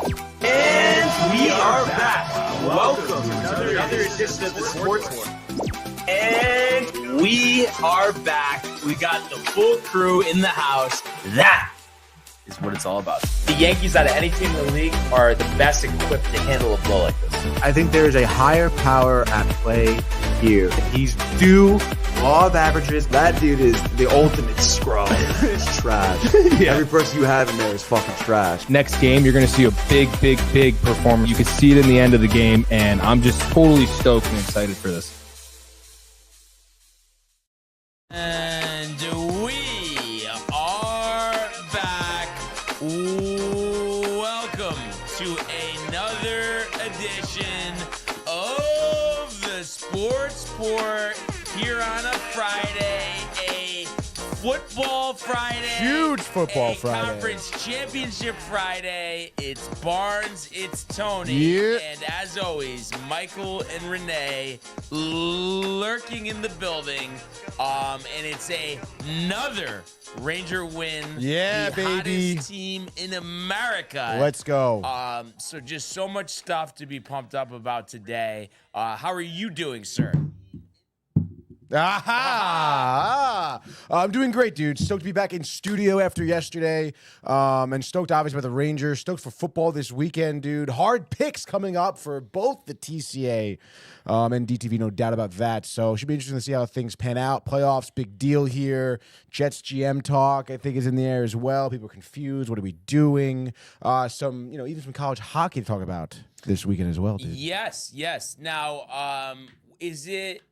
And we are back. Welcome to another edition of the Sports War. And we are back. We got the full crew in the house. That is what it's all about. The Yankees, out of any team in the league, are the best equipped to handle a blow like this. I think there is a higher power at play here. He's due law of averages. That dude is the ultimate scrub. It's trash. Yeah. Every person you have in there is fucking trash. Next game, you're going to see a big performance. You can see it in the end of the game, and I'm just totally stoked and excited for this. And we are back. Welcome to another edition of the Sports Port here on a Friday, a football Friday. Huge football Friday. Conference Championship Friday. It's Barnes, it's Tony. Yeah. And as always, Michael and Renee lurking in the building. And it's another Ranger win. Yeah, the baby. Hottest team in America. Let's go. So just so much stuff to be pumped up about today. How are you doing, sir? Aha! I'm doing great, dude. Stoked to be back in studio after yesterday. And stoked, obviously, about the Rangers. Stoked for football this weekend, dude. Hard picks coming up for both the TCA and DTV, no doubt about that. So should be interesting to see how things pan out. Playoffs, big deal here. Jets GM talk, I think, is in the air as well. People are confused. What are we doing? Even some college hockey to talk about this weekend as well, dude. Yes. Now, is it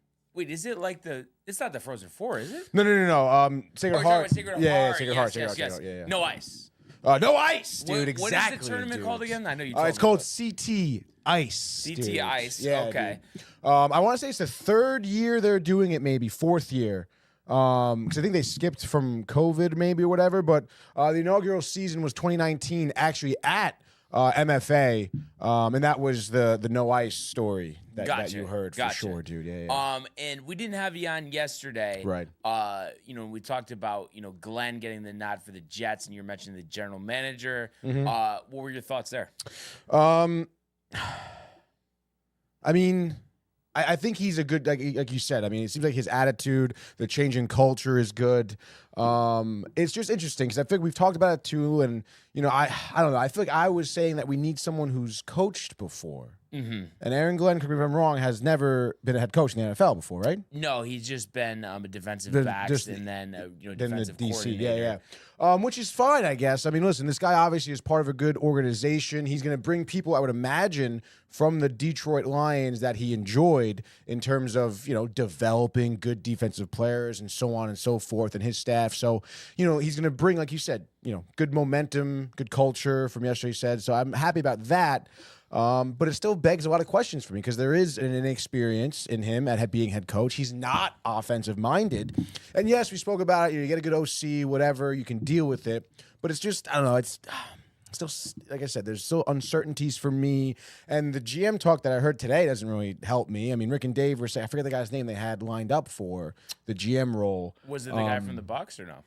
like it's not the Frozen Four, is it? No. Sacred Heart. Sacred Yeah, Heart. Sacred Yes, Heart. Sacred yes. Heart. Yeah. No ice. No ice, dude. What Exactly. is the tournament dude. called again? I know you told It's me, called but- CT Ice. CT dude. Ice. Yeah, Okay. dude. I want to say it's the third year they're doing it, maybe fourth year. Because I think they skipped from COVID, maybe or whatever. But the inaugural season was 2019, actually at MFA, and that was the no ice story that you heard for sure, dude. Yeah. And we didn't have you on yesterday. Right. We talked about, Glenn getting the nod for the Jets, and you were mentioning the general manager. Mm-hmm. What were your thoughts there? I mean, I think he's a good, like you said. I mean, it seems like his attitude, the change in culture is good. It's just interesting because I feel like we've talked about it too, and I don't know. I feel like I was saying that we need someone who's coached before. Mm-hmm. And Aaron Glenn, correct me if I'm wrong, has never been a head coach in the NFL before, right? No, he's just been a defensive backs and then Then defensive the DC, coordinator. yeah. Which is fine, I guess. I mean, listen, this guy obviously is part of a good organization. He's going to bring people, I would imagine, from the Detroit Lions that he enjoyed in terms of, developing good defensive players and so on and so forth, and his staff. So, he's going to bring, like you said, good momentum, good culture from yesterday, you said. So I'm happy about that. But it still begs a lot of questions for me because there is an inexperience in him at being head coach. He's not offensive minded. And yes, we spoke about it. You get a good OC, whatever, you can deal with it. But it's just, I don't know, it's still, like I said, there's still uncertainties for me. And the GM talk that I heard today doesn't really help me. I mean, Rick and Dave were saying, I forget the guy's name they had lined up for the GM role. Was it the guy from the Bucs or no?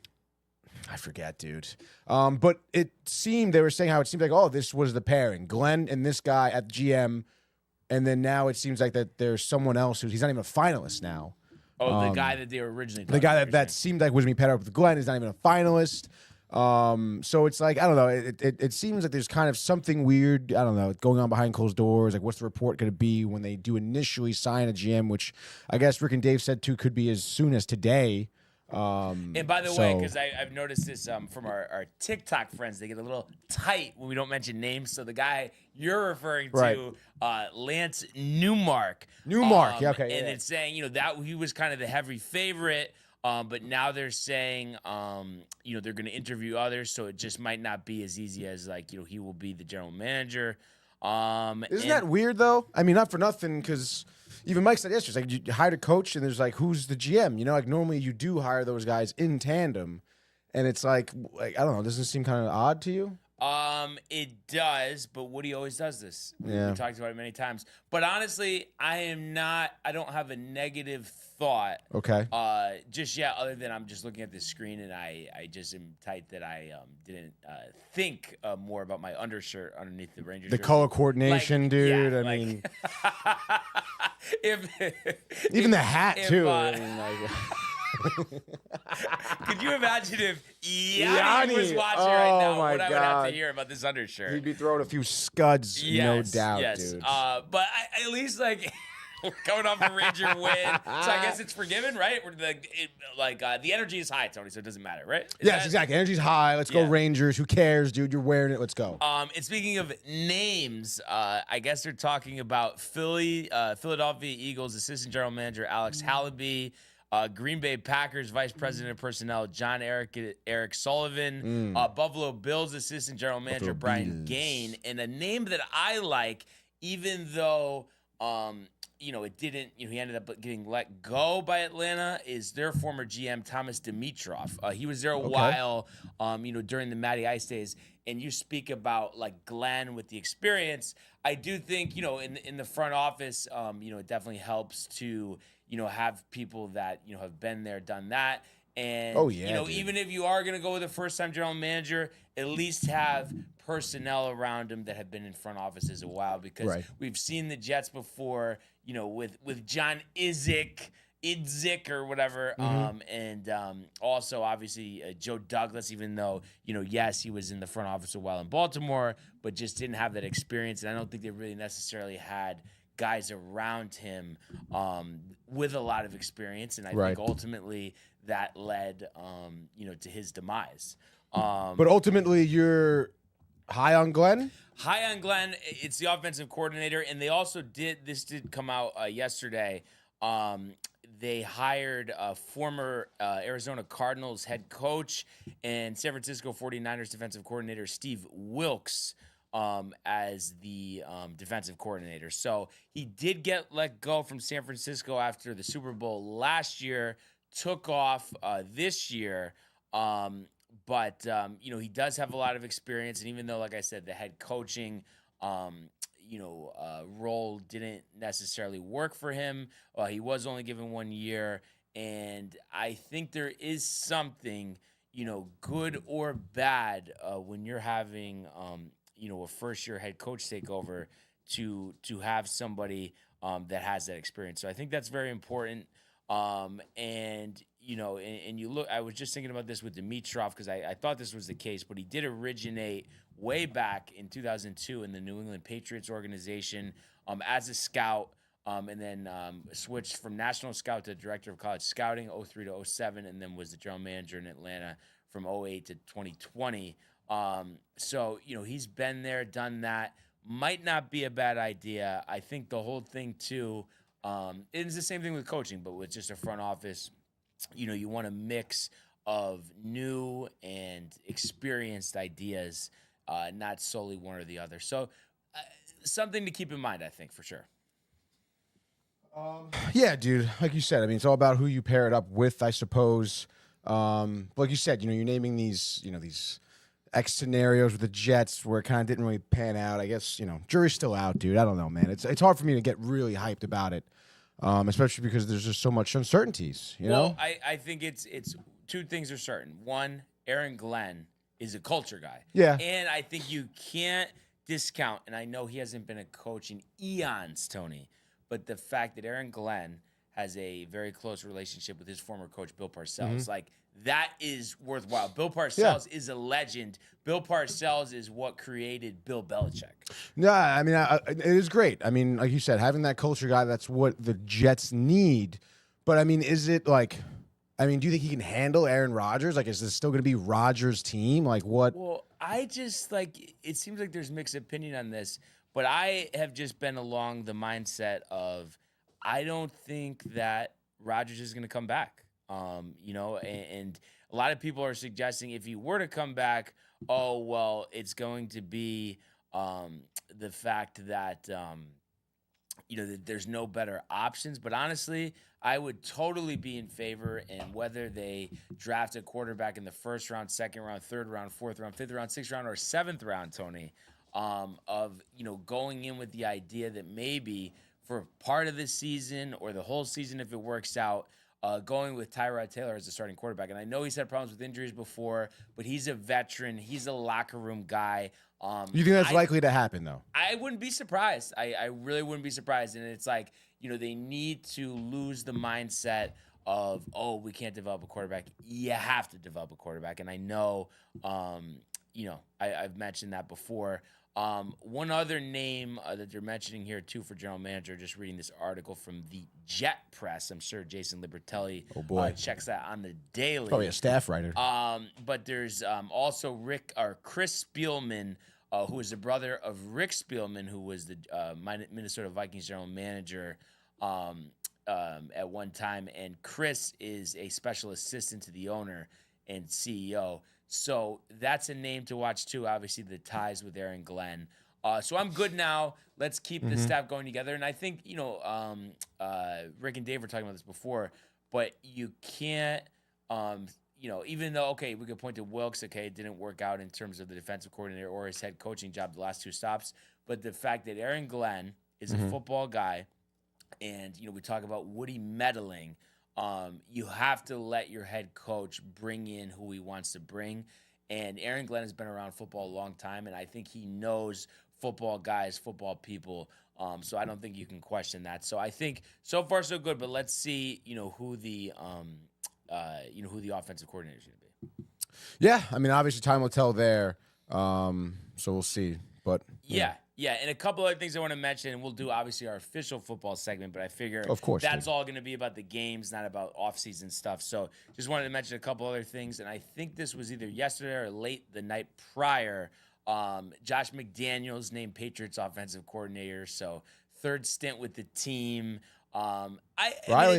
I forget, dude. But it seemed, they were saying how it seemed like, oh, this was the pairing. Glenn and this guy at GM. And then now it seems like that there's someone else he's not even a finalist now. Oh, the guy that they were originally The guy that seemed like was going to be paired up with Glenn is not even a finalist. So it's like, I don't know. It seems like there's kind of something weird, I don't know, going on behind closed doors. Like, what's the report going to be when they do initially sign a GM, which I guess Rick and Dave said, too, could be as soon as today. And by the way, because I've noticed this from our TikTok friends, they get a little tight when we don't mention names. So the guy you're referring to, Lance Newmark. Yeah, okay. And it's saying, that he was kind of the heavy favorite. But now they're saying, they're going to interview others. So it just might not be as easy as he will be the general manager. Isn't that weird, though? I mean, not for nothing, because even Mike said yesterday, it's like you hired a coach and there's who's the GM? Normally you do hire those guys in tandem. And it's like I don't know, doesn't it seem kind of odd to you? It does, but Woody always does this. Yeah. We talked about it many times. But honestly, I don't have a negative thought. Okay. Just yet, other than I'm just looking at the screen and I just am tight that I didn't think more about my undershirt underneath the Rangers. The jersey. color coordination, dude. Yeah, I mean, if even the hat if, too. uh, I mean, like, could you imagine if Yanni was Yanni, watching right now? my What I would have to God. hear about this undershirt? he'd be throwing a few scuds, no doubt, yes. dude. But at least like we're coming off a Ranger win, so I guess it's forgiven, right? The energy is high, Tony, so it doesn't matter, right? Yes, exactly. Energy's high. Let's go Yeah. Rangers. Who cares, dude? You're wearing it. Let's go. And speaking of names, I guess they're talking about Philadelphia Eagles assistant general manager Alex Hallaby, Green Bay Packers vice president of personnel John Eric Sullivan, Buffalo Bills assistant general manager Brian Gaine, and a name that I like, even though it didn't. He ended up getting let go by Atlanta. Is their former GM Thomas Dimitroff? He was there a while, during the Matty Ice days. And you speak about like Glenn with the experience. I do think in the front office, it definitely helps to have people that have been there, done that. And dude. even if you are gonna go with a first-time general manager, at least have personnel around him that have been in front offices a while, because we've seen the Jets before, with John Idzik or whatever, and also obviously Joe Douglas, even though yes, he was in the front office a while in Baltimore, but just didn't have that experience, and I don't think they really necessarily had guys around him with a lot of experience, and I think ultimately that led to his demise. But ultimately, you're high on Glenn? High on Glenn. It's the offensive coordinator, and they also did come out yesterday. They hired a former Arizona Cardinals head coach and San Francisco 49ers defensive coordinator Steve Wilks as the defensive coordinator. So he did get let go from San Francisco after the Super Bowl last year, took off this year. But he does have a lot of experience. And even though, like I said, the head coaching role didn't necessarily work for him, he was only given 1 year. And I think there is something, good or bad, when you're having a first-year head coach take over, to have somebody that has that experience. So I think that's very important. And you look, I was just thinking about this with Dimitroff, because I thought this was the case, but he did originate way back in 2002 in the New England Patriots organization as a scout, and then switched from national scout to director of college scouting 03 to 07, and then was the general manager in Atlanta from 08 to 2020. So, he's been there, done that. Might not be a bad idea. I think the whole thing too, it's the same thing with coaching, but with just a front office, you want a mix of new and experienced ideas, not solely one or the other. So something to keep in mind, I think, for sure. Yeah, dude. Like you said, I mean, it's all about who you pair it up with, I suppose. Like you said, you're naming these, these X scenarios with the Jets where it kind of didn't really pan out. I guess, jury's still out, dude. I don't know, man. It's hard for me to get really hyped about it, especially because there's just so much uncertainties, you know? I think it's two things are certain. One, Aaron Glenn is a culture guy. Yeah. And I think you can't discount, and I know he hasn't been a coach in eons, Tony, but the fact that Aaron Glenn has a very close relationship with his former coach, Bill Parcells. Like, that is worthwhile. Bill Parcells is a legend. Bill Parcells is what created Bill Belichick. No, I mean, it is great. I mean, like you said, having that culture guy, that's what the Jets need. But, I mean, is it like, do you think he can handle Aaron Rodgers? Like, is this still going to be Rodgers' team? Like, what? Well, I just, it seems like there's mixed opinion on this, but I have just been along the mindset of, I don't think that Rodgers is going to come back. And a lot of people are suggesting if he were to come back, it's going to be the fact that, that there's no better options. But honestly, I would totally be in favor, and whether they draft a quarterback in the first round, second round, third round, fourth round, fifth round, sixth round, or seventh round, Tony, of going in with the idea that maybe for part of the season or the whole season, if it works out, going with Tyrod Taylor as a starting quarterback. And I know he's had problems with injuries before, but he's a veteran. He's a locker room guy. You think that's likely to happen, though? I wouldn't be surprised. I really wouldn't be surprised. And it's like, they need to lose the mindset of, we can't develop a quarterback. You have to develop a quarterback. And I know, I've mentioned that before. One other name that they're mentioning here, too, for general manager, just reading this article from the Jet Press. I'm sure Jason Libertelli checks that on the daily. Probably a staff writer. But there's also Chris Spielman, who is the brother of Rick Spielman, who was the Minnesota Vikings general manager at one time. And Chris is a special assistant to the owner and CEO. So that's a name to watch, too. Obviously, the ties with Aaron Glenn. So I'm good now. Let's keep the staff going together. And I think, Rick and Dave were talking about this before, but you can't, even though, we could point to Wilkes, it didn't work out in terms of the defensive coordinator or his head coaching job the last two stops. But the fact that Aaron Glenn is a football guy, and, we talk about Woody meddling, you have to let your head coach bring in who he wants to bring. And Aaron Glenn has been around football a long time, and I think he knows football guys, football people. So I don't think you can question that. So I think so far so good, but let's see, who the offensive coordinator is going to be. Yeah, I mean, obviously time will tell there. So we'll see. But yeah, and a couple other things I want to mention, and we'll do obviously our official football segment, but I figure of course, that's all going to be about the games, not about off-season stuff. So just wanted to mention a couple other things, and I think this was either yesterday or late the night prior. Josh McDaniels named Patriots offensive coordinator, so third stint with the team. I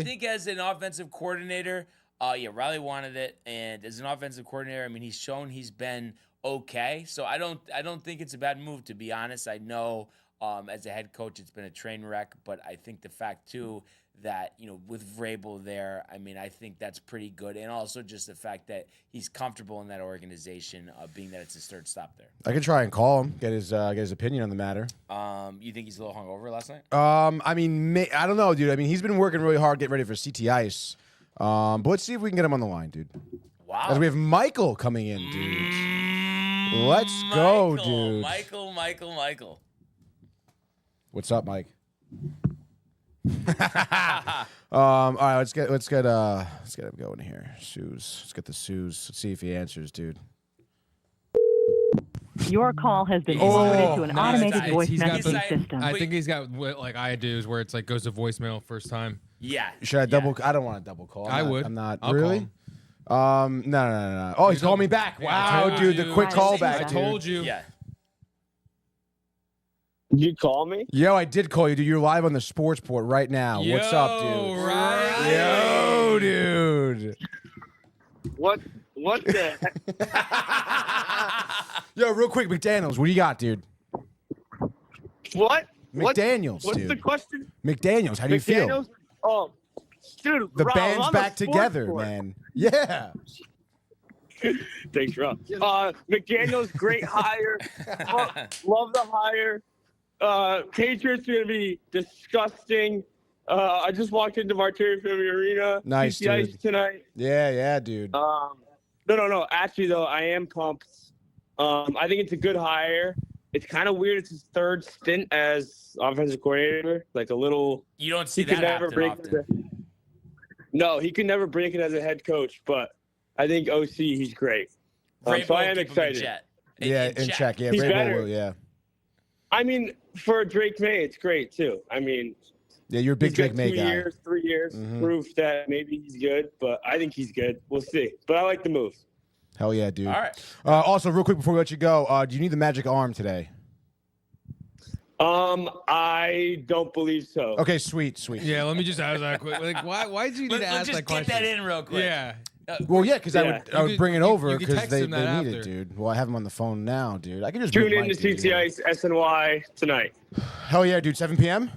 think as an offensive coordinator, Riley wanted it, and as an offensive coordinator, I mean, he's shown he's been okay. So I don't think it's a bad move, to be honest. I know as a head coach it's been a train wreck, but I think the fact too that with Vrabel there, I mean, I think that's pretty good, and also just the fact that he's comfortable in that organization, being that it's his third stop there. I can try and call him, get his opinion on the matter. You think he's a little hungover last night? I mean, I don't know, dude. I mean, he's been working really hard getting ready for CT Ice. But let's see if we can get him on the line, dude. Wow. As we have Michael coming in, dude. Let's go, dude. Michael. What's up, Mike? All right, let's get him going here. Suze. Let's get the Suze. Let's see if he answers, dude. Your call has been forwarded to an automated voice messaging system. I think he's got what like I do is where it's like goes to voicemail first time. Yeah. Should I double? I don't want to double call. I would. I'm not. I'll really? No. Oh, he's calling me back. Wow, dude, the quick callback. I told you. Yeah. Did you call me? Yo, I did call you, dude. You're live on the Sports Port right now. What's up, dude? Right. Yo, dude. What the heck? Yo, real quick, McDaniels, what do you got, dude? What? McDaniels, What's dude. the question? McDaniels, how do you feel? McDaniels? Oh, dude. The Rob, band's I'm back a sports together, boy. man. Yeah. Thanks, Rob. McDaniels, great hire. Love the hire. Patriots are going to be disgusting. I just walked into Martiri Family Arena. Nice, PCIs dude. tonight. Yeah, dude. No. Actually, though, I am pumped. I think it's a good hire. It's kind of weird. It's his third stint as offensive coordinator. Like a little. You don't see he could that never happen break often. No, he could never break it as a head coach. But I think OC, he's great. So I am excited. In check. Yeah, He's Vrabel better. will, yeah. I mean, for Drake May, it's great too. I mean, Yeah, you're a big he's got Drake May 2 guy. years, 3 years, Mhm. proof that maybe he's good. But I think he's good. We'll see. But I like the move. Hell yeah, dude. All right. Also, real quick before we let you go, do you need the magic arm today? I don't believe so. Okay, sweet. Yeah, let me just ask that quick. Like, why did you need to Let's ask just that get question? that in real quick. Yeah. Well, yeah, because Yeah. I would bring it over you could because text they him that need it, after. dude. Well, I have him on the phone now, dude. I can just Tune mute in to Mike, dude. CCI SNY tonight, Hell yeah, dude. 7 p.m.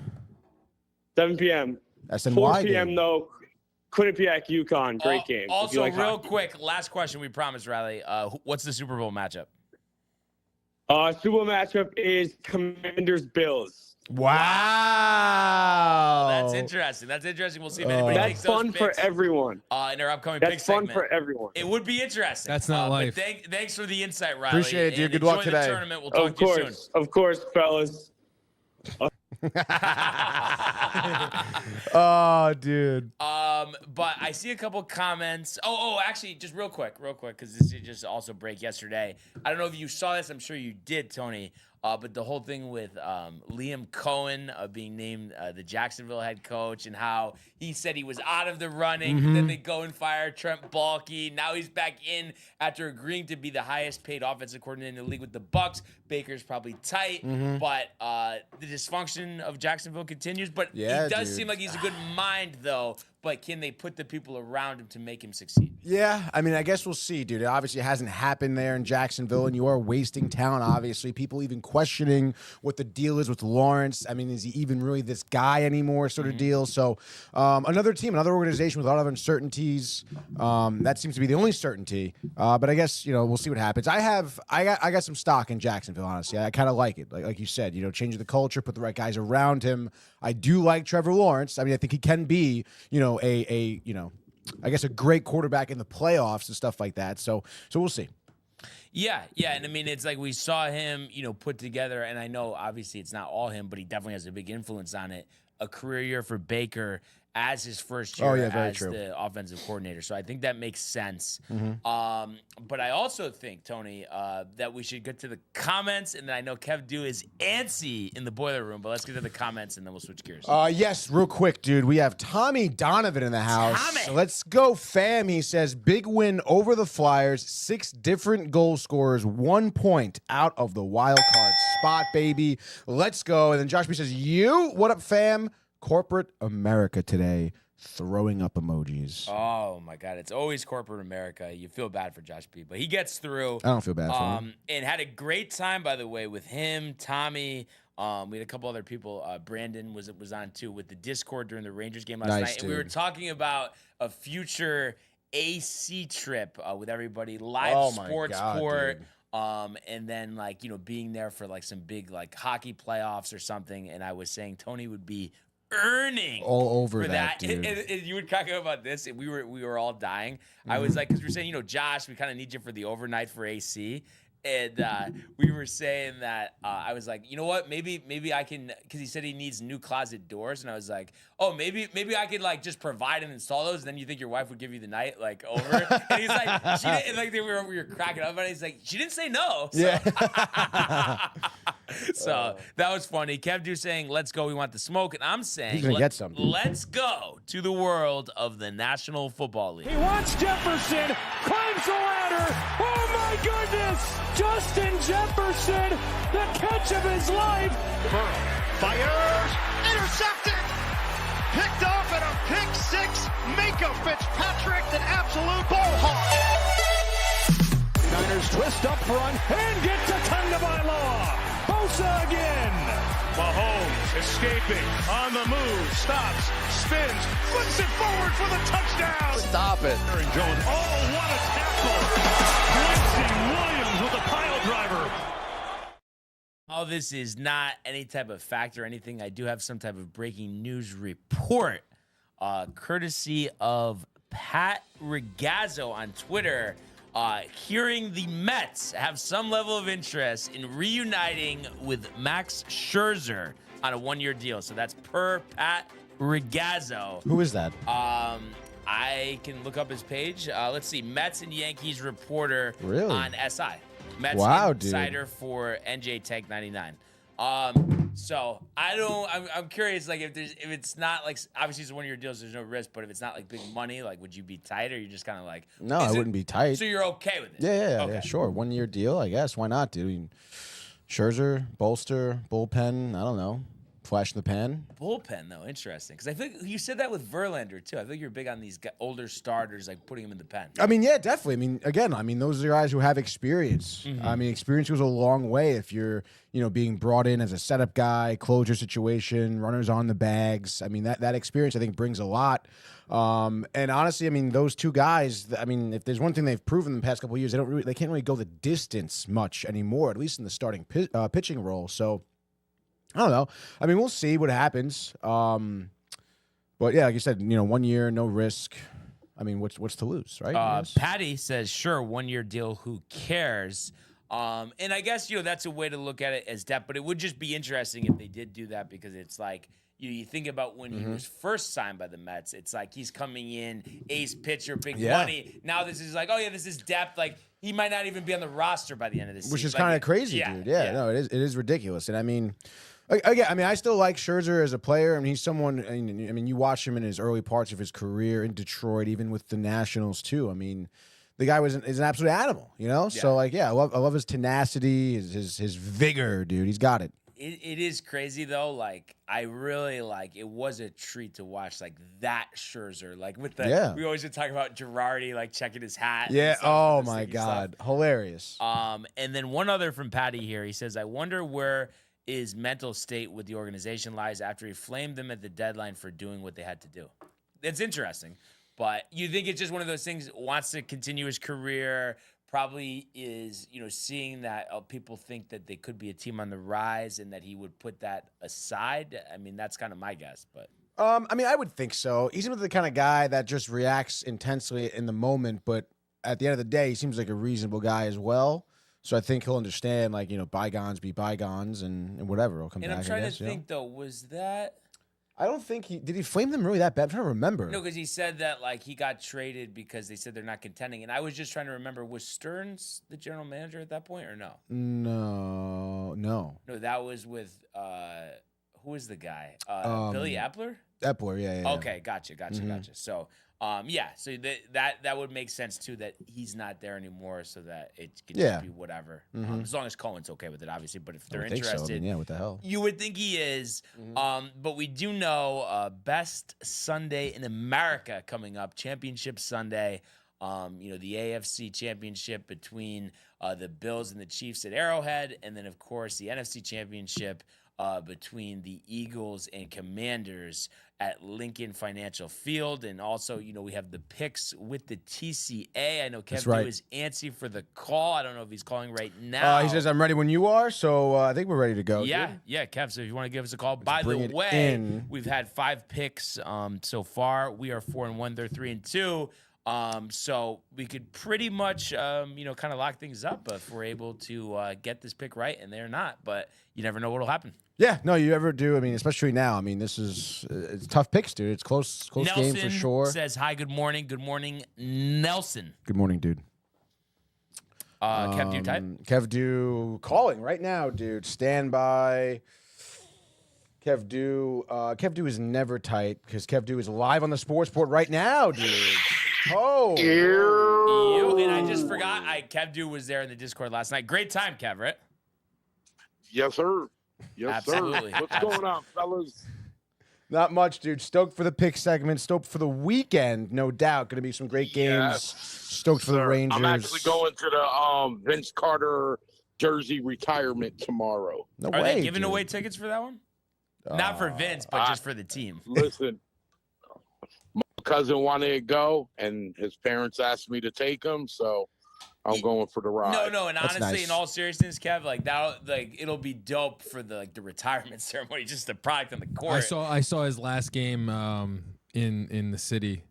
7 p.m. SNY 4 p.m. game. though. Quinnipiac, UConn, great game. If you Also, like real hockey. quick, last question. We promised, Riley. What's the Super Bowl matchup? Super Bowl matchup is Commanders Bills. Wow. That's interesting. That's interesting. We'll see if anybody That's takes those fun for picks, everyone. in our upcoming That's pick fun segment. for everyone. It would be interesting. That's not but life. Thanks for the insight, Riley. Appreciate it, dude. And Good luck enjoy the today. tournament. We'll talk Of to you soon. of course, fellas. Oh, dude. But I see a couple comments. Actually, just real quick, because this did just also break yesterday. I don't know if you saw this. I'm sure you did, Tony. But the whole thing with Liam Cohen being named the Jacksonville head coach, and how he said he was out of the running. Then they go and fire Trent Baalke. Now he's back in after agreeing to be the highest paid offensive coordinator in the league with the Bucs. Baker's probably tight, but the dysfunction of Jacksonville continues. But Yeah, he does dude. seem like he's a good mind, though. But can they put the people around him to make him succeed? Yeah, I mean, I guess we'll see, dude. It obviously hasn't happened there in Jacksonville, and you are wasting talent, obviously. People even questioning what the deal is with Lawrence. I mean, is he even really this guy anymore, sort of deal? So another team, another organization with a lot of uncertainties. That seems to be the only certainty. But I guess, we'll see what happens. I got some stock in Jacksonville, honestly. I kind of like it. Like you said, changing the culture, put the right guys around him. I do like Trevor Lawrence. I mean, I think he can be, I guess a great quarterback in the playoffs and stuff like that. So we'll see. Yeah, and I mean, it's like we saw him, put together, and I know obviously it's not all him, but he definitely has a big influence on it. A career year for Baker as his first year as the offensive coordinator. So I think that makes sense. But I also think, Tony, that we should get to the comments, and then I know Kev Dew is antsy in the boiler room, but let's get to the comments, and then we'll switch gears. Yes, real quick, dude. We have Tommy Donovan in the house. Tommy! Let's go, fam. He says, big win over the Flyers. 6 different goal scorers, 1 point out of the wild card spot, baby. Let's go. And then Josh B says, what up, fam? Corporate America today, throwing up emojis. Oh, my God. It's always corporate America. You feel bad for Josh B., but he gets through. I don't feel bad for him. And had a great time, by the way, with him, Tommy. We had a couple other people. Brandon was on, too, with the Discord during the Rangers game last night. Dude. And we were talking about a future AC trip with everybody, live sports court. And then, being there for, some big, hockey playoffs or something. And I was saying Tony would be earning all over for that, dude. dude. And you would talk about this, and we were all dying. I was like, because we were saying, Josh, we kind of need you for the overnight for AC. And we were saying that I was like, you know what? Maybe I can, because he said he needs new closet doors, and I was like, oh, maybe I could just provide and install those. And then you think your wife would give you the night over? And he's like, she didn't. And, we were cracking up, and he's like, she didn't say no. So. Yeah. So that was funny. Kev Dew saying, "Let's go. We want the smoke," and I'm saying, He's gonna get some. Let's go to the world of the National Football League. He wants Jefferson, climbs the ladder. Oh my goodness! Justin Jefferson, the catch of his life. Burrow fires, intercepted, picked off at a pick six. Minka Fitzpatrick, an absolute ball hawk. Niners twist up front and get to Tagovailoa. Bosa again. Mahomes escaping on the move, stops, spins, flips it forward for the touchdown. Stop it. Aaron Jones. Oh, what a tackle! Quincy Williams with a pile driver. Oh, this is not any type of fact or anything. I do have some type of breaking news report, courtesy of Pat Regazzo on Twitter. Hearing the Mets have some level of interest in reuniting with Max Scherzer on a 1-year deal. So that's per Pat Regazzo. Who is that? I can look up his page. Let's see. Mets and Yankees reporter Really? on SI. Mets Wow, dude. insider for NJ Tech 99. So I'm curious, if it's not obviously it's a 1-year deal, so there's no risk, but if it's not big money, would you be tight, or you just kind of No, I wouldn't be tight. So you're okay with it? Yeah, Okay. sure. 1-year deal, I guess. Why not, dude? I mean, Scherzer, bolster, bullpen. I don't know. Flash in the pan. Bullpen, though, interesting. Because I think you said that with Verlander, too. I think you're big on these older starters, like putting them in the pen. I mean, yeah, definitely. I mean, again, those are guys who have experience. I mean, experience goes a long way if you're, being brought in as a setup guy, closure situation, runners on the bags. I mean, that experience, I think, brings a lot. And honestly, I mean, those two guys, I mean, if there's one thing they've proven in the past couple of years, they can't really go the distance much anymore, at least in the starting pitching role. So, I don't know. I mean, we'll see what happens. But yeah, like you said, 1 year, no risk. I mean, what's to lose, right? Patty says, sure, 1 year deal. Who cares? And I guess, that's a way to look at it as depth, but it would just be interesting if they did do that, because it's like, you think about when he was first signed by the Mets, it's like he's coming in, ace pitcher, big money. Now this is like, oh yeah, this is depth. Like he might not even be on the roster by the end of this season. Which is kind of crazy, dude. Yeah, no, it is ridiculous. And I mean, again, I still like Scherzer as a player. I mean, he's someone, I mean, you watch him in his early parts of his career in Detroit, even with the Nationals too. I mean, the guy is an absolute animal, So like, I love his tenacity, his vigor, dude. He's got it. It is crazy though. Like I really it was a treat to watch that Scherzer. Like with we always would talk about Girardi checking his hat. Yeah. Oh my God, hilarious. And then one other from Patty here. He says, I wonder where his mental state with the organization lies after he flamed them at the deadline for doing what they had to do. It's interesting, but you think it's just one of those things. Wants to continue his career. Probably is, seeing that people think that they could be a team on the rise and that he would put that aside. I mean, that's kind of my guess, but. I mean, I would think so. He's the kind of guy that just reacts intensely in the moment, but at the end of the day, he seems like a reasonable guy as well. So I think he'll understand, bygones be bygones and whatever. He'll come back. And I'm trying to think, though, was that. I don't think did he flame them really that bad? I'm trying to remember. No, because he said that he got traded because they said they're not contending, and I was just trying to remember, was Stearns the general manager at that point or no? No, that was with who was the guy? Billy Epler. Yeah. Okay, gotcha. So so that would make sense too, that he's not there anymore, so that it can just be whatever. As long as Cohen's okay with it, obviously. But if they're interested, what the hell? You would think he is. But we do know best Sunday in America coming up, Championship Sunday. The AFC Championship between the Bills and the Chiefs at Arrowhead, and then of course the NFC Championship between the Eagles and Commanders at Lincoln Financial Field. And also, we have the picks with the TCA. I know Kevin is antsy for the call. I don't know if he's calling right now. He says, I'm ready when you are. So I think we're ready to go. Yeah, Kev. So if you want to give us a call. By the way, we've had 5 picks so far. We are 4-1. They're 3-2. So we could pretty much, kind of lock things up if we're able to get this pick right, and they're not. But you never know what'll happen. Yeah, no, you ever do. I mean, especially now. I mean, this is it's tough picks, dude. It's close Nelson game for sure. Says hi, good morning. Good morning, Nelson. Good morning, dude. Kev, do type? Kev, do calling right now, dude. Stand by. Kev, do is never tight because Kev, do is live on the sports port right now, dude. Oh, and I just forgot. Kev do was there in the Discord last night. Great time, Kev, right? Yes, sir. Yes, Absolutely. sir. What's going on, fellas? Not much, dude. Stoked for the pick segment. Stoked for the weekend, no doubt. Going to be some great games. Yes, stoked for the Rangers. I'm actually going to the Vince Carter jersey retirement tomorrow. No Are way, they giving dude. away tickets for that one? Not for Vince, but just for the team. Listen, my cousin wanted to go, and his parents asked me to take him, so I'm going for the ride. No, and That's honestly, nice. in all seriousness, Kev, it'll be dope for the retirement ceremony, just the product on the court. I saw his last game in the city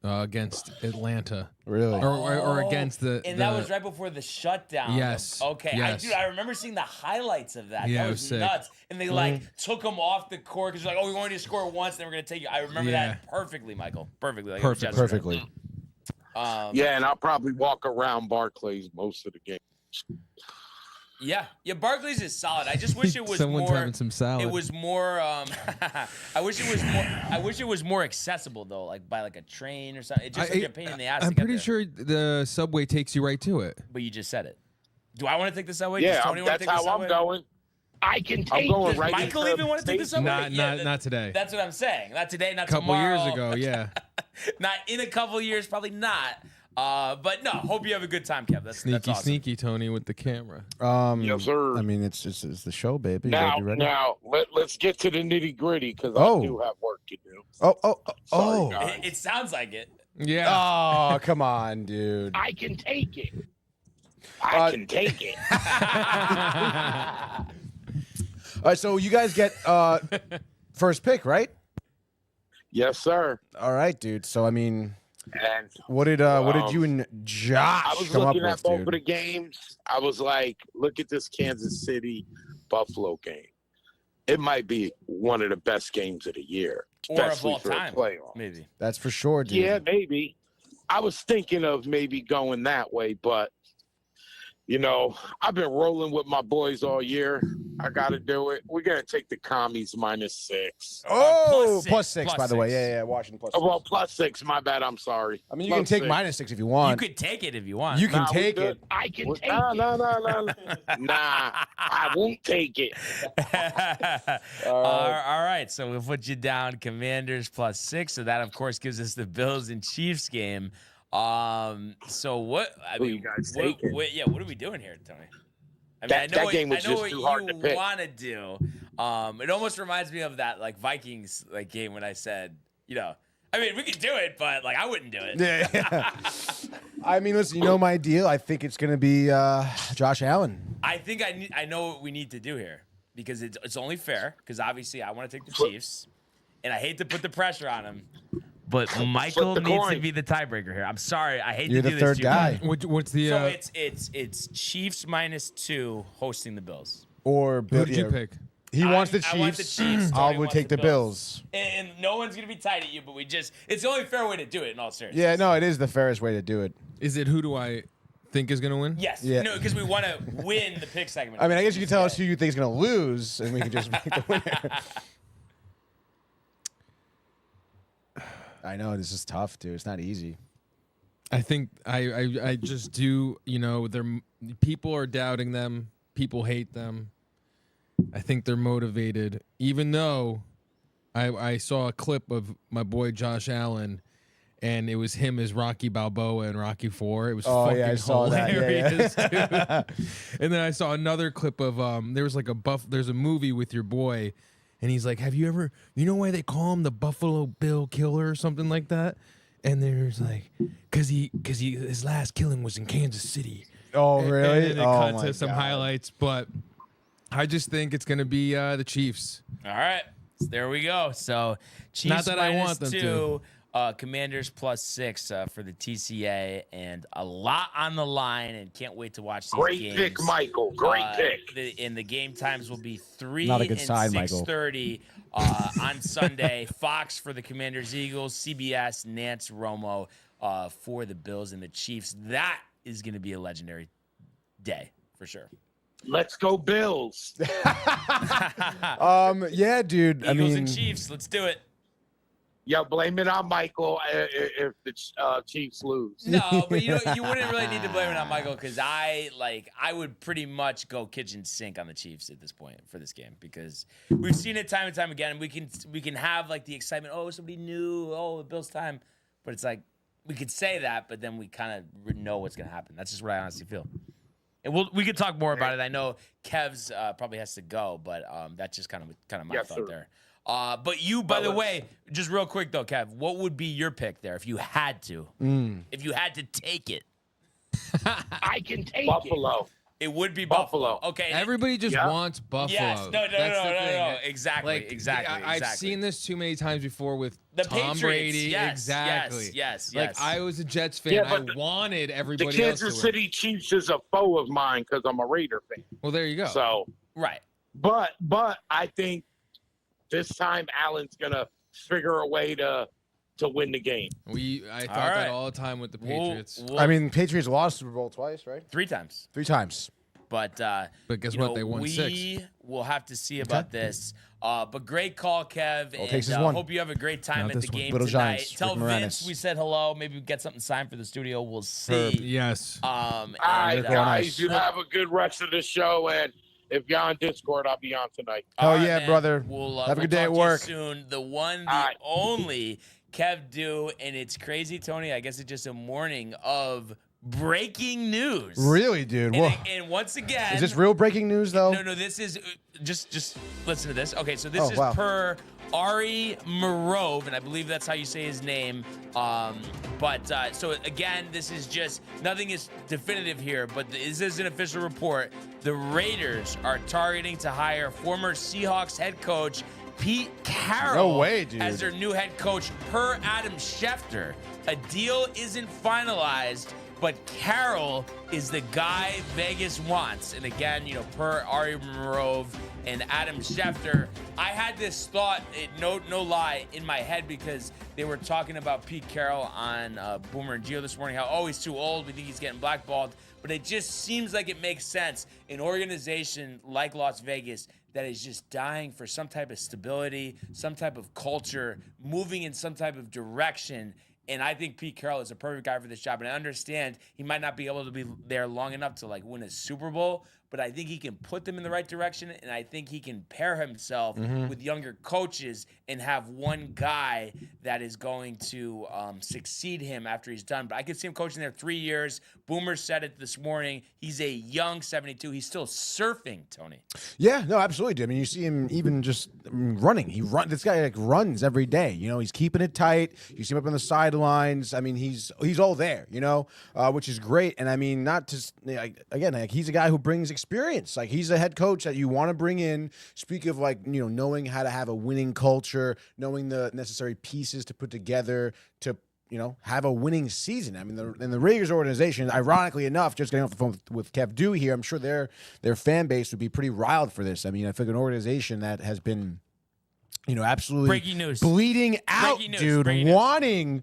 against Atlanta. Really? Or against the. And that was right before the shutdown. Yes. Okay. Yes. I remember seeing the highlights of that. Yeah, that it was was sick. nuts. And they took him off the court because we wanted to score once, and then we're gonna take you. I remember that perfectly, Michael. Perfectly. Perfectly. Yeah, and I'll probably walk around Barclays most of the game. Yeah, Barclays is solid. I just wish it was Someone's more. having some salad. It was more. I wish it was more accessible though, by a train or something. It's just such a pain in the ass. I'm to get pretty there. sure the subway takes you right to it. But you just said it. Do I want to take the subway? Yeah, Does Tony want to that's take the how subway? I'm going. I can I'm take going this. right Michael into even want to take this up? Not today. That's what I'm saying. Not today, not A couple tomorrow. years ago, yeah. Not in a couple years, probably not. But no, hope you have a good time, Kev. That's Sneaky, awesome. sneaky, Tony with the camera. Yes, sir. I mean, it's the show, baby. You gotta Now, be ready. let's get to the nitty gritty because Oh. I do have work to do. Oh. guys. It sounds like it. Yeah. Oh, come on, dude. I can take it. I can take it. All right, so you guys get first pick, right? Yes, sir. All right, dude. So I mean, And what did you and Josh I was come up looking at with, both dude? of the games. I was like, look at this Kansas City Buffalo game. It might be one of the best games of the year, Or of especially all for time, a playoff. maybe. That's for sure, dude. Yeah, maybe. I was thinking of maybe going that way, but you know, I've been rolling with my boys all year. I got to do it. We're going to take the commies -6. Oh, plus +6, plus by the way. six. Yeah, Washington +6. Oh, well, +6. My bad. I'm sorry. I mean, you can take -6 if you want. You could take it if you want. You can Nah, we take good. it. I can take No, it. no. Nah, I won't take it. All right, so we'll put you down Commanders +6. So that, of course, gives us the Bills and Chiefs game. So what? I Who mean, you guys what taking? what are we doing here, Tony? I mean, That game was I know just what too hard to you pick. want to do. It almost reminds me of that like Vikings like game when I said, you know, I mean, we could do it, but like I wouldn't do it. Yeah. I mean, listen, you know my deal. I think it's going to be Josh Allen. I think I know what we need to do here because it's only fair because obviously I want to take the Chiefs, and I hate to put the pressure on him, but Michael the needs to coin. be the tiebreaker here. I'm sorry, I hate You're to the do third this to you, guy. What's the? So it's Chiefs -2 hosting the Bills. Or who did you yeah. pick? He wants the Chiefs. I want the Chiefs. I Tony would wants take the Bills. And no one's gonna be tight at you, but it's the only fair way to do it in all seriousness. Yeah, no, it is the fairest way to do it. Is it who do I think is gonna win? Yes. Yeah. No, because we want to win the pick segment. I mean, I guess you can tell us who you think is going to lose, and we can just make the winner. I know this is tough, dude. It's not easy. I think I just do. You know, people are doubting them. People hate them. I think they're motivated, even though I saw a clip of my boy Josh Allen, and it was him as Rocky Balboa in Rocky 4. It was fucking I saw that. hilarious, dude. And then I saw another clip of there was like there's a movie with your boy, and he's like, have you ever, you know why they call him the Buffalo Bill Killer or something like that? And there's like, cause his last killing was in Kansas City. Oh, And really? then it cut to some highlights, but I just think it's gonna be the Chiefs. All right. So there we go. So Chiefs Not that I want them -2, Commanders +6 for the TCA, and a lot on the line, and can't wait to watch these Great games. pick, Michael. Great pick. The game times will be 3 Not a good and sign, Michael. 6:30 on Sunday. Fox for the Commanders Eagles, CBS Nance Romo for the Bills and the Chiefs. That is going to be a legendary day for sure. Let's go Bills. Yeah, dude. Eagles I mean, and Chiefs. Let's do it. Yeah, blame it on Michael if the Chiefs lose. No, but you wouldn't really need to blame it on Michael because I would pretty much go kitchen sink on the Chiefs at this point for this game because we've seen it time and time again. And we can have like the excitement. Oh, somebody new. Oh, the Bills time. But it's like we could say that, but then we kind of know what's gonna happen. That's just what I honestly feel. And we could talk more about it. I know Kev's probably has to go, but that's just kind of my thought there. But you, by the way, just real quick though, Kev, what would be your pick there if you had to? If you had to take it, I can take Buffalo. it would be Buffalo. Okay. Everybody just wants Buffalo. Yes. No. That's the thing. Exactly. Like, exactly. I've seen this too many times before with The Tom Patriots, Brady. yes, Exactly. yes. Like I was a Jets fan. Yeah, I but wanted The everybody Kansas else to win. City Chiefs is a foe of mine because I'm a Raider fan. Well, there you go. So, Right. but I think this time Allen's gonna figure a way to win the game. I thought All right. that all the time with the Patriots. Well, I mean, Patriots lost Super Bowl twice, right? 3 times. 3 times. But guess you what? know, They won we 6. will have to see about this. But great call, Kev. All it takes is And one. hope you have a great time Not at the this one. game Little tonight. Giants, Tell Rick Vince Moranis. we said hello. Maybe we get something signed for the studio. We'll see. Yes. All right, Rick guys, Moranis. you have a good rest of the show, and If you're on Discord, I'll be on tonight. Oh, All right, yeah, man. brother. We'll, Have a good day talk at to you work. soon. The one, the All right. only Kev Do, and it's crazy, Tony. I guess it's just a morning of breaking news. Really, dude? Whoa. And once again, Is this real breaking news, though? No, this is just listen to this. Okay, so this is wow. per Ari Marov, and I believe that's how you say his name. So again, this is just nothing is definitive here, but this is an official report. The Raiders are targeting to hire former Seahawks head coach Pete Carroll No way, dude. as their new head coach per Adam Schefter. A deal isn't finalized, but Carroll is the guy Vegas wants. And again, per Ari Marov and Adam Schefter, I had this thought, no lie, in my head because they were talking about Pete Carroll on Boomer and Gio this morning, how, he's too old. We think he's getting blackballed. But it just seems like it makes sense. An organization like Las Vegas that is just dying for some type of stability, some type of culture, moving in some type of direction. And I think Pete Carroll is a perfect guy for this job. And I understand he might not be able to be there long enough to win a Super Bowl, but I think he can put them in the right direction. And I think he can pair himself with younger coaches and have one guy that is going to succeed him after he's done. But I could see him coaching there 3 years. Boomer said it this morning. He's a young 72. He's still surfing, Tony. Yeah, no, absolutely, dude. I mean, you see him even just running. This guy runs every day. He's keeping it tight. You see him up on the sidelines. I mean, he's all there. Which is great. And I mean, not just he's a guy who brings experience. He's a head coach that you want to bring in. Speak of knowing how to have a winning culture, knowing the necessary pieces to put together to have a winning season. I mean, the Raiders organization, ironically enough, just getting off the phone with Kev Do here, I'm sure their fan base would be pretty riled for this. I mean, I think an organization that has been, absolutely Breaking news. bleeding out, Breaking news. dude, Breaking news. wanting.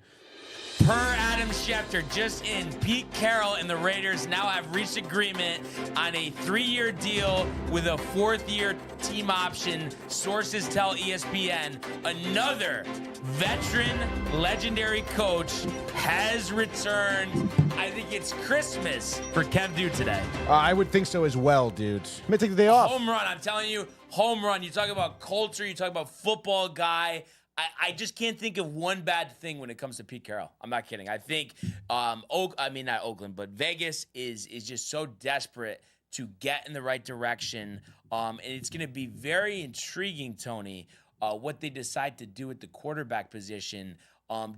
Per Adam Schefter, just in, Pete Carroll and the Raiders now have reached agreement on a 3-year deal with a 4th-year team option. Sources tell ESPN another veteran, legendary coach has returned. I think it's Christmas for Kev Do today. I would think so as well, dude. I'm going to take the day off. Home run, I'm telling you, home run. You talk about culture, you talk about football guy. I just can't think of one bad thing when it comes to Pete Carroll. I'm not kidding. I think, not Oakland, but Vegas is just so desperate to get in the right direction. And it's going to be very intriguing, Tony, what they decide to do at the quarterback position.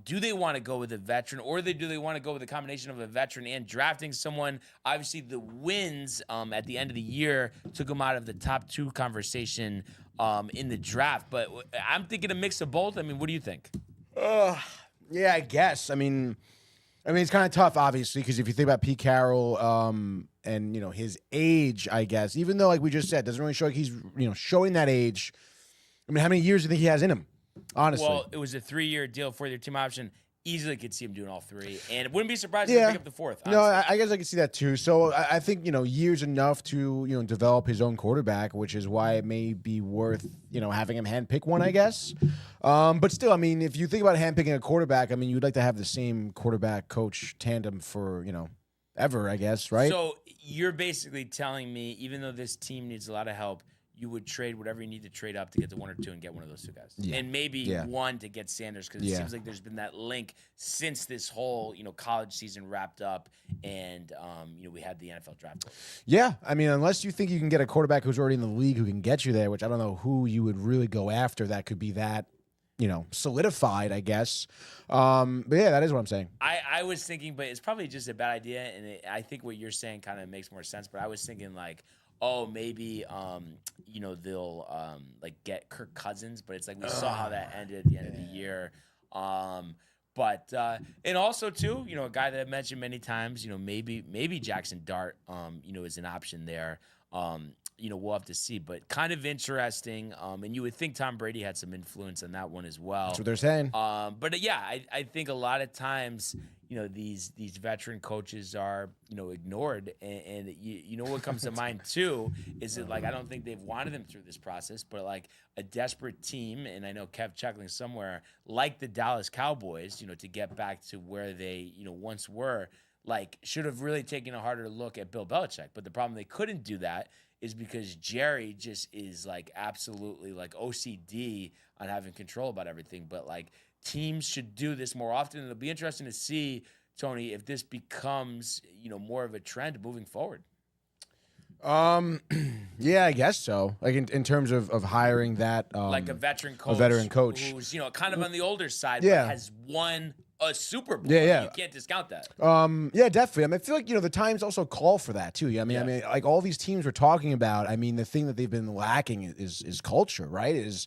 Do they want to go with a veteran, or do they want to go with a combination of a veteran and drafting someone? Obviously, the wins at the end of the year took them out of the top 2 conversation in the draft. But I'm thinking a mix of both. I mean, what do you think? Yeah, I guess. I mean, it's kind of tough, obviously, because if you think about Pete Carroll and his age, I guess, even though, like we just said, doesn't really show like he's showing that age. I mean, how many years do you think he has in him? Honestly. Well, it was a 3-year deal for their team option. Easily could see him doing all 3, and it wouldn't be surprised if they pick up the 4th. Honestly. No, I guess I can see that too. So I think years enough to develop his own quarterback, which is why it may be worth having him handpick one, I guess. But still, I mean, if you think about handpicking a quarterback, I mean, you'd like to have the same quarterback coach tandem for ever, I guess, right? So you're basically telling me, even though this team needs a lot of help, you would trade whatever you need to trade up to get to 1 or 2 and get one of those 2 guys. Yeah. And maybe one to get Sanders, because it seems like there's been that link since this whole, college season wrapped up and, we had the NFL draft. Yeah. I mean, unless you think you can get a quarterback who's already in the league who can get you there, which I don't know who you would really go after that could be that, solidified, I guess. But yeah, that is what I'm saying. I was thinking, but it's probably just a bad idea. And I think what you're saying kind of makes more sense. But I was thinking maybe they'll get Kirk Cousins, but it's like we saw how that ended at the end of the year. And also too, a guy that I've mentioned many times, maybe Jackson Dart, is an option there. We'll have to see, but kind of interesting. And you would think Tom Brady had some influence on that one as well. That's what they're saying. But yeah, I think a lot of times, these veteran coaches are, ignored. And what comes to mind too is that I don't think they've wanted them through this process, but a desperate team. And I know Kev chuckling somewhere, like the Dallas Cowboys, to get back to where they, once were. like should have really taken a harder look at Bill Belichick. But the problem they couldn't do that is because Jerry just is like absolutely like OCD on having control about everything. But like teams should do this more often. It'll be interesting to see, Tony, if this becomes, more of a trend moving forward. Yeah, I guess so. Like in terms of hiring that, like a veteran coach, who's kind of on the older side, but has won a Super Bowl. Yeah. You can't discount that. Yeah, definitely. I mean, I feel like the times also call for that too. I mean, like all these teams we're talking about. I mean, the thing that they've been lacking is culture, right? Is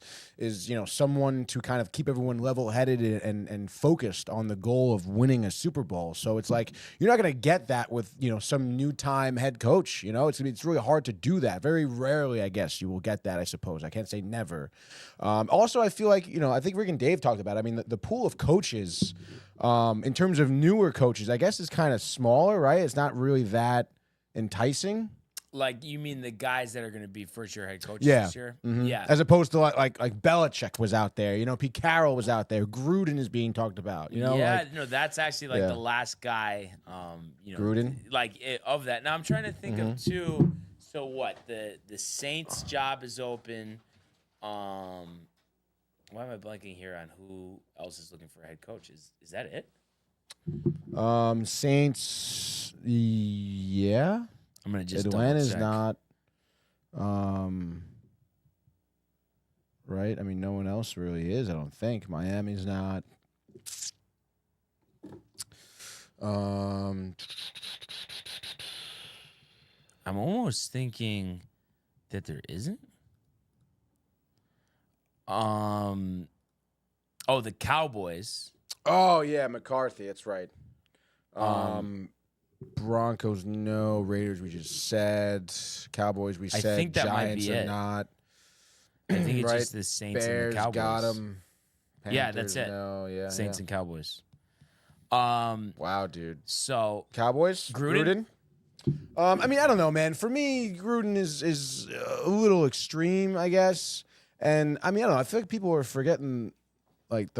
someone to kind of keep everyone level-headed and focused on the goal of winning a Super Bowl. So it's like you're not going to get that with some new time head coach. It's really hard to do that. Very rarely, I guess, you will get that. I suppose I can't say never. Also, I feel like I think Rick and Dave talked about it. I mean, the pool of coaches. In terms of newer coaches, I guess it's kind of smaller, right? It's not really that enticing. Like, you mean the guys that are going to be first-year head coaches this year? Mm-hmm. Yeah. As opposed to like Belichick was out there. Pete Carroll was out there. Gruden is being talked about. Yeah, that's actually the last guy. Gruden, of that. Now I'm trying to think of two. So what? The Saints job is open. Why am I blanking here on who else is looking for a head coach? Is that it? Saints, yeah. I'm gonna just Atlanta's not. Right. I mean, no one else really is. I don't think Miami's not. I'm almost thinking that there isn't. The Cowboys. Oh yeah, McCarthy. That's right. Broncos, no. Raiders, we just said. Cowboys, we said. I think that Giants might be are it. not. I think it's just the Saints Bears and the Cowboys. got them. Yeah, that's it. No, yeah, Saints and Cowboys. Wow, dude. So Cowboys, Gruden. I mean, I don't know, man. For me, Gruden is a little extreme, I guess. And I mean, I don't know. I feel like people are forgetting, like his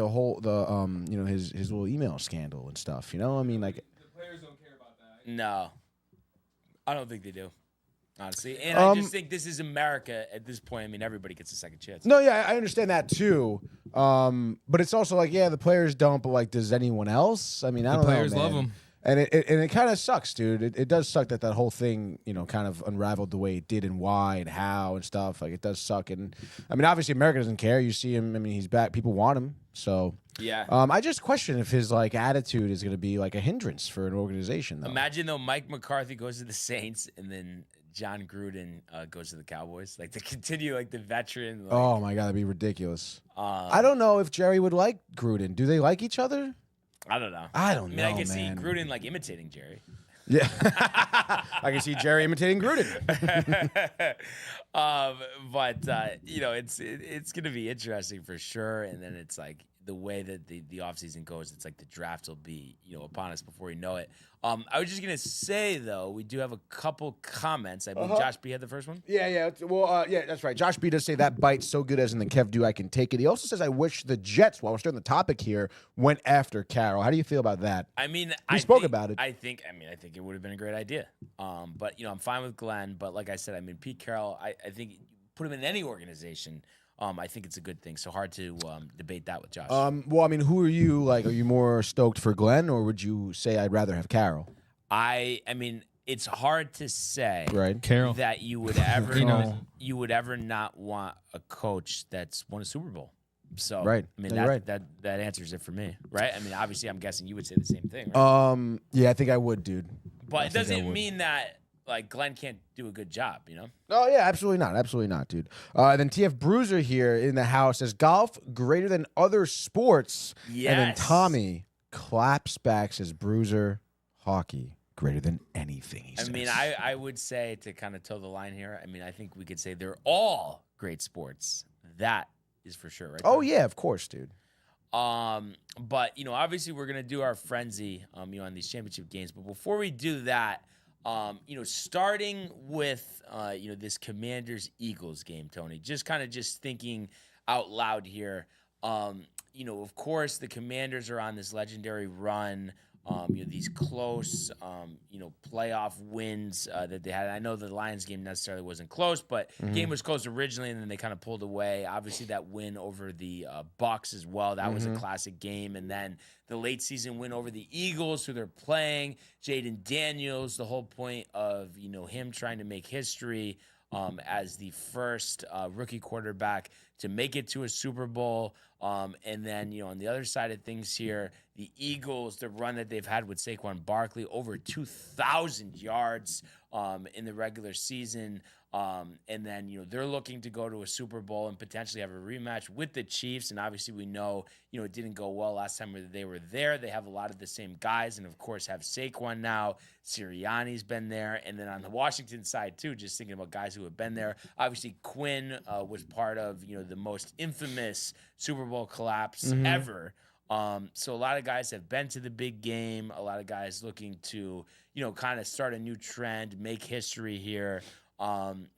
little email scandal and stuff. I mean, like The players don't care about that. No, I don't think they do, honestly. And I just think this is America at this point. I mean, everybody gets a second chance. No, yeah, I understand that too. But it's also like, yeah, the players don't, but like, does anyone else? I mean, I don't know. The players love man. him. And it kind of sucks, dude. It does suck that whole thing, kind of unraveled the way it did and why and how and stuff. Like, it does suck. And, I mean, obviously, America doesn't care. You see him. I mean, he's back. People want him. So, yeah. I just question if his, attitude is going to be, a hindrance for an organization, though. Imagine, though, Mike McCarthy goes to the Saints and then John Gruden goes to the Cowboys. Like, to continue, the veteran. Oh, my God. That'd be ridiculous. I don't know if Jerry would like Gruden. Do they like each other? I don't know. I don't know, I can see man. Gruden imitating Jerry. Yeah, I can see Jerry imitating Gruden. It's gonna be interesting for sure. And then it's like the way that the offseason goes, it's like the draft will be upon us before we know it. I was just gonna say though, we do have a couple comments. I believe Josh B had the first one. Yeah. Well, yeah, that's right. Josh B does say that bite so good as in the Kev do I can take it. He also says I wish the Jets, while we're starting the topic here, went after Carroll. How do you feel about that? I mean, we spoke about it. I think it would have been a great idea. But I'm fine with Glenn. But like I said, I mean, Pete Carroll, I think put him in any organization. I think it's a good thing. So hard to debate that with Josh. Well, I mean, who are you? Are you more stoked for Glenn, or would you say I'd rather have Carroll? I mean, it's hard to say Carroll. that you would ever not want a coach that's won a Super Bowl. So right. I mean, that answers it for me, right? I mean, obviously, I'm guessing you would say the same thing. Right? Yeah, I think I would, dude. But it doesn't mean that Glenn can't do a good job, Oh, yeah, absolutely not, dude. Then TF Bruiser here in the house says golf greater than other sports. Yes. And then Tommy claps back, says Bruiser, hockey greater than anything, he says. I mean, I would say, to kind of toe the line here, I mean, I think we could say they're all great sports. That is for sure, right? Oh, yeah, of course, dude. But, obviously we're going to do our frenzy, on these championship games. But before we do that, starting with, this Commanders-Eagles game, Tony, just thinking out loud here. Of course, the Commanders are on this legendary run these close, playoff wins that they had. I know the Lions game necessarily wasn't close, but game was close originally, and then they kind of pulled away. Obviously, that win over the Bucks as well, that was a classic game. And then the late season win over the Eagles, who they're playing. Jaden Daniels, the whole point of him trying to make history as the first rookie quarterback to make it to a Super Bowl. And then, on the other side of things here, the Eagles, the run that they've had with Saquon Barkley, over 2,000 yards in the regular season. And then, they're looking to go to a Super Bowl and potentially have a rematch with the Chiefs. And obviously we know, it didn't go well last time they were there. They have a lot of the same guys and, of course, have Saquon now. Sirianni's been there. And then on the Washington side, too, just thinking about guys who have been there. Obviously, Quinn was part of, the most infamous Super Bowl collapse ever. So a lot of guys have been to the big game. A lot of guys looking to, kind of start a new trend, make history here.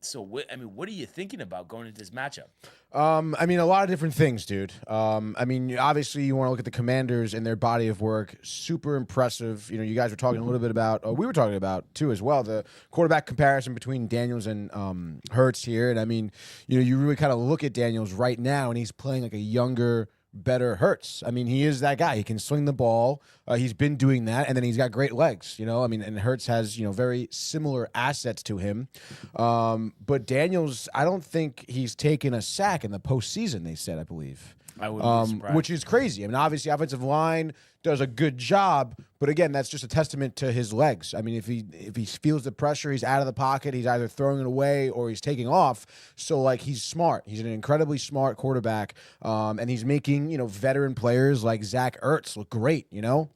So what are you thinking about going into this matchup? A lot of different things, dude. Obviously you want to look at the Commanders and their body of work. Super impressive. You guys were talking a little bit about, we were talking about too as well, the quarterback comparison between Daniels and Hurts here. And you really kind of look at Daniels right now, and he's playing like a younger, better Hurts. He is that guy. He can swing the ball. He's been doing that, and then he's got great legs. And Hurts has very similar assets to him. But Daniels, I don't think he's taken a sack in the postseason. They said, I believe. I wouldn't be surprised. Which is crazy. Obviously, offensive line does a good job, but again, that's just a testament to his legs. If he feels the pressure, he's out of the pocket. He's either throwing it away or he's taking off. So he's smart. He's an incredibly smart quarterback, and he's making veteran players like Zach Ertz look great. So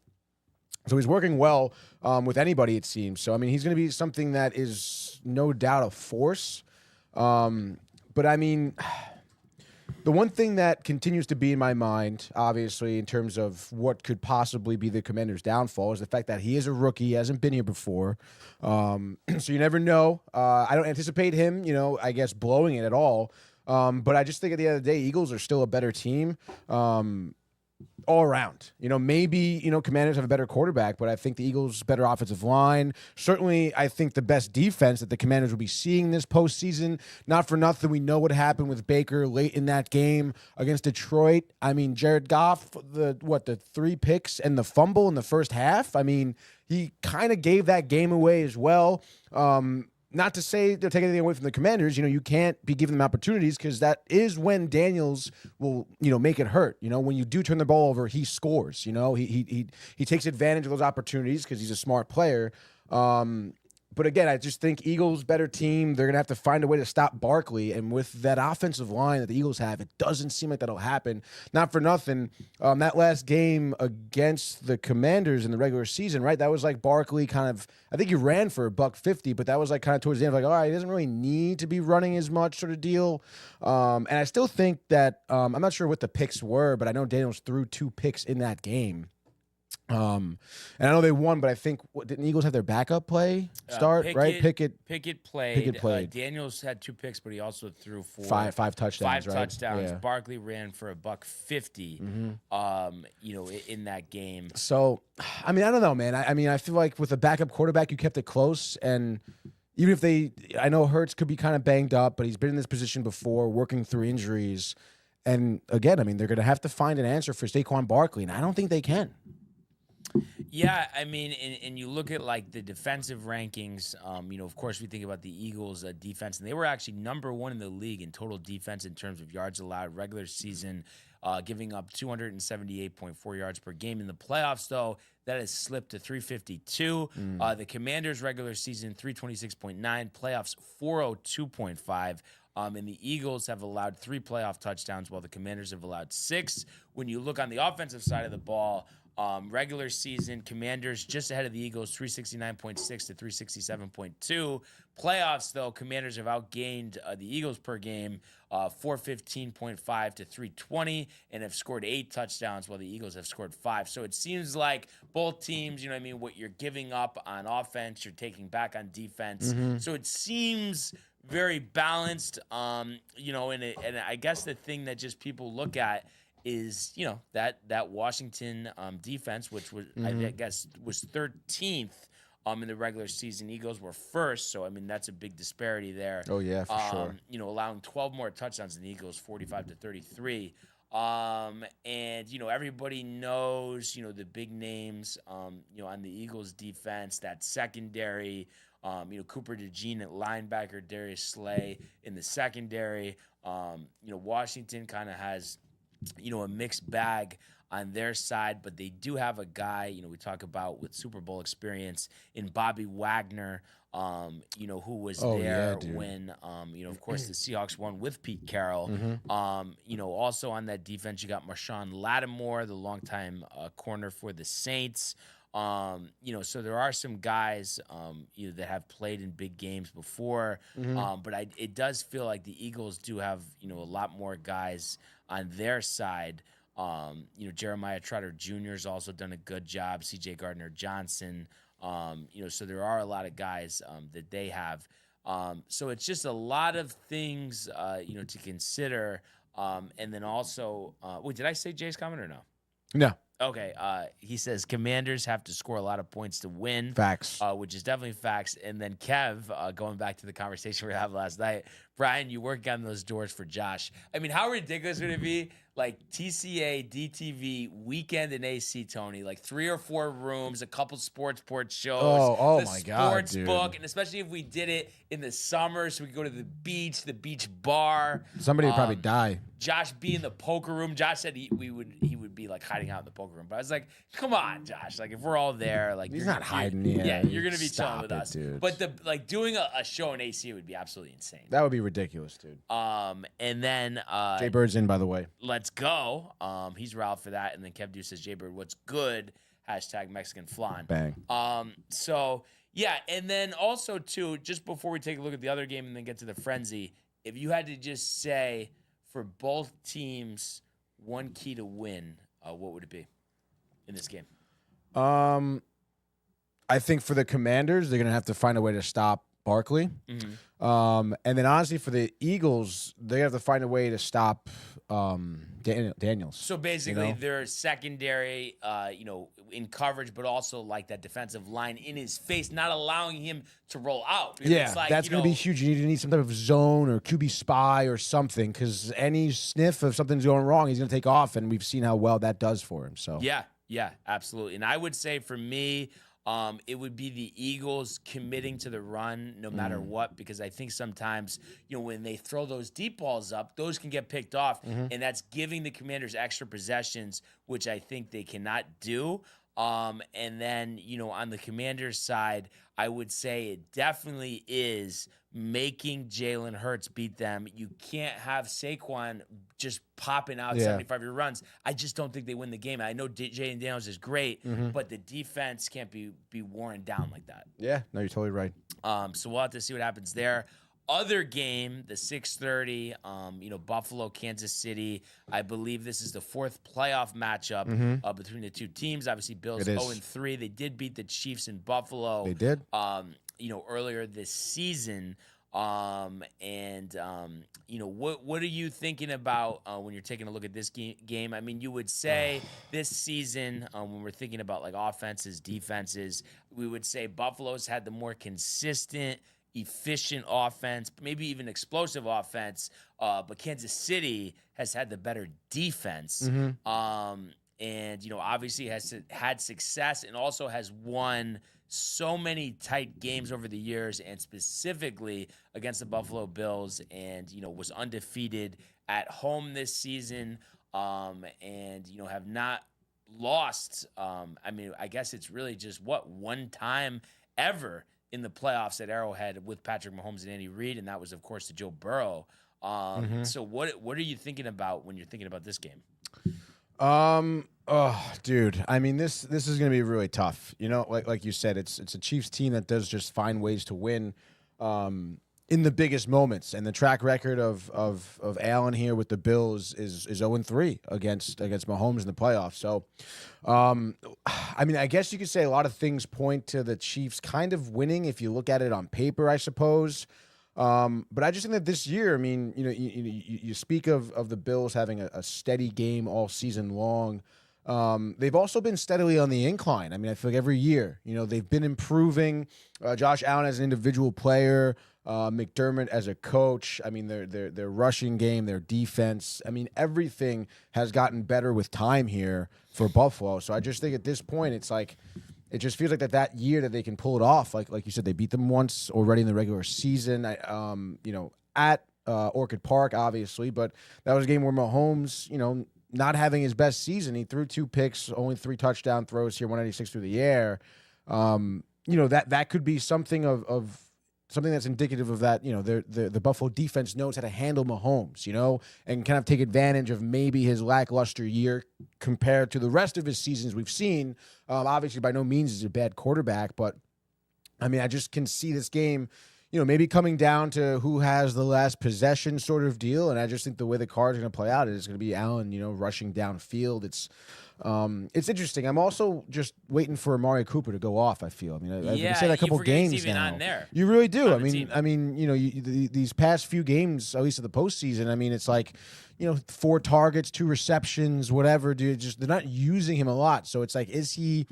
he's working well with anybody, it seems. So he's going to be something that is no doubt a force. The one thing that continues to be in my mind, obviously, in terms of what could possibly be the Commanders' downfall, is the fact that he is a rookie. He hasn't been here before. So you never know. I don't anticipate him, blowing it at all. But I just think at the end of the day, Eagles are still a better team. All around, maybe, Commanders have a better quarterback, but I think the Eagles' better offensive line. Certainly, I think the best defense that the Commanders will be seeing this postseason. Not for nothing, we know what happened with Baker late in that game against Detroit. Jared Goff, the 3 picks and the fumble in the first half. He kind of gave that game away as well. Not to say they're taking anything away from the Commanders. You can't be giving them opportunities, because that is when Daniels will, make it hurt. When you do turn the ball over, he scores. He takes advantage of those opportunities because he's a smart player. But again, I just think Eagles better team. They're going to have to find a way to stop Barkley. And with that offensive line that the Eagles have, it doesn't seem like that'll happen. Not for nothing. That last game against the Commanders in the regular season, right? That was like Barkley kind of, I think he ran for $150, but that was like kind of towards the end, all right, he doesn't really need to be running as much sort of deal. And I still think that, I'm not sure what the picks were, but I know Daniels threw 2 picks in that game. And I know they won, but I think didn't the Eagles have their backup play start? Right, Pickett played. Daniels had 2 picks, but he also threw five touchdowns. 5 touchdowns. Yeah. Barkley ran for $150. In that game. So, I don't know, man. I feel like with a backup quarterback, you kept it close, and even if I know Hurts could be kind of banged up, but he's been in this position before, working through injuries. And again, they're going to have to find an answer for Saquon Barkley, and I don't think they can. Yeah, and you look at the defensive rankings. Of course, we think about the Eagles' defense, and they were actually number 1 in the league in total defense in terms of yards allowed regular season, giving up 278.4 yards per game. In the playoffs, though, that has slipped to 352. The Commanders' regular season 326.9, playoffs 402.5. And the Eagles have allowed 3 playoff touchdowns, while the Commanders have allowed 6. When you look on the offensive side of the ball, regular season, Commanders just ahead of the Eagles, 369.6 to 367.2. Playoffs, though, Commanders have outgained the Eagles per game, 415.5 to 320, and have scored 8 touchdowns, while the Eagles have scored 5. So it seems like both teams, what you're giving up on offense, you're taking back on defense. So it seems very balanced, and I guess the thing that just people look at is, you know, that Washington defense, which was I guess was 13th in the regular season. Eagles were first, so I mean that's a big disparity there. Oh yeah, for sure. You know, allowing 12 more touchdowns than the Eagles, 45-33. And you know, everybody knows, you know, the big names, you know, on the Eagles defense, that secondary, you know, Cooper DeJean at linebacker, Darius Slay in the secondary. You know, Washington kind of has, you know, a mixed bag on their side, but they do have a guy, you know, we talk about with Super Bowl experience in Bobby Wagner, you know, who was there when, you know, of course, the Seahawks won with Pete Carroll. You know, also on that defense, you got Marshawn Lattimore, the longtime corner for the Saints. You know, so there are some guys, you know, that have played in big games before, but it does feel like the Eagles do have, you know, a lot more guys on their side. You know, Jeremiah Trotter Jr. has also done a good job. C.J. Gardner-Johnson. You know, so there are a lot of guys that they have. So it's just a lot of things, you know, to consider. And then also, wait, did I say Jay's comment or no? No. Okay. He says Commanders have to score a lot of points to win. Facts. Which is definitely facts. And then Kev, going back to the conversation we had last night, Brian, you work on those doors for Josh. I mean, how ridiculous would it be? Like TCA, DTV, Weekend and AC, Tony, like 3 or 4 rooms, a couple sports port shows. Oh the my God, sports dude. book, and especially if we did it in the summer, so we could go to the beach bar. Somebody would probably die. Josh be in the poker room. Josh said he would be like hiding out in the poker room. But I was like, come on, Josh. Like if we're all there, like He's not hiding. Yeah, you're gonna be chilling Stop with it, us. dude. But the like doing a show in AC would be absolutely insane. That would be ridiculous, dude. And then Jay Bird's in, by the way. let's go. He's riled for that. And then Kev Deuce says, Jay Bird, what's good? Hashtag Mexican flan. Bang. So yeah, and then also too, just before we take a look at the other game and then get to the frenzy, if you had to just say for both teams one key to win, what would it be in this game? I think for the Commanders, they're gonna have to find a way to stop Barkley. And then honestly, for the Eagles, they have to find a way to stop Daniels. So basically, their secondary, you know, in coverage, but also like that defensive line in his face, not allowing him to roll out. Because Yeah, it's like, that's you going to know, be huge. You need some type of zone or QB spy or something, because any sniff of something's going wrong, he's going to take off, and we've seen how well that does for him. So Yeah, absolutely. And I would say for me, it would be the Eagles committing to the run no matter what, because I think sometimes, you know, when they throw those deep balls up, those can get picked off, and that's giving the Commanders extra possessions, which I think they cannot do. And then, you know, on the Commanders side, I would say it definitely is making Jalen Hurts beat them. You can't have Saquon just popping out 75-yard runs. I just don't think they win the game. I know Jaden Daniels is great, but the defense can't be worn down like that. yeah, no, you're totally right. So we'll have to see what happens there. Other game, the 6:30, you know, Buffalo, Kansas City. I believe this is the 4th playoff matchup between the two teams. Obviously, Bills It is. 0-3. They did beat the Chiefs in Buffalo. They did. You know, earlier this season. You know, what are you thinking about when you're taking a look at this game? I mean, you would say this season, when we're thinking about like offenses, defenses, we would say Buffalo's had the more consistent, efficient offense, maybe even explosive offense, but Kansas City has had the better defense. And, you know, obviously has had success and also has won so many tight games over the years, and specifically against the Buffalo Bills, and, you know, was undefeated at home this season, and, you know, have not lost. I mean, I guess it's really just one time ever in the playoffs at Arrowhead with Patrick Mahomes and Andy Reid, and that was, of course, to Joe Burrow. So what are you thinking about when you're thinking about this game? Oh, dude. I mean, this is going to be really tough. You know, like you said, it's a Chiefs team that does just find ways to win in the biggest moments. And the track record of Allen here with the Bills is 0-3 against Mahomes in the playoffs. So, I mean, I guess you could say a lot of things point to the Chiefs kind of winning if you look at it on paper, I suppose. But I just think that this year, I mean, you speak of the Bills having a steady game all season long. They've also been steadily on the incline. I mean, I feel like every year, they've been improving. Josh Allen as an individual player, McDermott as a coach. I mean, their rushing game, their defense. I mean, everything has gotten better with time here for Buffalo. So I just think at this point, it's like it just feels like that year that they can pull it off. Like you said, they beat them once already in the regular season. At Orchid Park, obviously, but that was a game where Mahomes, not having his best season. He threw 2 picks, only 3 touchdown throws here, 196 through the air. That could be something of something that's indicative of that. The Buffalo defense knows how to handle Mahomes, and kind of take advantage of maybe his lackluster year compared to the rest of his seasons we've seen. Obviously, by no means is he a bad quarterback, but I mean, I just can see this game, maybe coming down to who has the last possession sort of deal. And I just think the way the cards are going to play out is going to be Allen, rushing downfield. It's interesting. I'm also just waiting for Amari Cooper to go off. I feel. I mean, I've been saying that a couple games he's even now. on there. You really do. On the team. These past few games, at least of the postseason. I mean, it's like, 4 targets, 2 receptions, whatever. Dude, they're not using him a lot. So it's like, is he?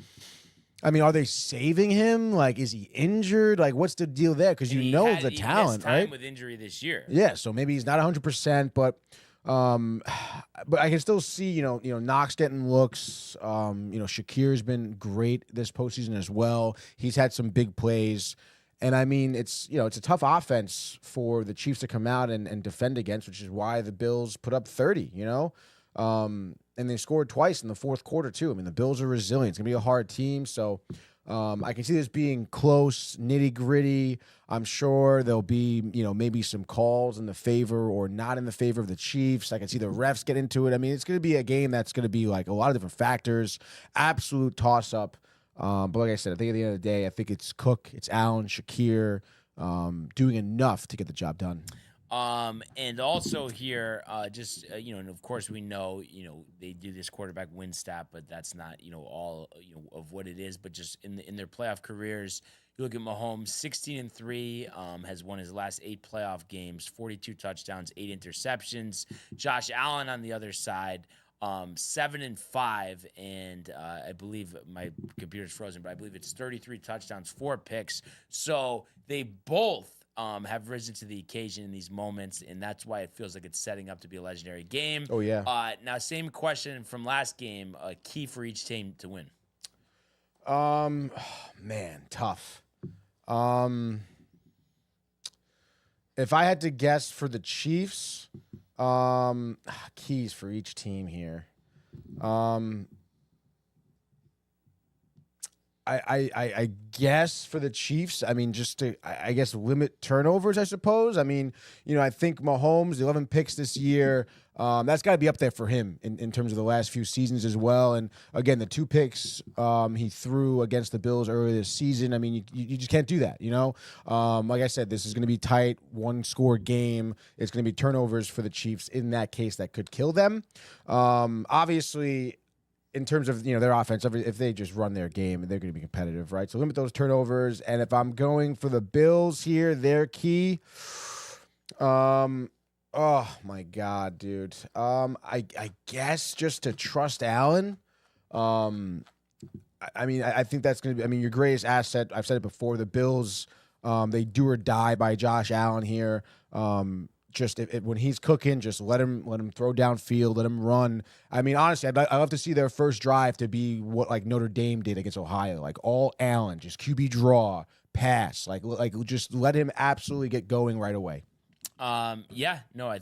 I mean, are they saving him? Like, is he injured? Like, what's the deal there? Because the talent, he missed time right? with injury this year. Yeah, so maybe he's not 100%, but I can still see, Knox getting looks. Shakir's been great this postseason as well. He's had some big plays. And I mean, it's a tough offense for the Chiefs to come out and defend against, which is why the Bills put up 30, and they scored twice in the fourth quarter, too. I mean, the Bills are resilient. It's going to be a hard team. So I can see this being close, nitty-gritty. I'm sure there'll be, maybe some calls in the favor or not in the favor of the Chiefs. I can see the refs get into it. I mean, it's going to be a game that's going to be like a lot of different factors. Absolute toss-up. But like I said, I think at the end of the day, I think it's Cook, it's Allen, Shakir doing enough to get the job done. And also here, and of course we know, they do this quarterback win stat, but that's not, all, of what it is, but just in their playoff careers, you look at Mahomes, 16-3, has won his last 8 playoff games, 42 touchdowns, 8 interceptions. Josh Allen on the other side, 7-5, and I believe my computer's frozen, but I believe it's 33 touchdowns, 4 picks. So they both have risen to the occasion in these moments, and that's why it feels like it's setting up to be a legendary game. Oh, yeah. Now, same question from last game, key for each team to win. Man, tough. If I had to guess for the Chiefs, keys for each team here. I guess for the Chiefs, I mean, just to, I guess, limit turnovers, I suppose. I mean, I think Mahomes, 11 picks this year, that's got to be up there for him in terms of the last few seasons as well. And again, the 2 picks he threw against the Bills earlier this season, I mean, you just can't do that, Like I said, this is going to be tight, 1-score game. It's going to be turnovers for the Chiefs. In that case, that could kill them. Obviously, in terms of, their offense, if they just run their game, they're going to be competitive, right? So limit those turnovers. And if I'm going for the Bills here, their key, oh my God, dude. I guess just to trust Allen. I mean, I think that's going to be, your greatest asset. I've said it before. The Bills, they do or die by Josh Allen here. Just when he's cooking, just let him throw downfield, let him run. I mean, honestly, I'd love to see their first drive to be what like Notre Dame did against Ohio, like all Allen, just QB draw, pass, like just let him absolutely get going right away. I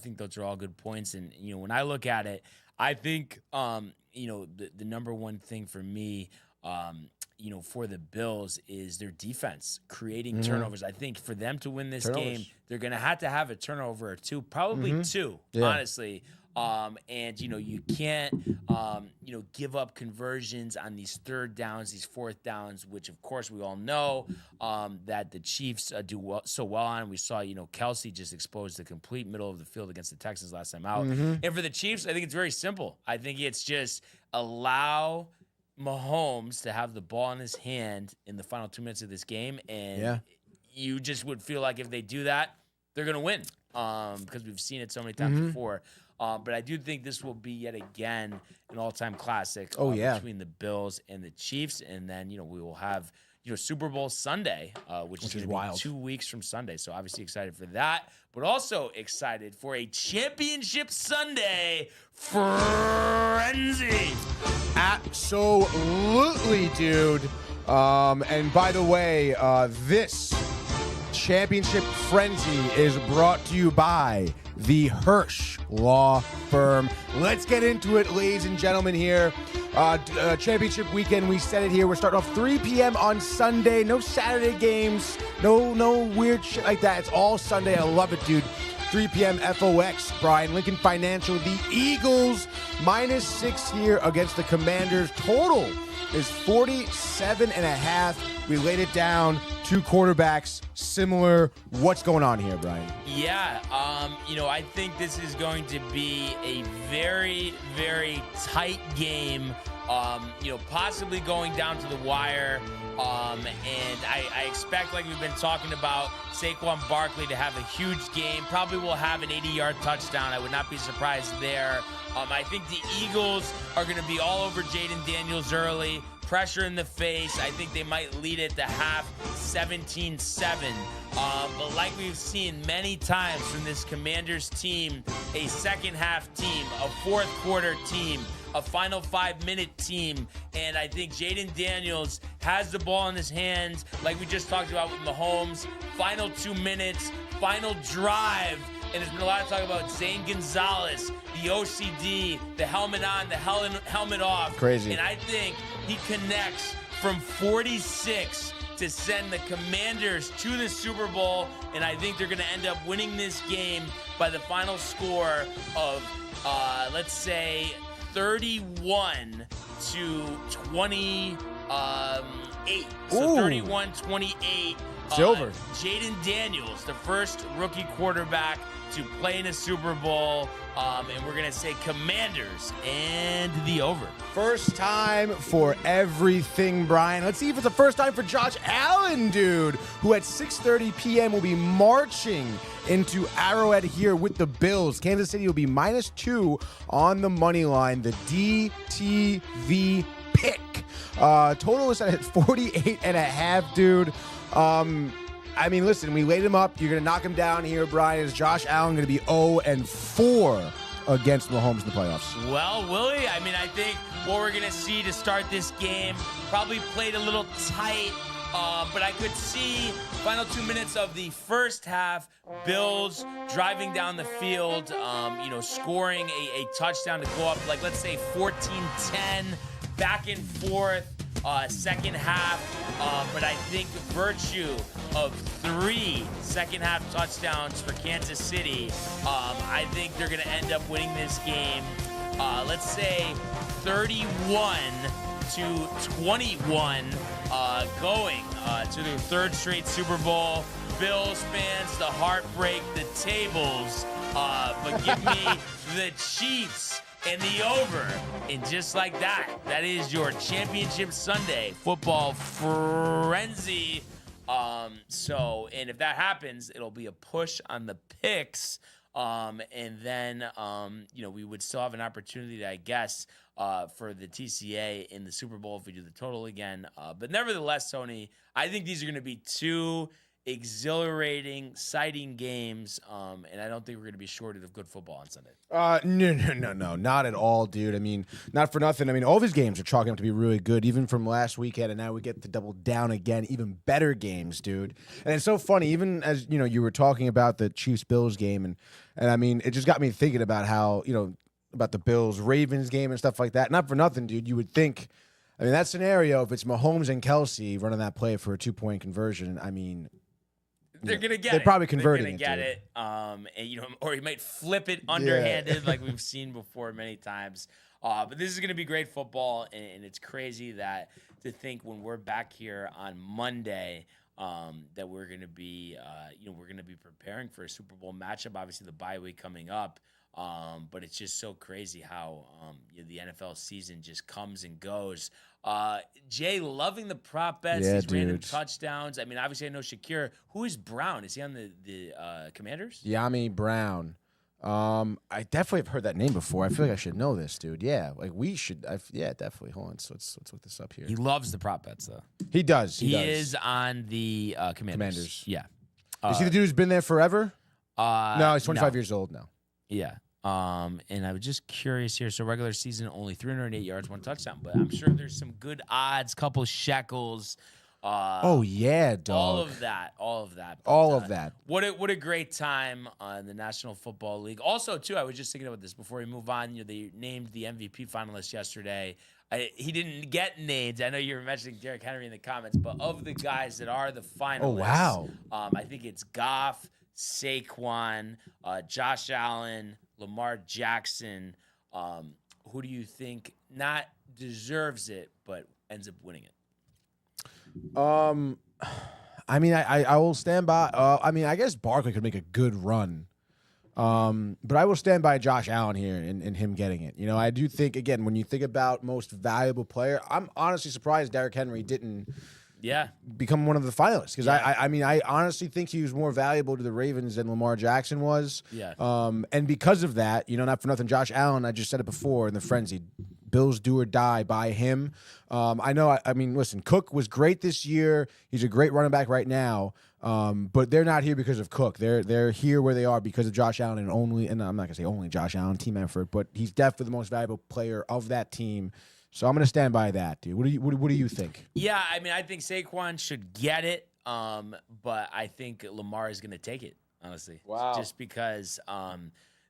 think those are all good points, and when I look at it, I think the number one thing for me, for the Bills is their defense creating turnovers. I think for them to win this game, they're going to have a turnover or 2, probably 2, honestly. And you can't, give up conversions on these 3rd downs, these 4th downs, which of course we all know that the Chiefs do so well on. We saw, Kelsey just exposed the complete middle of the field against the Texans last time out. And for the Chiefs, I think it's very simple. I think it's just allow Mahomes to have the ball in his hand in the final 2 minutes of this game, and you just would feel like if they do that, they're going to win because we've seen it so many times before. But I do think this will be yet again an all-time classic between the Bills and the Chiefs. And then, we will have, Super Bowl Sunday, which is wild. 2 weeks from Sunday. So obviously excited for that, but also excited for a championship Sunday frenzy. Absolutely, dude. And by the way, this championship frenzy is brought to you by the Hirsch Law Firm. Let's get into it, ladies and gentlemen, here. Championship weekend, we said it here. We're starting off 3 p.m. on Sunday. No Saturday games. No weird shit like that. It's all Sunday. I love it, dude. 3 p.m. FOX, Brian. Lincoln Financial. The Eagles -6 here against the Commanders. Total is 47.5. We laid it down. 2 quarterbacks, similar. What's going on here, Brian? Yeah, I think this is going to be a very, very tight game. Possibly going down to the wire. And I expect, like we've been talking about, Saquon Barkley to have a huge game. Probably will have an 80-yard touchdown. I would not be surprised there. I think the Eagles are going to be all over Jaden Daniels early. Pressure in the face. I think they might lead it to half 17-7. But like we've seen many times from this Commanders team, a second half team, a fourth quarter team, a final 5-minute team. And I think Jaden Daniels has the ball in his hands, like we just talked about with Mahomes. Final 2 minutes, final drive. And there's been a lot of talk about Zane Gonzalez, the OCD, the helmet on, the helmet off. Crazy. And I think he connects from 46 to send the Commanders to the Super Bowl. And I think they're going to end up winning this game by the final score of, let's say, 31-28. So 31-28. It's over. Jaden Daniels, the first rookie quarterback to play in a Super Bowl. And we're going to say Commanders and the over. First time for everything, Brian. Let's see if it's the first time for Josh Allen, dude, who at 6:30 p.m. will be marching into Arrowhead here with the Bills. Kansas City will be -2 on the money line. The DTV pick. Total is at 48.5, dude. Listen, we laid him up. You're going to knock him down here, Brian. Is Josh Allen going to be 0-4 against Mahomes in the playoffs? Well, Willie, I think what we're going to see to start this game probably played a little tight, but I could see final 2 minutes of the first half, Bills driving down the field, scoring a touchdown to go up, like, let's say 14-10, back and forth. Second half, but I think virtue of 3 second half touchdowns for Kansas City, I think they're going to end up winning this game. Let's say 31-21, going to their 3rd straight Super Bowl. Bills fans, the heartbreak, the tables, but give me the Chiefs and the over. And just like that, that is your Championship Sunday football frenzy. And if that happens, it'll be a push on the picks. And then, we would still have an opportunity, I guess, for the TCA in the Super Bowl if we do the total again. But nevertheless, Tony, I think these are going to be 2 exhilarating, exciting games, and I don't think we're going to be shorted of good football on Sunday. No, not at all, dude. Not for nothing. All these games are chalking up to be really good, even from last weekend, and now we get to double down again, even better games, dude. And it's so funny, even as, you were talking about the Chiefs-Bills game, and it just got me thinking about how, about the Bills-Ravens game and stuff like that. Not for nothing, dude. You would think, that scenario, if it's Mahomes and Kelsey running that play for a 2-point conversion, they're gonna get they're it. Probably converting it. They're gonna get it. Or he might flip it underhanded, like we've seen before many times. But this is gonna be great football, and it's crazy to think when we're back here on Monday, that we're gonna be, we're gonna be preparing for a Super Bowl matchup. Obviously, the bye week coming up. But it's just so crazy how the NFL season just comes and goes. Jay, loving the prop bets, Yeah, these random dude. touchdowns. I mean, obviously I know Shakir. Who is Brown? Is he on the Commanders? Yami Brown. I definitely have heard that name before. I feel like I should know this, dude. Yeah, like we should. Yeah, definitely. Hold on. So let's look this up here. He loves the prop bets, though. He does. He does. is on the Commanders. Yeah. Is he the dude who's been there forever? No, he's 25 no. years old now. Yeah. And I was just curious here. So regular season, only 308 yards, 1 touchdown. But I'm sure there's some good odds, couple shekels. Oh yeah, dog. All of that. But, All of that. What a great time in the National Football League. Also, too, I was just thinking about this before we move on. They named the MVP finalist yesterday. He didn't get named. I know you were mentioning Derrick Henry in the comments, but of the guys that are the finalists, Oh wow. I think it's Goff, Saquon, Josh Allen, Lamar Jackson. Who do you think not deserves it, but ends up winning it? I mean, I will stand by. I mean, I guess Barkley could make a good run. But I will stand by Josh Allen here in him getting it. You know, I do think, again, when you think about most valuable player, I'm honestly surprised Derrick Henry didn't become one of the finalists. Because I mean, I honestly think he was more valuable to the Ravens than Lamar Jackson was. Yeah. And because of that, you know, not for nothing, Josh Allen, I just said it before in the frenzy, Bills do or die by him. I know, I mean, listen, Cook was great this year. He's a great running back right now. But they're not here because of Cook. They're here where they are because of Josh Allen and I'm not gonna say only Josh Allen, team effort, but he's definitely the most valuable player of that team. So I'm gonna stand by that, dude. What do you think? Yeah, I mean, I think Saquon should get it, but I think Lamar is gonna take it, honestly. Wow. Just because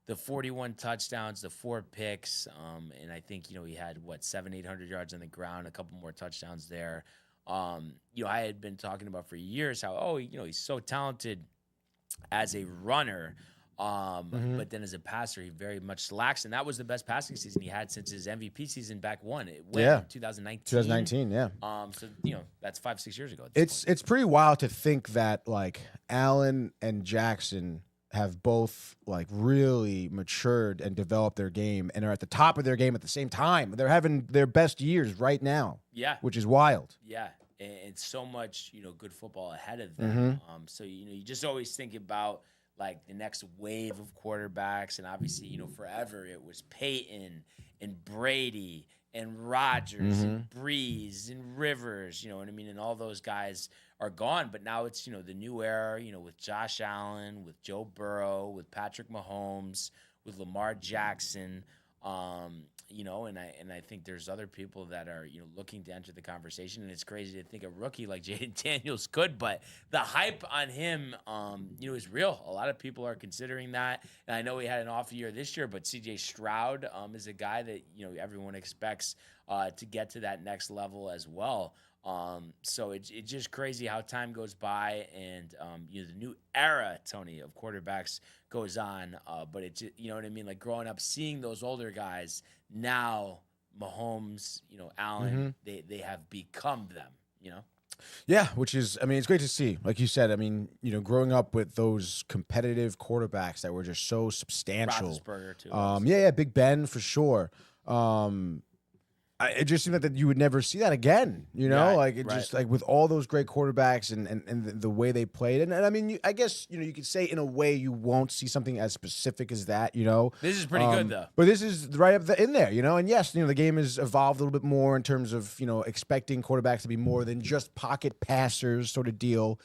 the 41 touchdowns, the 4 picks, and I think he had 700-800 yards on the ground, a couple more touchdowns there. I had been talking about for years how he's so talented as a runner, but then as a passer he very much lacks, and that was the best passing season he had since his MVP season back in 2019. 2019, yeah. So that's 5-6 years ago. It's pretty wild to think that like Allen and Jackson have both like really matured and developed their game and are at the top of their game at the same time. They're having their best years right now. Yeah. Which is wild. Yeah. And so much, good football ahead of them. So, you just always think about like the next wave of quarterbacks. And obviously, forever it was Peyton and Brady and Rodgers and Breeze and Rivers, you know what I mean? And all those guys are gone. But now it's, the new era, with Josh Allen, with Joe Burrow, with Patrick Mahomes, with Lamar Jackson, and I think there's other people that are, looking to enter the conversation. And it's crazy to think a rookie like Jaden Daniels could, but the hype on him, is real. A lot of people are considering that. And I know he had an off year this year, but CJ Stroud is a guy that, everyone expects to get to that next level as well. So it's just crazy how time goes by and, the new era, Tony, of quarterbacks goes on. But it's, you know what I mean? Like growing up, seeing those older guys now, Mahomes, Allen, they have become them, Yeah, which is, I mean, it's great to see. Like you said, I mean, growing up with those competitive quarterbacks that were just so substantial. Roethlisberger too. Yeah, Big Ben for sure. It just seemed like that you would never see that again, just like with all those great quarterbacks and the way they played. And I mean, I guess, you could say in a way you won't see something as specific as that, This is pretty good, though. But this is right up in there, And yes, the game has evolved a little bit more in terms of, expecting quarterbacks to be more than just pocket passers sort of deal,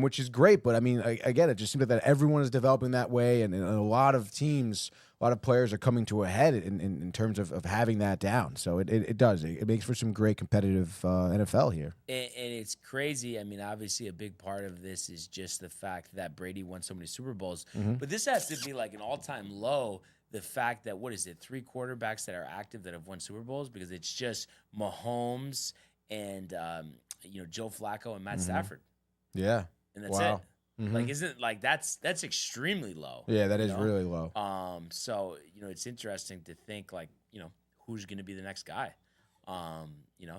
which is great. But I mean, again, it just seems like that everyone is developing that way. And a lot of teams, a lot of players are coming to a head in terms of having that down. So it does. It makes for some great competitive NFL here. And it's crazy. I mean, obviously, a big part of this is just the fact that Brady won so many Super Bowls. But this has to be like an all-time low, the fact that, 3 quarterbacks that are active that have won Super Bowls? Because it's just Mahomes and, Joe Flacco and Matt Stafford. Yeah. And that's it. Like, isn't like that's extremely low. Yeah, that is really low. So it's interesting to think like, who's going to be the next guy.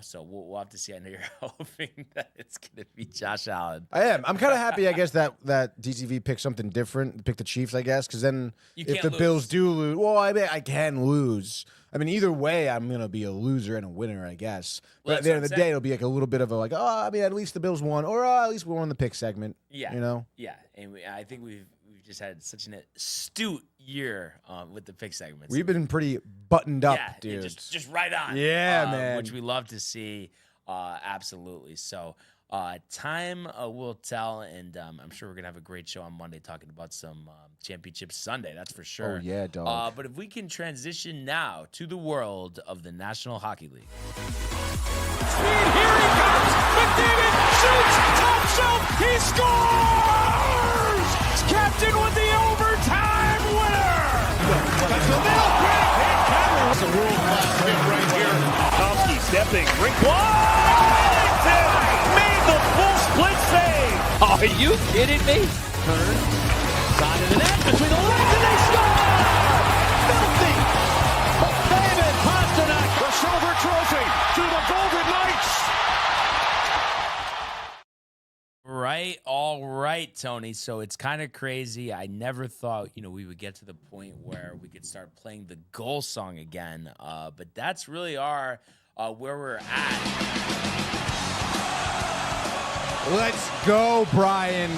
So we'll have to see. I know you're hoping that it's going to be Josh Allen. I am. I'm kind of happy, I guess, that DTV picked something different, picked the Chiefs, I guess, because then if the Bills do lose, well, I mean, I can lose. I mean, either way, I'm going to be a loser and a winner, I guess. But at the end of the day, it'll be like a little bit of at least the Bills won, or at least we won the pick segment. Yeah. You know? Yeah. And I think we've just had such an astute year with the pick segments. We've been pretty buttoned up, dude. Just right on. Yeah, man. Which we love to see. Absolutely. So time will tell, and I'm sure we're going to have a great show on Monday talking about some Championship Sunday. That's for sure. Oh, yeah, dog. But if we can transition now to the world of the National Hockey League. Speed, here he comes! McDavid shoots! Top shelf! He scores! Captain with the overtime winner! That's the middle, great hit, Cameron. That's a world-class hit right here. Tomsky stepping, rink Washington made the full split save. Are you kidding me? Turn, side of the net, between the legs, and they score! Filthy! McDavid, Pasternak, the silver trophy to the Golden Knights. Right, all right, Tony. So it's kind of crazy. I never thought, we would get to the point where we could start playing the goal song again. But that's really where we're at. Let's go, Brian.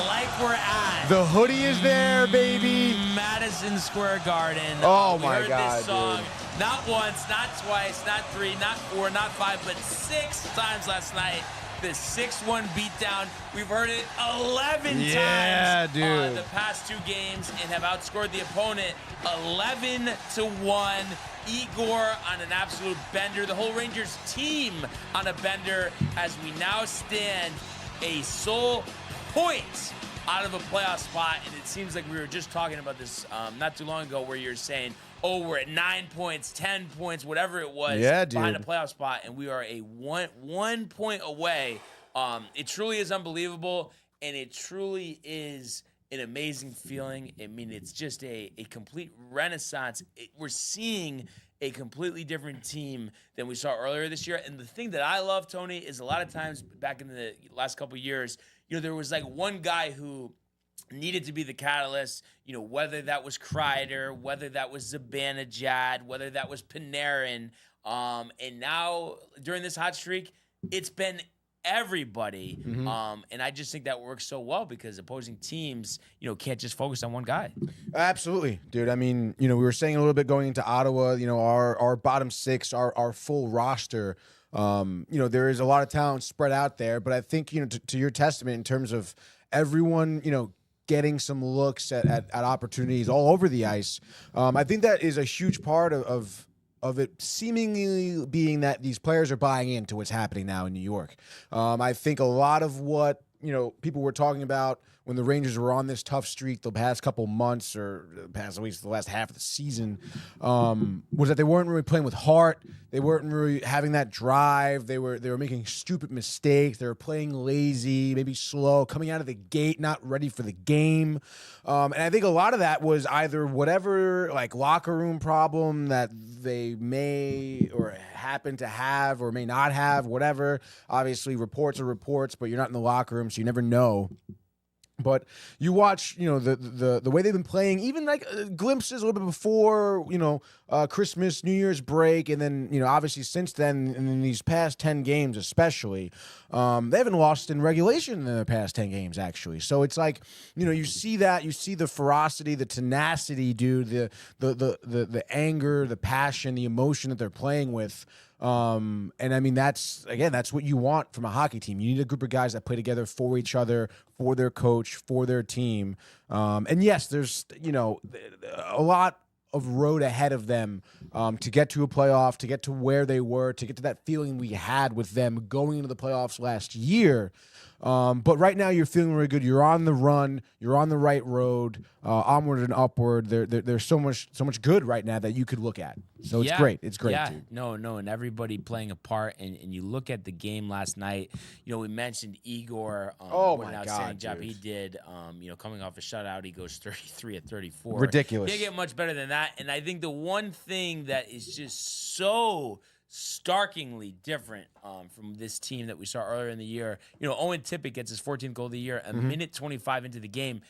Like we're at. The hoodie is there, baby. Madison Square Garden. Oh, we my heard God, this song dude. not once, not twice, not three, not four, not five, but 6 times last night. The 6-1 beatdown. We've heard it 11 times dude. The past 2 games and have outscored the opponent 11-1. Igor on an absolute bender. The whole Rangers team on a bender as we now stand a sole point out of a playoff spot. And it seems like we were just talking about this not too long ago where you're saying, we're at 9 points, 10 points, whatever it was, behind a playoff spot, and we are a one point away. It truly is unbelievable, and it truly is an amazing feeling. I mean, it's just a complete renaissance. We're seeing a completely different team than we saw earlier this year. And the thing that I love, Tony, is a lot of times back in the last couple of years, there was like one guy who needed to be the catalyst, whether that was Kreider, whether that was Zibanejad, whether that was Panarin. And now during this hot streak, it's been everybody. And I just think that works so well because opposing teams, can't just focus on one guy. Absolutely, dude. I mean, we were saying a little bit going into Ottawa, our bottom 6, our full roster. There is a lot of talent spread out there, but I think, to your testament in terms of everyone, getting some looks at opportunities all over the ice. I think that is a huge part of it seemingly being that these players are buying into what's happening now in New York. I think a lot of what, people were talking about when the Rangers were on this tough streak the past couple months or past at least the last half of the season was that they weren't really playing with heart. They weren't really having that drive. They were making stupid mistakes. They were playing lazy, maybe slow, coming out of the gate, not ready for the game. And I think a lot of that was either whatever like locker room problem that they may or happen to have or may not have, whatever. Obviously, reports are reports, but you're not in the locker room, so you never know. But you watch, the way they've been playing, even like glimpses a little bit before, Christmas, New Year's break, and then, obviously since then, and in these past 10 games especially, they haven't lost in regulation in the past 10 games, actually. So it's like, you see that, you see the ferocity, the tenacity, dude, the anger, the passion, the emotion that they're playing with. And I mean, that's what you want from a hockey team. You need a group of guys that play together for each other, for their coach, for their team. And yes, there's, a lot of road ahead of them to get to a playoff, to get to where they were, to get to that feeling we had with them going into the playoffs last year. But right now you're feeling really good. You're on the run. You're on the right road, onward and upward. There's so much good right now that you could look at. So it's great. It's great. Yeah, dude. no, and everybody playing a part. And you look at the game last night. We mentioned Igor. What an outstanding job he did. Coming off a shutout, he goes 33 at 34. Ridiculous. Can't get much better than that. And I think the one thing that is just so starkingly different from this team that we saw earlier in the year. You know, Owen Tippett gets his 14th goal of the year, a minute 25 into the game.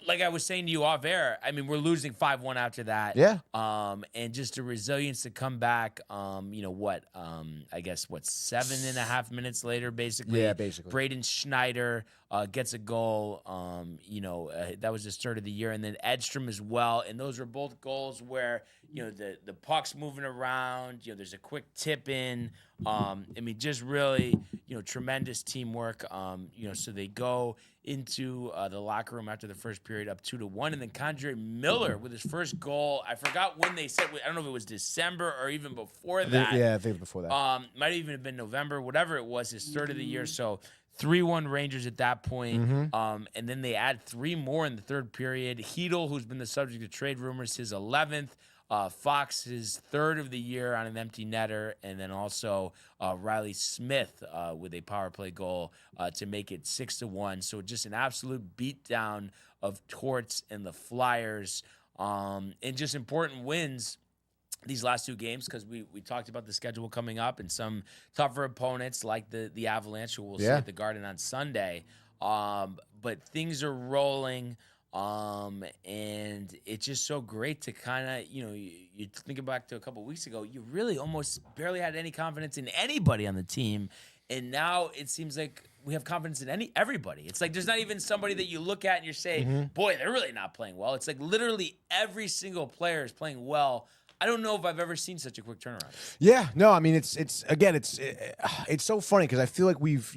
Like I was saying to you off air, I mean, we're losing 5-1 after that. Yeah. And just the resilience to come back, you know, I guess, 7.5 minutes later, basically. Yeah, basically. Braden Schneider gets a goal. That was his third of the year. And then Edstrom as well. And those were both goals where, you know, the puck's moving around. You know, there's a quick tip in. I mean, just really, you know, tremendous teamwork. You know, so they go into the locker room after the first period up 2-1. And then K'Andre Miller with his first goal. I forgot when they said, I don't know if it was December or even before that. Yeah, I think it was before that. Might even have been November, whatever it was, his third of the year. So 3-1 Rangers at that point. And then they add 3 more in the third period. Hedel, who's been the subject of trade rumors, his 11th. Fox, his third of the year on an empty netter, and then also Riley Smith with a power play goal to make it 6-1. So just an absolute beatdown of Torts and the Flyers, and just important wins these last 2 games, because we talked about the schedule coming up and some tougher opponents like the Avalanche, who we'll see at the Garden on Sunday. But things are rolling. And it's just so great to kind of, you know, you think back to a couple weeks ago, you really almost barely had any confidence in anybody on the team. And now it seems like we have confidence in everybody. It's like there's not even somebody that you look at and you say, boy, they're really not playing well. It's like literally every single player is playing well. I don't know if I've ever seen such a quick turnaround. Yeah, no, I mean it's so funny because I feel like we've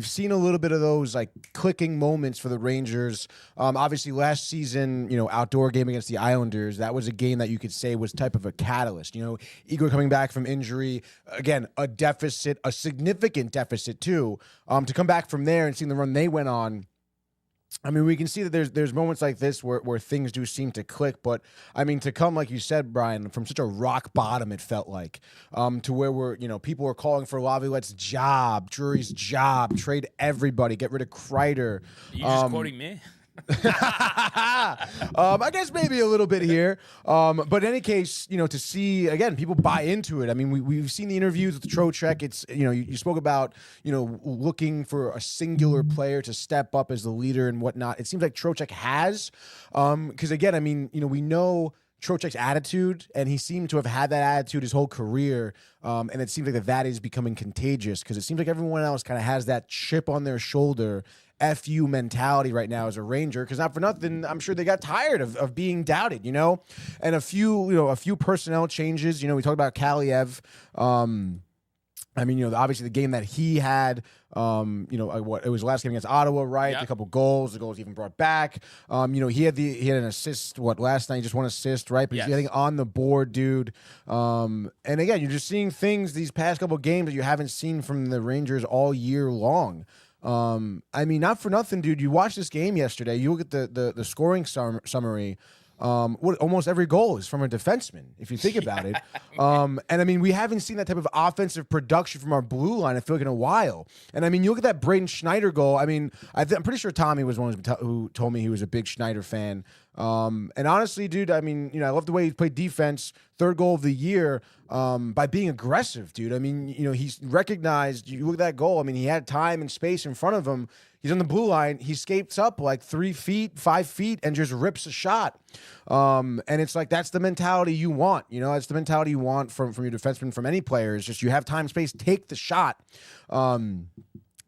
seen a little bit of those like clicking moments for the Rangers. Obviously last season, you know, outdoor game against the Islanders, that was a game that you could say was type of a catalyst. You know, Igor coming back from injury, again, a deficit, a significant deficit too. To come back from there and seeing the run they went on. I mean, we can see that there's moments like this where things do seem to click, but I mean, to come, like you said, Brian, from such a rock bottom, it felt like, to where people were calling for Laviolette's job, Drury's job, trade everybody, get rid of Kreider. Are you just quoting me? I guess maybe a little bit here, but in any case, you know, to see again people buy into it. I mean, we've seen the interviews with Trocheck. It's, you know, you spoke about, you know, looking for a singular player to step up as the leader and whatnot. It seems like Trocheck has, because again, I mean, you know, we know Trocheck's attitude, and he seemed to have had that attitude his whole career, and it seems like that is becoming contagious because it seems like everyone else kind of has that chip on their shoulder. FU mentality right now as a Ranger, because not for nothing, I'm sure they got tired of being doubted, you know, and a few personnel changes. You know, we talked about Kaliev. I mean, you know, obviously the game that he had, you know, it was the last game against Ottawa, right? Yep. A couple goals, the goals even brought back. You know, he had an assist. Last night? Just one assist, right? But Yes. he's getting on the board, dude. And again, you're just seeing things these past couple games that you haven't seen from the Rangers all year long. I mean, not for nothing, dude. You watched this game yesterday. You look at the scoring summary. Almost every goal is from a defenseman, if you think about it. And I mean, we haven't seen that type of offensive production from our blue line, I feel like, in a while. And I mean, you look at that Braden Schneider goal. I mean, I'm pretty sure Tommy was one who told me he was a big Schneider fan. And honestly, dude, I mean, you know, I love the way he played defense. Third goal of the year, by being aggressive, dude. I mean, you know, he's recognized. You look at that goal. I mean, he had time and space in front of him. He's on the blue line. He skates up like 3 feet, 5 feet, and just rips a shot. And it's like that's the mentality you want. You know, that's the mentality you want from your defenseman, from any player. It's just you have time, space, take the shot.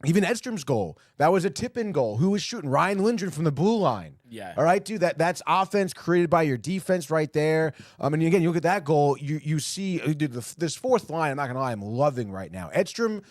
Even Edstrom's goal, that was a tip-in goal. Who was shooting? Ryan Lindgren from the blue line. Yeah. All right, dude. That's offense created by your defense right there. And again, you look at that goal. You see, dude, this fourth line. I'm not gonna lie, I'm loving right now. Edstrom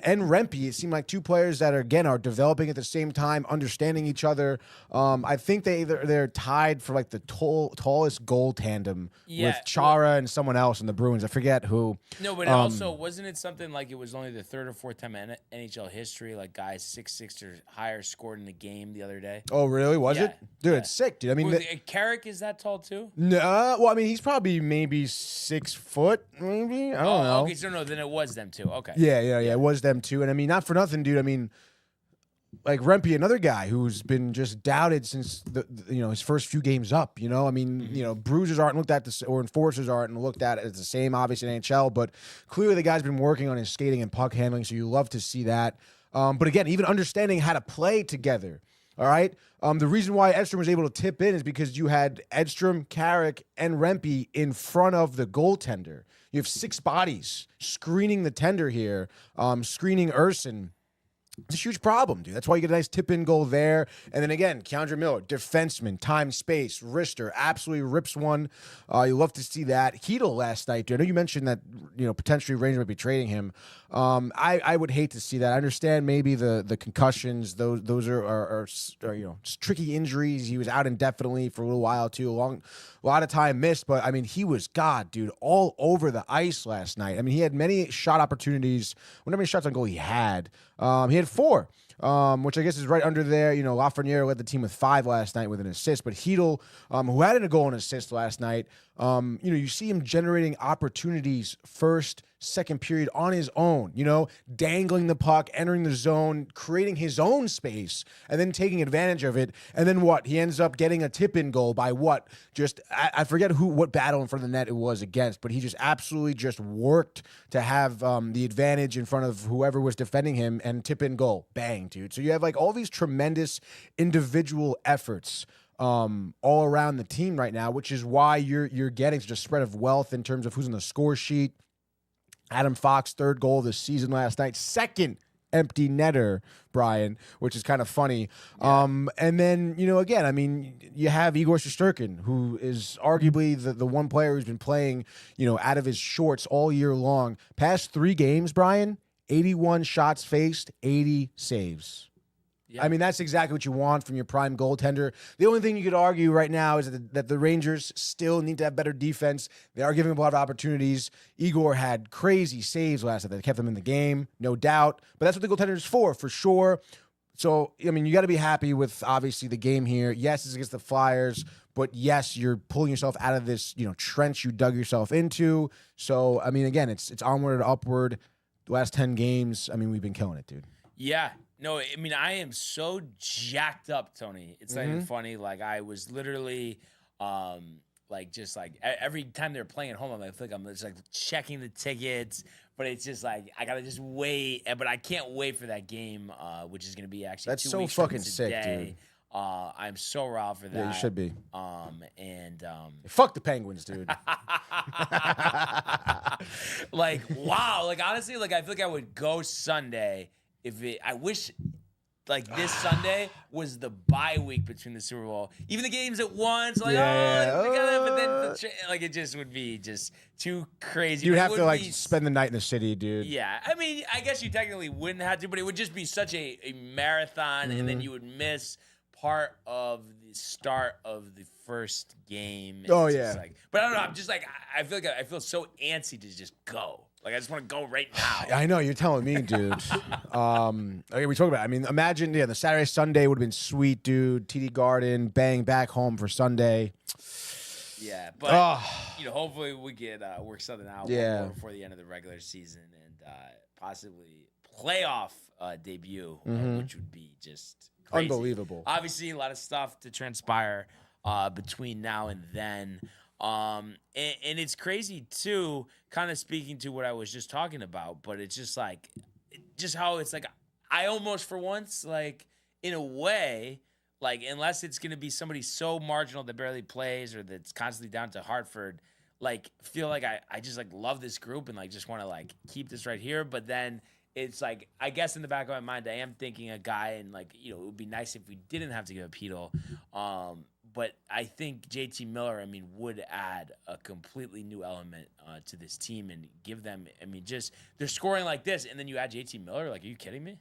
and Rempe, it seemed like two players that are developing at the same time, understanding each other. I think they're tied for like the tallest goal tandem with Chara and someone else in the Bruins. I forget who. No, but also wasn't it something like it was only the third or fourth time in NHL history like guys 6'6" or higher scored in a game the other day? Oh, really? Was Yeah. it? Dude, it's sick, dude. I mean, Carrick is that tall too? No, well, I mean, he's probably maybe 6 foot, maybe. I don't know. Okay, so no, then it was them too. Okay. Yeah. It was them too. And I mean, not for nothing, dude. I mean, like Rempe, another guy who's been just doubted since his first few games up. I mean, bruisers aren't looked at or enforcers aren't looked at as the same, obviously in NHL, but clearly the guy's been working on his skating and puck handling, so you love to see that. But again, even understanding how to play together. All right. The reason why Edstrom was able to tip in is because you had Edstrom, Carrick, and Rempe in front of the goaltender. You have 6 bodies screening the tender here, screening Urson. It's a huge problem, dude. That's why you get a nice tip-in goal there. And then again, Keandre Miller, defenseman, time, space, wrister, absolutely rips one. You love to see that. Hedl last night, dude. I know you mentioned that, potentially Rangers might be trading him. I would hate to see that. I understand maybe the concussions. Those are just tricky injuries. He was out indefinitely for a little while too. A lot of time missed, but I mean, he was dude, all over the ice last night. I mean, he had many shot opportunities. Wonder how many shots on goal he had. He had 4. Which I guess is right under there. Lafreniere led the team with 5 last night with an assist, but Hedl, who had a goal and assist last night, you see him generating opportunities first, second period on his own, dangling the puck, entering the zone, creating his own space, and then taking advantage of it. And then what? He ends up getting a tip-in goal by what? I forget what battle in front of the net it was against, but he just absolutely just worked to have the advantage in front of whoever was defending him and tip-in goal. Bang, dude. So you have like all these tremendous individual efforts all around the team right now, which is why you're getting such a spread of wealth in terms of who's on the score sheet. Adam Fox, 3rd goal of the season last night, 2nd empty netter, Brian, which is kind of funny. Yeah. And then, again, I mean, you have Igor Shesterkin, who is arguably the one player who's been playing, out of his shorts all year long. Past 3 games, Brian, 81 shots faced, 80 saves. Yeah. I mean, that's exactly what you want from your prime goaltender. The only thing you could argue right now is that the Rangers still need to have better defense. They are giving up a lot of opportunities. Igor had crazy saves last night that kept them in the game, no doubt. But that's what the goaltender is for sure. So, I mean, you got to be happy with, obviously, the game here. Yes, it's against the Flyers, but yes, you're pulling yourself out of this, trench you dug yourself into. So, I mean, again, it's onward and upward. The last 10 games, I mean, we've been killing it, dude. Yeah. No, I mean, I am so jacked up, Tony. It's not even funny. Like, I was literally, every time they're playing at home, I feel like I'm just like checking the tickets, but it's just like, I got to just wait. But I can't wait for that game, which is going to be actually That's 2 so weeks fucking from sick, today. dude. I'm so riled for that. Yeah, you should be. Fuck the Penguins, dude. Like, wow. Like, honestly, like, I feel like I would go Sunday I wish, like, this Sunday was the bye week between the Super Bowl. Even the games at once, like, but then, like, it just would be just too crazy. You'd have to, spend the night in the city, dude. Yeah. I mean, I guess you technically wouldn't have to, but it would just be such a marathon, and then you would miss part of the start of the first game. Oh, yeah. But I don't know. I'm just like, I feel like I feel so antsy to just go. Like, I just want to go right now. I know, you're telling me, dude. Okay, we talked about it. I mean, imagine, the Saturday, Sunday would have been sweet, dude. TD Garden, bang, back home for Sunday. Yeah, but, hopefully we get work something out before the end of the regular season and possibly playoff debut, which would be just crazy. Unbelievable. Obviously, a lot of stuff to transpire between now and then. And it's crazy too, kind of speaking to what I was just talking about, but it's just like, how it's like, I almost for once, like, in a way, like, unless it's going to be somebody so marginal that barely plays or that's constantly down to Hartford, like, feel like I just, like, love this group and, like, just want to, like, keep this right here. But then it's like, I guess in the back of my mind, I am thinking a guy, and, like, it would be nice if we didn't have to give up Hedl. But I think JT Miller, would add a completely new element to this team and give them, just they're scoring like this, and then you add JT Miller. Like, are you kidding me?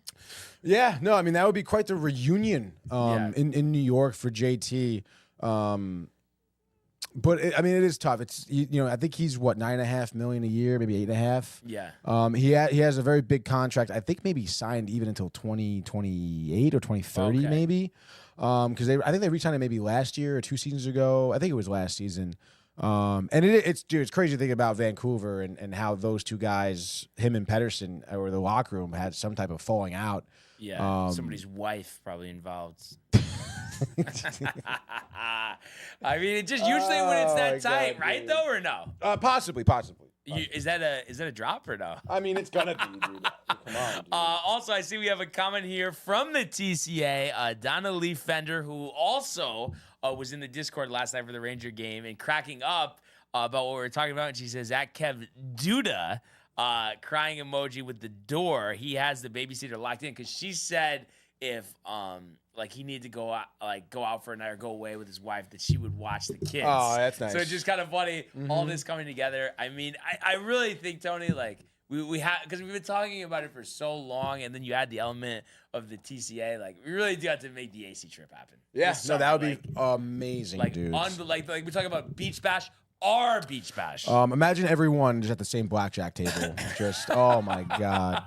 Yeah, no, that would be quite the reunion in New York for JT. But it is tough. It's I think he's $9.5 million a year, maybe $8.5. Yeah. He has a very big contract. I think maybe signed even until 2028 or 2030, maybe. Because I think they re-signed it maybe last year or 2 seasons ago. I think it was last season. And it's crazy to think about Vancouver and how those two guys, him and Pettersson, or the locker room, had some type of falling out. Yeah, somebody's wife probably involved. I mean, it just usually when it's that tight, right? Dude. Though, or no? Possibly. Is that a drop or no? I mean, it's gonna be, dude. Come on, dude. Also, I see we have a comment here from the TCA, Donna Lee Fender, who also was in the Discord last night for the Ranger game and cracking up about what we were talking about. And she says, at Kev Duda, crying emoji with the door. He has the babysitter locked in because she said if like he needed to go out for a night or go away with his wife, that she would watch the kids. Oh, that's nice. So it's just kind of funny, all this coming together. I mean, I really think, Tony, like we have, because we've been talking about it for so long, and then you add the element of the TCA, like we really do have to make the AC trip happen. Yeah, no, that would be amazing, like, dude. Like we talk about Beach Bash. Our Beach Bash. Imagine everyone just at the same blackjack table. Just, oh my God.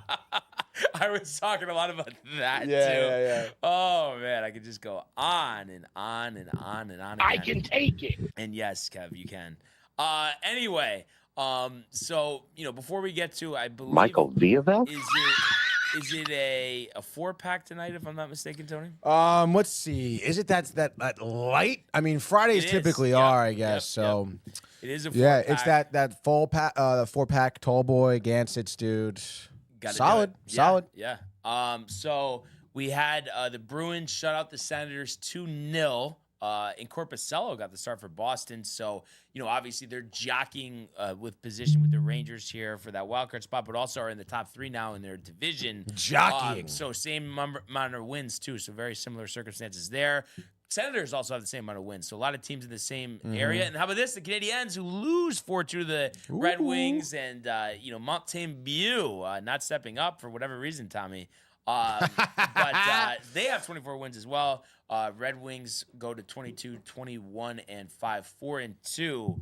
I was talking a lot about that too. Yeah. Oh man, I could just go on and on and on and on. Again. I can take it. And yes, Kev, you can. Anyway, so before we get to, I believe Michael Viavell. Is it a 4-pack tonight, if I'm not mistaken, Tony? Let's see. Is it that light? I mean, Fridays typically are, I guess. So it is a 4-pack. Yeah, it's that full pack, 4-pack tall boy Gansets, dude. Solid. Yeah. So we had the Bruins shut out the Senators 2-0. And Corpuscello got the start for Boston. So, obviously they're jockeying with position with the Rangers here for that wildcard spot, but also are in the top 3 now in their division. Jockeying. So same amount of wins, too. So very similar circumstances there. Senators also have the same amount of wins. So a lot of teams in the same area. And how about this? The Canadiens, who lose 4-2 to the Red Wings, and, Montembeault not stepping up for whatever reason, Tommy. But they have 24 wins as well. Red Wings go to 22, 21, and 5, 4-2.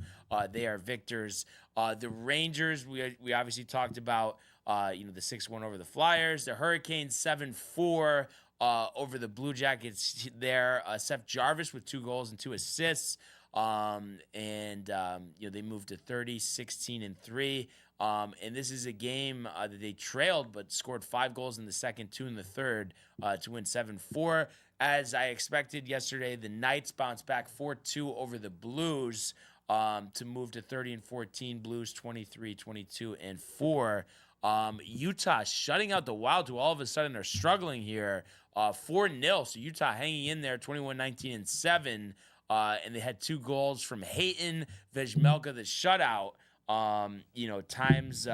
They are victors. The Rangers, we obviously talked about, the 6-1 over the Flyers. The Hurricanes 7-4 over the Blue Jackets there. Seth Jarvis with 2 goals and 2 assists. They moved to 30, 16, and 3. And this is a game that they trailed, but scored 5 goals in the second, 2 in the third, to win 7-4. As I expected yesterday, the Knights bounced back 4-2 over the Blues to move to 30 and 14. Blues 23, 22, and 4. Utah shutting out the Wild, who all of a sudden are struggling here, 4-0. So Utah hanging in there, 21, 19, and 7. And they had 2 goals from Hayton, Vejmelka, the shutout. Times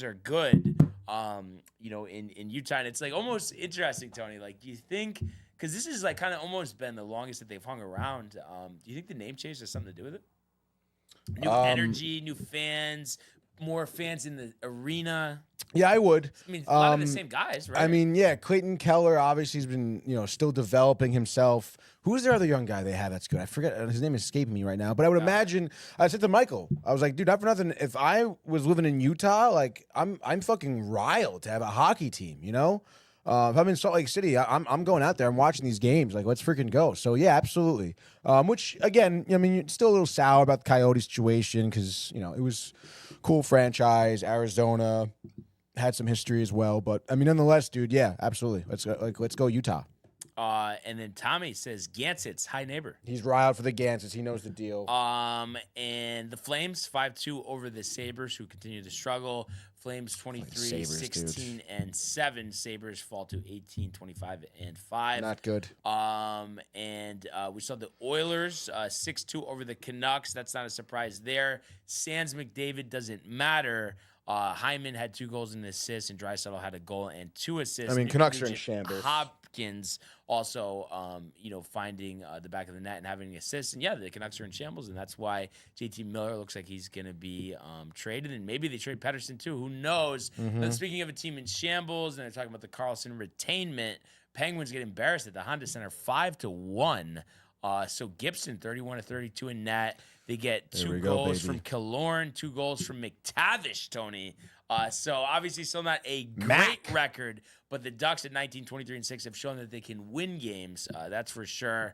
are good, in Utah. And it's like almost interesting, Tony. Like, do you think, because this is like kind of almost been the longest that they've hung around, do you think the name change has something to do with it? New energy, new fans, more fans in the arena. Yeah, I would. I mean, a lot of the same guys, right? I mean, yeah, Clayton Keller obviously has been, still developing himself. Who's their other young guy they have that's good? I forget. His name is escaping me right now. But I would imagine, I said to Michael, I was like, dude, not for nothing. If I was living in Utah, like, I'm fucking riled to have a hockey team, If I'm in Salt Lake City, I'm going out there. I'm watching these games. Like, let's freaking go. So, yeah, absolutely. Which, again, I mean, you're still a little sour about the Coyote situation because, it was cool franchise. Arizona had some history as well. But, I mean, nonetheless, dude, yeah, absolutely. Let's go Utah. And then Tommy says, Gansets, hi neighbor. He's riled for the Gansets. He knows the deal. And the Flames, 5-2 over the Sabres, who continue to struggle. Flames 23, Sabres, 16, dude. and 7. Sabres fall to 18, 25, and 5. Not good. We saw the Oilers 6-2 over the Canucks. That's not a surprise there. Sands McDavid doesn't matter. Hyman had 2 goals and an assist, and Draisaitl had a goal and 2 assists. I mean, Canucks are in shambles. Hopkins also, finding the back of the net and having an assist. And, yeah, the Canucks are in shambles, and that's why JT Miller looks like he's going to be traded. And maybe they trade Pettersson, too. Who knows? And speaking of a team in shambles, and they're talking about the Carlson retainment, Penguins get embarrassed at the Honda Center 5-1. So Gibson, 31-32 in net. They get 2 goals from Killorn, 2 goals from McTavish, Tony. So obviously still not a great record, but the Ducks at 19, 23, and 6 have shown that they can win games. That's for sure.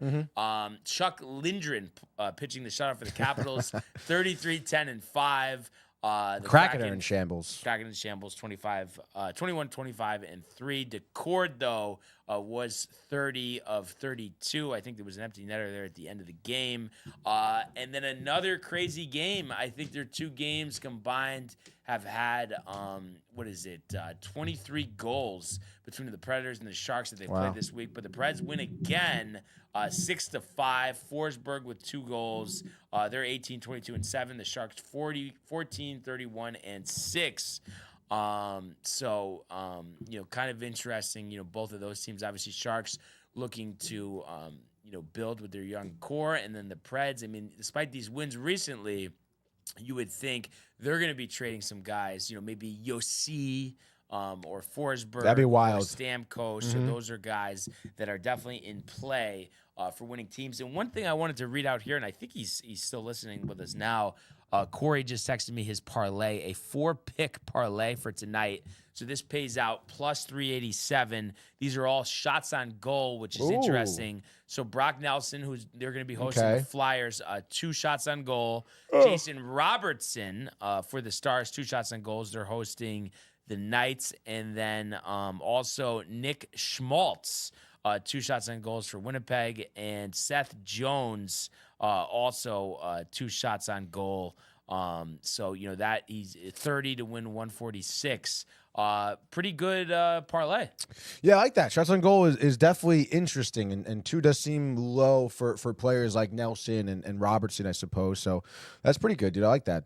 Chuck Lindgren pitching the shutout for the Capitals, 33, 10, and 5. The Kraken are in shambles. Kraken in shambles, 21, 25, and 3. DeCord, though, was 30 of 32. I think there was an empty netter there at the end of the game. And then another crazy game. I think their 2 games combined have had, 23 goals between the Predators and the Sharks that they played this week. But the Preds win again, 6-5. Forsberg with 2 goals. They're 18, 22, and 7. The Sharks 14, 31, and 6. Kind of interesting. Both of those teams, obviously, Sharks looking to, build with their young core, and then the Preds. I mean, despite these wins recently, you would think they're going to be trading some guys. Maybe Yossi. Or Forsberg, that'd be wild. Or Stamkos. So those are guys that are definitely in play for winning teams. And one thing I wanted to read out here, and I think he's still listening with us now. Corey just texted me his parlay, a 4-pick parlay for tonight. So this pays out plus 387. These are all shots on goal, which is interesting. So Brock Nelson, they're going to be hosting the Flyers, 2 shots on goal. Jason Robertson for the Stars, 2 shots on goals. They're hosting the Knights, and then also Nick Schmaltz, 2 shots on goals for Winnipeg, and Seth Jones, also 2 shots on goal. That he's 30 to win 146. Pretty good parlay. Yeah, I like that. Shots on goal is definitely interesting, and 2 does seem low for players like Nelson and Robertson, I suppose. So that's pretty good, dude. I like that.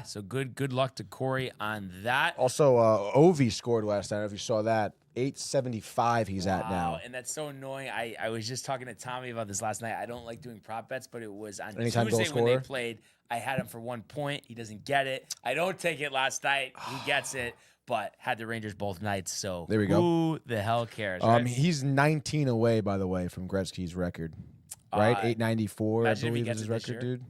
So good luck to Corey on that. Also, Ovi scored last night. I don't know if you saw that. 875 he's at now. And that's so annoying. I was just talking to Tommy about this last night. I don't like doing prop bets, but it was on Anytime Tuesday goal when they scorer. played. I had him for 1 point. He doesn't get it. I don't take it last night. He gets it, but had the Rangers both nights. So there we go. Who the hell cares? Right? He's 19 away, by the way, from Gretzky's record. Right? 894, I believe is his record, dude.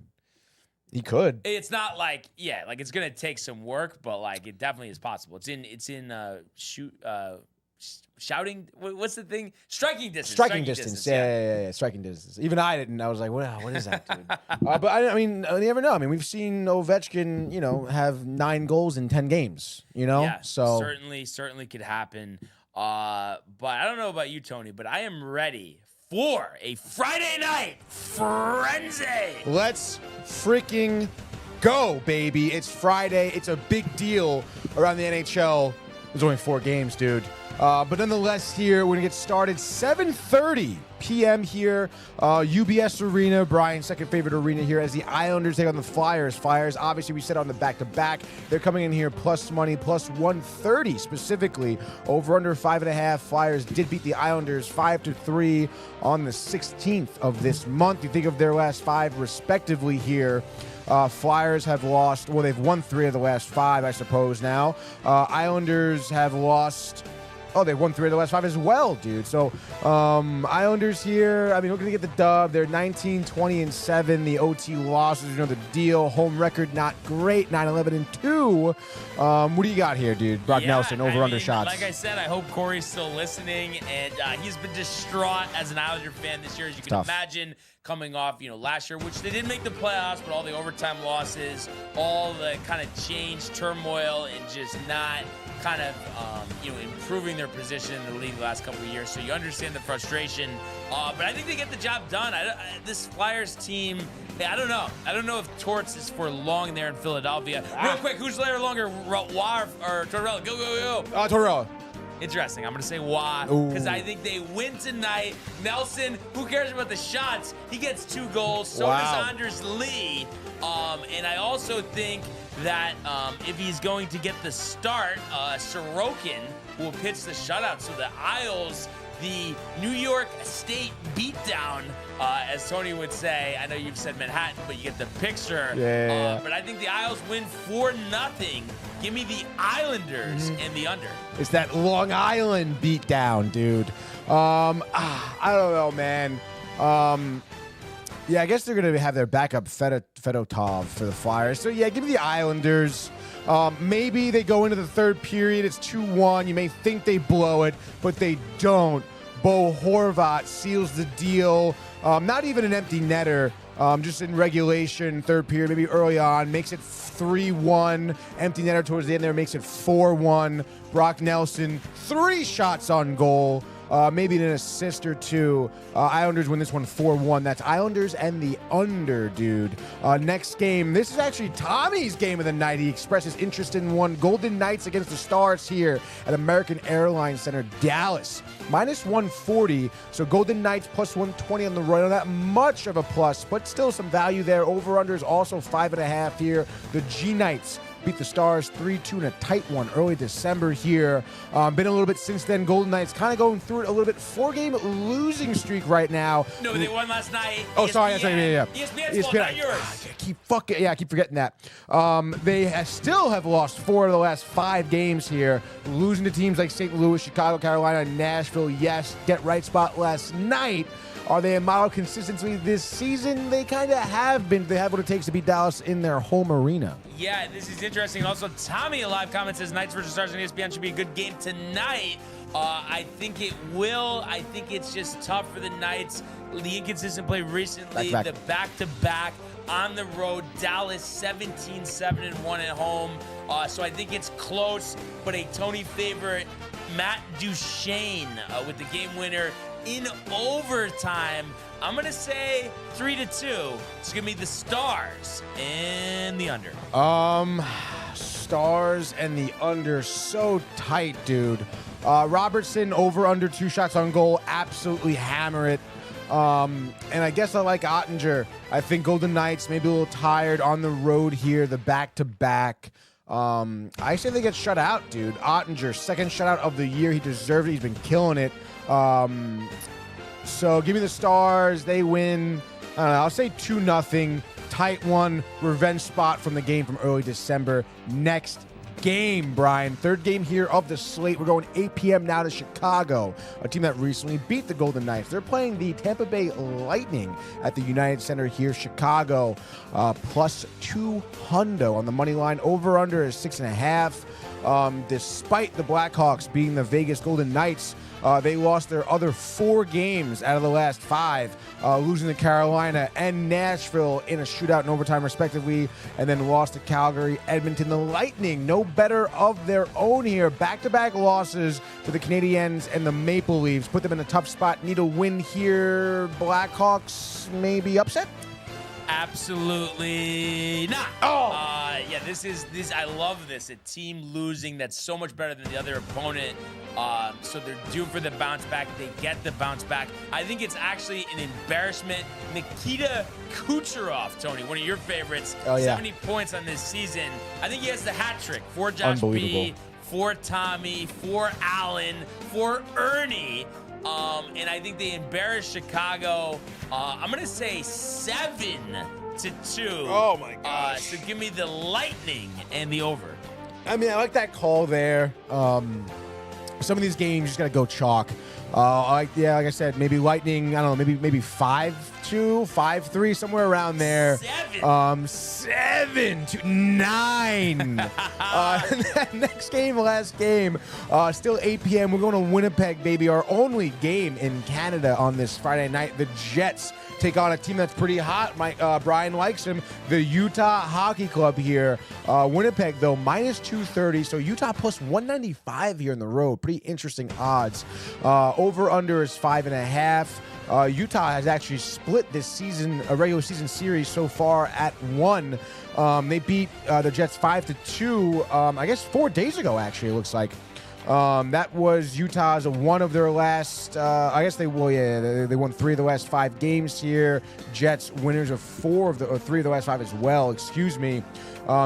He could. It's not it's gonna take some work, but it definitely is possible. It's in shouting. What's the thing? Striking distance. Striking distance. Yeah. Striking distance. Even I didn't. I was like, what is that, dude? But I mean, you never know. I mean, we've seen Ovechkin, have 9 goals in 10 games. Yeah, so certainly could happen. But I don't know about you, Tony, but I am ready for a Friday night frenzy. Let's freaking go, baby. It's Friday. It's a big deal around the NHL. There's only 4 games, dude. But nonetheless, here, we're going to get started 7:30 p.m. here. UBS Arena, Brian's second favorite arena here, as the Islanders take on the Flyers. Flyers, obviously, we said on the back-to-back. They're coming in here plus money, plus 130 specifically. Over under 5.5. Flyers did beat the Islanders 5-3 on the 16th of this month. You think of their last 5 respectively here. Flyers have lost, they've won 3 of the last 5, I suppose, now. Islanders have lost... they won 3 of the last 5 as well, dude. So, Islanders here, I mean, we're going to get the dub. They're 19, 20, and 7. The OT losses, the deal. Home record, not great, 9-11 and 2. What do you got here, dude? Brock Nelson, over-under shots. Like I said, I hope Corey's still listening, and he's been distraught as an Islander fan this year, as you can imagine, coming off, last year, which they didn't make the playoffs, but all the overtime losses, all the kind of change, turmoil, and just not kind of, improving their position in the league the last couple of years. So you understand the frustration. But I think they get the job done. This Flyers team, I don't know. I don't know if Torts is for long there in Philadelphia. Real quick, who's there longer, Roy or Tortorella? Go. Tortorella. Interesting. I'm going to say why, because I think they win tonight. Nelson, who cares about the shots? He gets 2 goals. So does Anders Lee. And I also think that if he's going to get the start, Sorokin will pitch the shutout. So the Isles, the New York State beatdown, as Tony would say. I know you've said Manhattan, but you get the picture. Yeah. But I think the Isles win 4-0. Give me the Islanders and the under. It's that Long Island beatdown, dude. I don't know, man. I guess they're going to have their backup Fedotov for the Flyers. So, give me the Islanders. Maybe they go into the third period. It's 2-1. You may think they blow it, but they don't. Bo Horvat seals the deal. Not even an empty netter. just in regulation, third period, maybe early on, makes it 3-1. Empty netter towards the end there, makes it 4-1. Brock Nelson, 3 shots on goal. Maybe an assist or 2. Islanders win this one 4-1. That's Islanders and the under, dude. Next game. This is actually Tommy's game of the night. He expressed his interest in one. Golden Knights against the Stars here at American Airlines Center, Dallas. Minus 140. So Golden Knights plus 120 on the road. Not much of a plus, but still some value there. Over-under is also 5.5 here. The G-Knights beat the Stars 3-2 in a tight one early December here. Been a little bit since then. Golden Knights kind of going through it a little bit. 4-game losing streak right now. No, they won last night. Oh, sorry. Yeah. ESPN's fault, not yours. I keep forgetting that. They still have lost 4 of the last 5 games here, losing to teams like St. Louis, Chicago, Carolina, Nashville. Yes, get right spot last night. Are they a model consistency this season? They kind of have been. They have what it takes to beat Dallas in their home arena. Yeah, this is interesting. Also, Tommy, a live comment, says Knights versus Stars on ESPN should be a good game tonight. I think it will. I think it's just tough for the Knights. The inconsistent play recently, the back-to-back on the road. Dallas 17-7-1 at home. So I think it's close, but a Tony favorite, Matt Duchene with the game winner in overtime. I'm going to say 3-2. It's going to be the Stars and the under. Stars and the under. So tight, dude. Robertson over under 2 shots on goal. Absolutely hammer it. And I guess I like Ottinger. I think Golden Knights maybe a little tired on the road here. The back-to-back. I say they get shut out, dude. Ottinger, second shutout of the year. He deserved it. He's been killing it. So give me the Stars. They win. I don't know, I'll say 2-0. Tight one. Revenge spot from the game from early December. Next game, Brian. Third game here of the slate. We're going 8 p.m. now to Chicago, a team that recently beat the Golden Knights. They're playing the Tampa Bay Lightning at the United Center here. Chicago plus 200 on the money line. Over-under is 6.5. Despite the Blackhawks being the Vegas Golden Knights, they lost their other 4 games out of the last 5, losing to Carolina and Nashville in a shootout and overtime, respectively, and then lost to Calgary, Edmonton. The Lightning, no better of their own here. Back-to-back losses to the Canadiens and the Maple Leafs. Put them in a tough spot. Need a win here. Blackhawks maybe upset? Absolutely not. Yeah, this. I love this. A team losing that's so much better than the other opponent. So they're due for the bounce back. They get the bounce back. I think it's actually an embarrassment. Nikita Kucherov, Tony, one of your favorites. 70 points on this season. I think he has the hat trick for Josh B, for Tommy, for Allen, for Ernie. And I think they embarrassed Chicago. I'm going to say 7-2. Oh, my gosh. So give me the Lightning and the over. I mean, I like that call there. Some of these games, you just got to go chalk. Like I said, maybe Lightning, I don't know, maybe 5-2, 5-3, somewhere around there. 7-9. Next game, last game, still 8 p.m. We're going to Winnipeg, baby. Our only game in Canada on this Friday night. The Jets take on a team that's pretty hot. Brian likes him. The Utah Hockey Club here. Winnipeg, though, minus 230. So Utah plus 195 here in the road. Pretty interesting odds. Over-under is 5.5. Utah has actually split this season, a regular season series so far at 1. They beat the Jets 5-2, I guess 4 days ago, actually, it looks like. That was Utah's one of their last, I guess they won 3 of the last 5 games here. Jets winners of 3 of the last 5 as well, excuse me.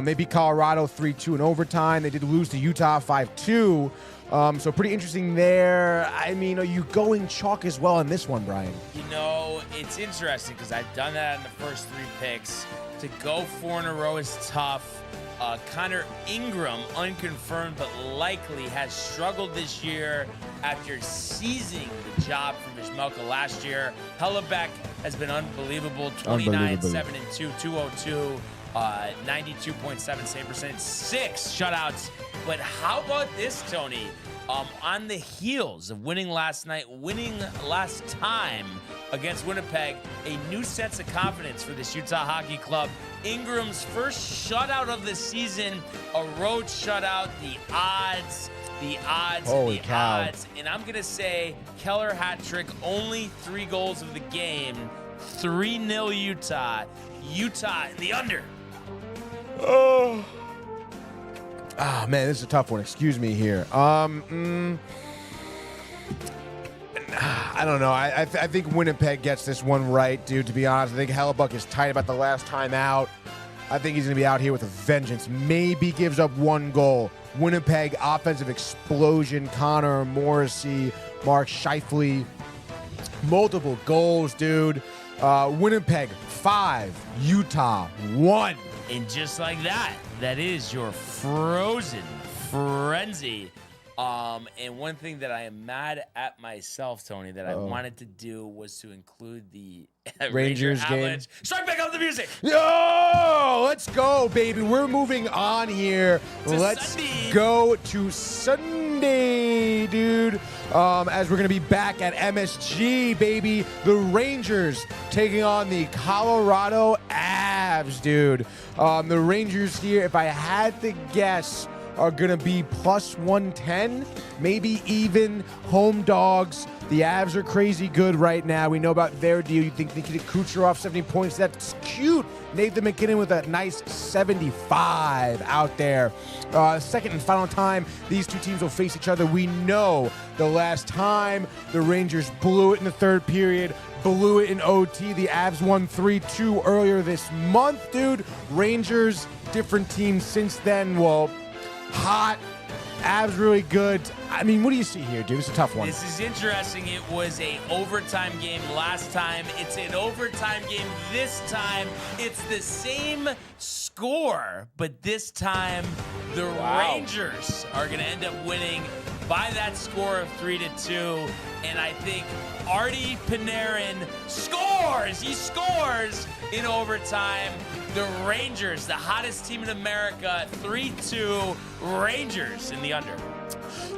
They beat Colorado 3-2 in overtime. They did lose to Utah 5-2. So pretty interesting there. I mean, are you going chalk as well on this one, Brian? You know, it's interesting because I've done that in the first 3 picks. To go 4 in a row is tough. Connor Ingram, unconfirmed but likely, has struggled this year after seizing the job from Vizmelka last year. Hellebuck has been unbelievable, 29-7-2, 202, 92.7 save percentage, 6 shutouts. But how about this, Tony? On the heels of winning last night, winning last time, against Winnipeg, a new sense of confidence for this Utah Hockey Club. Ingram's first shutout of the season, a road shutout. The odds. Holy cow. And I'm going to say Keller hat trick, only 3 goals of the game. 3-0 Utah. Utah in the under. Oh, man, this is a tough one. Excuse me here. I don't know. I think Winnipeg gets this one right, dude, to be honest. I think Hellebuck is tight about the last time out. I think he's going to be out here with a vengeance. Maybe gives up 1 goal. Winnipeg, offensive explosion. Connor Morrissey, Mark Scheifele. Multiple goals, dude. Winnipeg, 5. Utah, 1. And just like that, that is your frozen frenzy. And one thing that I am mad at myself, Tony, that I wanted to do was to include the Rangers game. Avalanche. Start back up the music. Yo, let's go, baby. We're moving on here. Let's Sunday. go to Sunday, dude. As we're going to be back at MSG, baby. The Rangers taking on the Colorado Avs, dude. The Rangers here, if I had to guess, are going to be plus 110, maybe even home dogs. The Avs are crazy good right now. We know about their deal. You think Nikita Kucherov, 70 points. That's cute. Nathan McKinnon with a nice 75 out there. Second and final time these two teams will face each other. We know the last time the Rangers blew it in the third period, blew it in OT. The Avs won 3-2 earlier this month, dude. Rangers, different teams since then. Well, hot. Avs really good. I mean, what do you see here, dude? It's a tough one. This is interesting. It was a overtime game last time. It's an overtime game this time. It's the same score, but this time the Rangers are going to end up winning by that score of 3-2. And I think Artie Panarin scores. He scores in overtime. The Rangers, the hottest team in America, 3-2 Rangers in the under.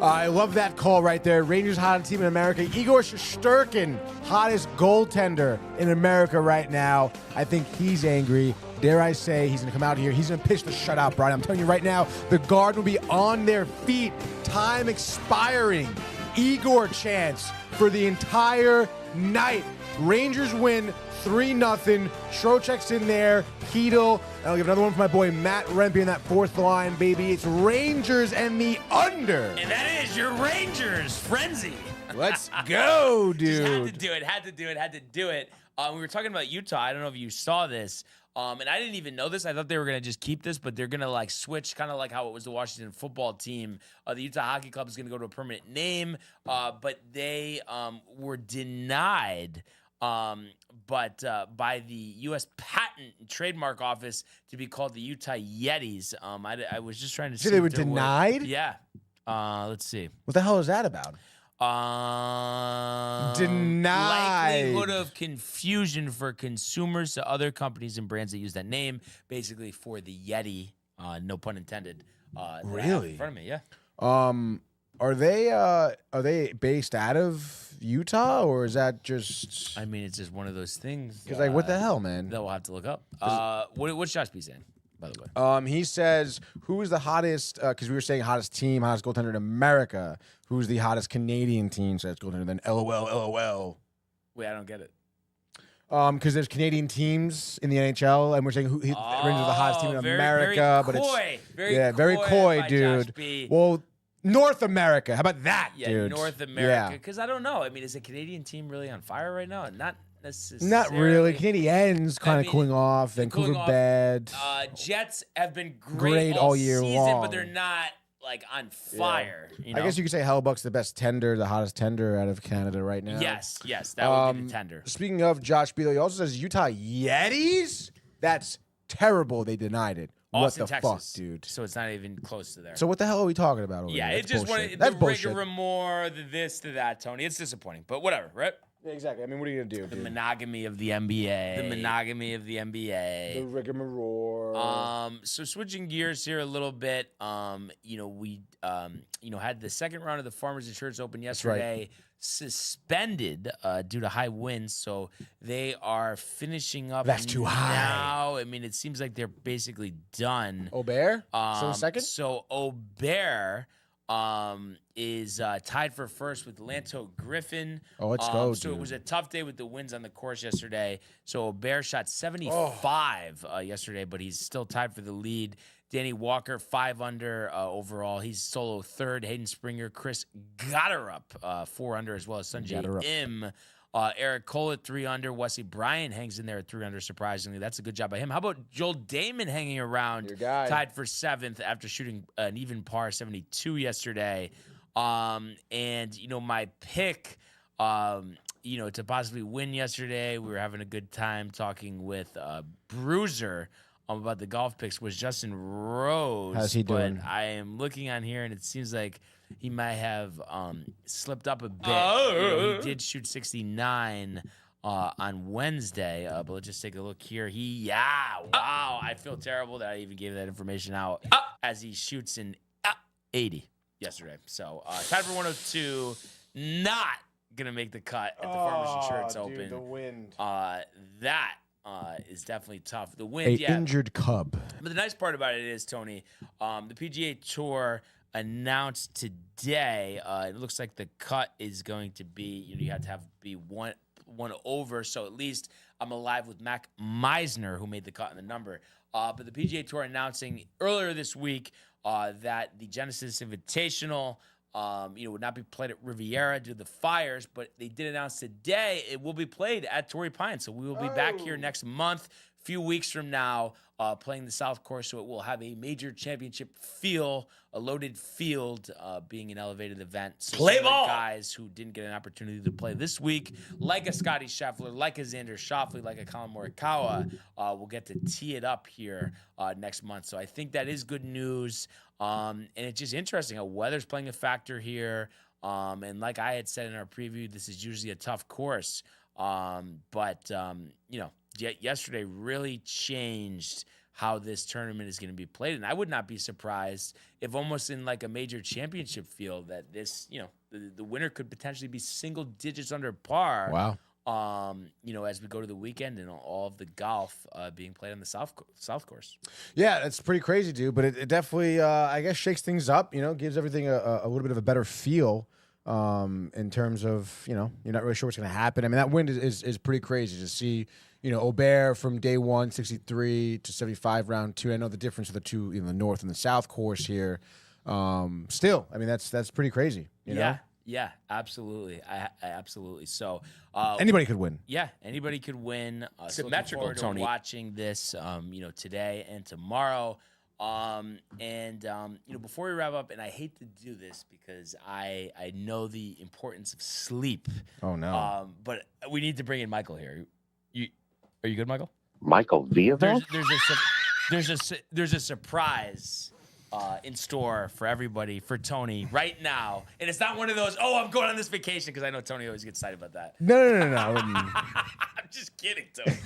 I love that call right there. Rangers, hottest team in America. Igor Shesterkin, hottest goaltender in America right now. I think he's angry. Dare I say, he's going to come out here. He's going to pitch the shutout, Brian. I'm telling you right now, the Guard will be on their feet. Time expiring. Igor chance for the entire night. Rangers win 3-0. Trocheck's in there. Keedle. And I'll give another one for my boy Matt Rempe in that fourth line, baby. It's Rangers and the under. And that is your Rangers frenzy. Let's go, dude. Just had to do it. We were talking about Utah. I don't know if you saw this. And I didn't even know this. I thought they were going to just keep this, but they're going to like switch, kind of like how it was the Washington football team. The Utah Hockey Club is going to go to a permanent name, but they were denied by the U.S. Patent and Trademark Office to be called the Utah Yetis. I was just trying to see. So they were denied? Yeah. Let's see. What the hell is that about? Denied. Likelihood of confusion for consumers to other companies and brands that use that name, basically for the Yeti, no pun intended. Really? In front of me, yeah. Are they based out of Utah, or is that just? I mean, it's just one of those things. Because like, what the hell, man? That we'll have to look up. What's Josh B saying, by the way? He says, who is the hottest? Because we were saying hottest team, hottest goaltender in America. Who's the hottest Canadian team? So that's goaltender. Then LOL. Wait, I don't get it. Because there's Canadian teams in the NHL, and we're saying Rangers are the hottest team in America. Very coy. Very coy, by dude. Josh B. Well, North America. How about that, Yeah, dude? North America. Because I don't know. I mean, is a Canadian team really on fire right now? Not necessarily. Not really. Canadians kind of cooling off. Vancouver bad. Jets have been Great all year season, long. but they're not like on fire. You know? I guess you could say Hellebuck's the best tender, the hottest tender out of Canada right now. Yes, that would be the tender. Speaking of Josh Beal, he also says Utah Yetis. That's terrible. They denied it. Austin, what the Texas. fuck, dude? So it's not even close to there. So what the hell are we talking about over yeah, there? it just wanted That's the bullshit. rigor more, the this, to that, Tony. It's disappointing, but whatever, right? Yeah, exactly. I mean, what are you gonna do? The monogamy of the NBA. The monogamy of the NBA. The rigmarole. So switching gears here a little bit. We had the second round of the Farmers Insurance Open yesterday suspended due to high winds. So they are finishing up. That's too high. Now, I mean, it seems like they're basically done. Aubert? So second? So Aubert is tied for first with Lanto Griffin. Oh, let's go, So dude. it was a tough day with the winds on the course yesterday. So Aubert shot 75 yesterday, but he's still tied for the lead. Danny Walker, 5 under overall. He's solo third. Hayden Springer, Chris Gotterup, 4 under, as well as Sanjay Im. Eric Cole at 3 under. Wesley Bryan hangs in there at 3 under, surprisingly. That's a good job by him. How about Joel Damon hanging around, Your guy. tied for 7th after shooting an even par 72 yesterday. My pick, to possibly win yesterday, we were having a good time talking with Bruiser about the golf picks, was Justin Rose. How's he doing? But I am looking on here, and it seems like he might have slipped up a bit. He did shoot 69 on Wednesday, but let's just take a look here. Wow. I feel terrible that I even gave that information out as he shoots in 80 yesterday. So tied for 102, not going to make the cut at the Farmers Insurance Open. The wind. That is definitely tough. The wind, Injured Cub. But the nice part about it is, Tony, the PGA Tour announced today. It looks like the cut is going to be, you have to be one over. So at least I'm alive with Mac Meisner, who made the cut in the number. But the PGA Tour announcing earlier this week that the Genesis Invitational, would not be played at Riviera due to the fires, but they did announce today it will be played at Torrey Pines. So we will be back here next month, few weeks from now, playing the South Course. So it will have a major championship feel, a loaded field, being an elevated event. So Play some of the ball! guys who didn't get an opportunity to play this week, like a Scotty Scheffler, like a Xander Schauffele, like a Colin Morikawa, will get to tee it up here next month. So I think that is good news. And it's just interesting how weather's playing a factor here. And like I had said in our preview, this is usually a tough course. Yesterday really changed how this tournament is going to be played. And I would not be surprised if almost in like a major championship field that this, the winner could potentially be single digits under par. Wow. As we go to the weekend and all of the golf being played on the South Course. Yeah, that's pretty crazy, dude. But it definitely, I guess, shakes things up. Gives everything a little bit of a better feel in terms of, you're not really sure what's going to happen. I mean, that wind is pretty crazy to see. Aubert from day 1, 63 to 75 round 2. I know the difference of the two, the North and the South course here. Still, I mean, that's pretty crazy. You know? Yeah, absolutely. I absolutely. So anybody could win. Yeah, anybody could win. Symmetrical, looking forward to Tony. watching this, today and tomorrow. Before we wrap up, and I hate to do this because I know the importance of sleep. Oh no. But we need to bring in Michael here. Are you good, Michael? Michael Viavec? There's a surprise in store for everybody, for Tony right now, and it's not one of those. Oh, I'm going on this vacation, because I know Tony always gets excited about that. No. I'm just kidding, Tony.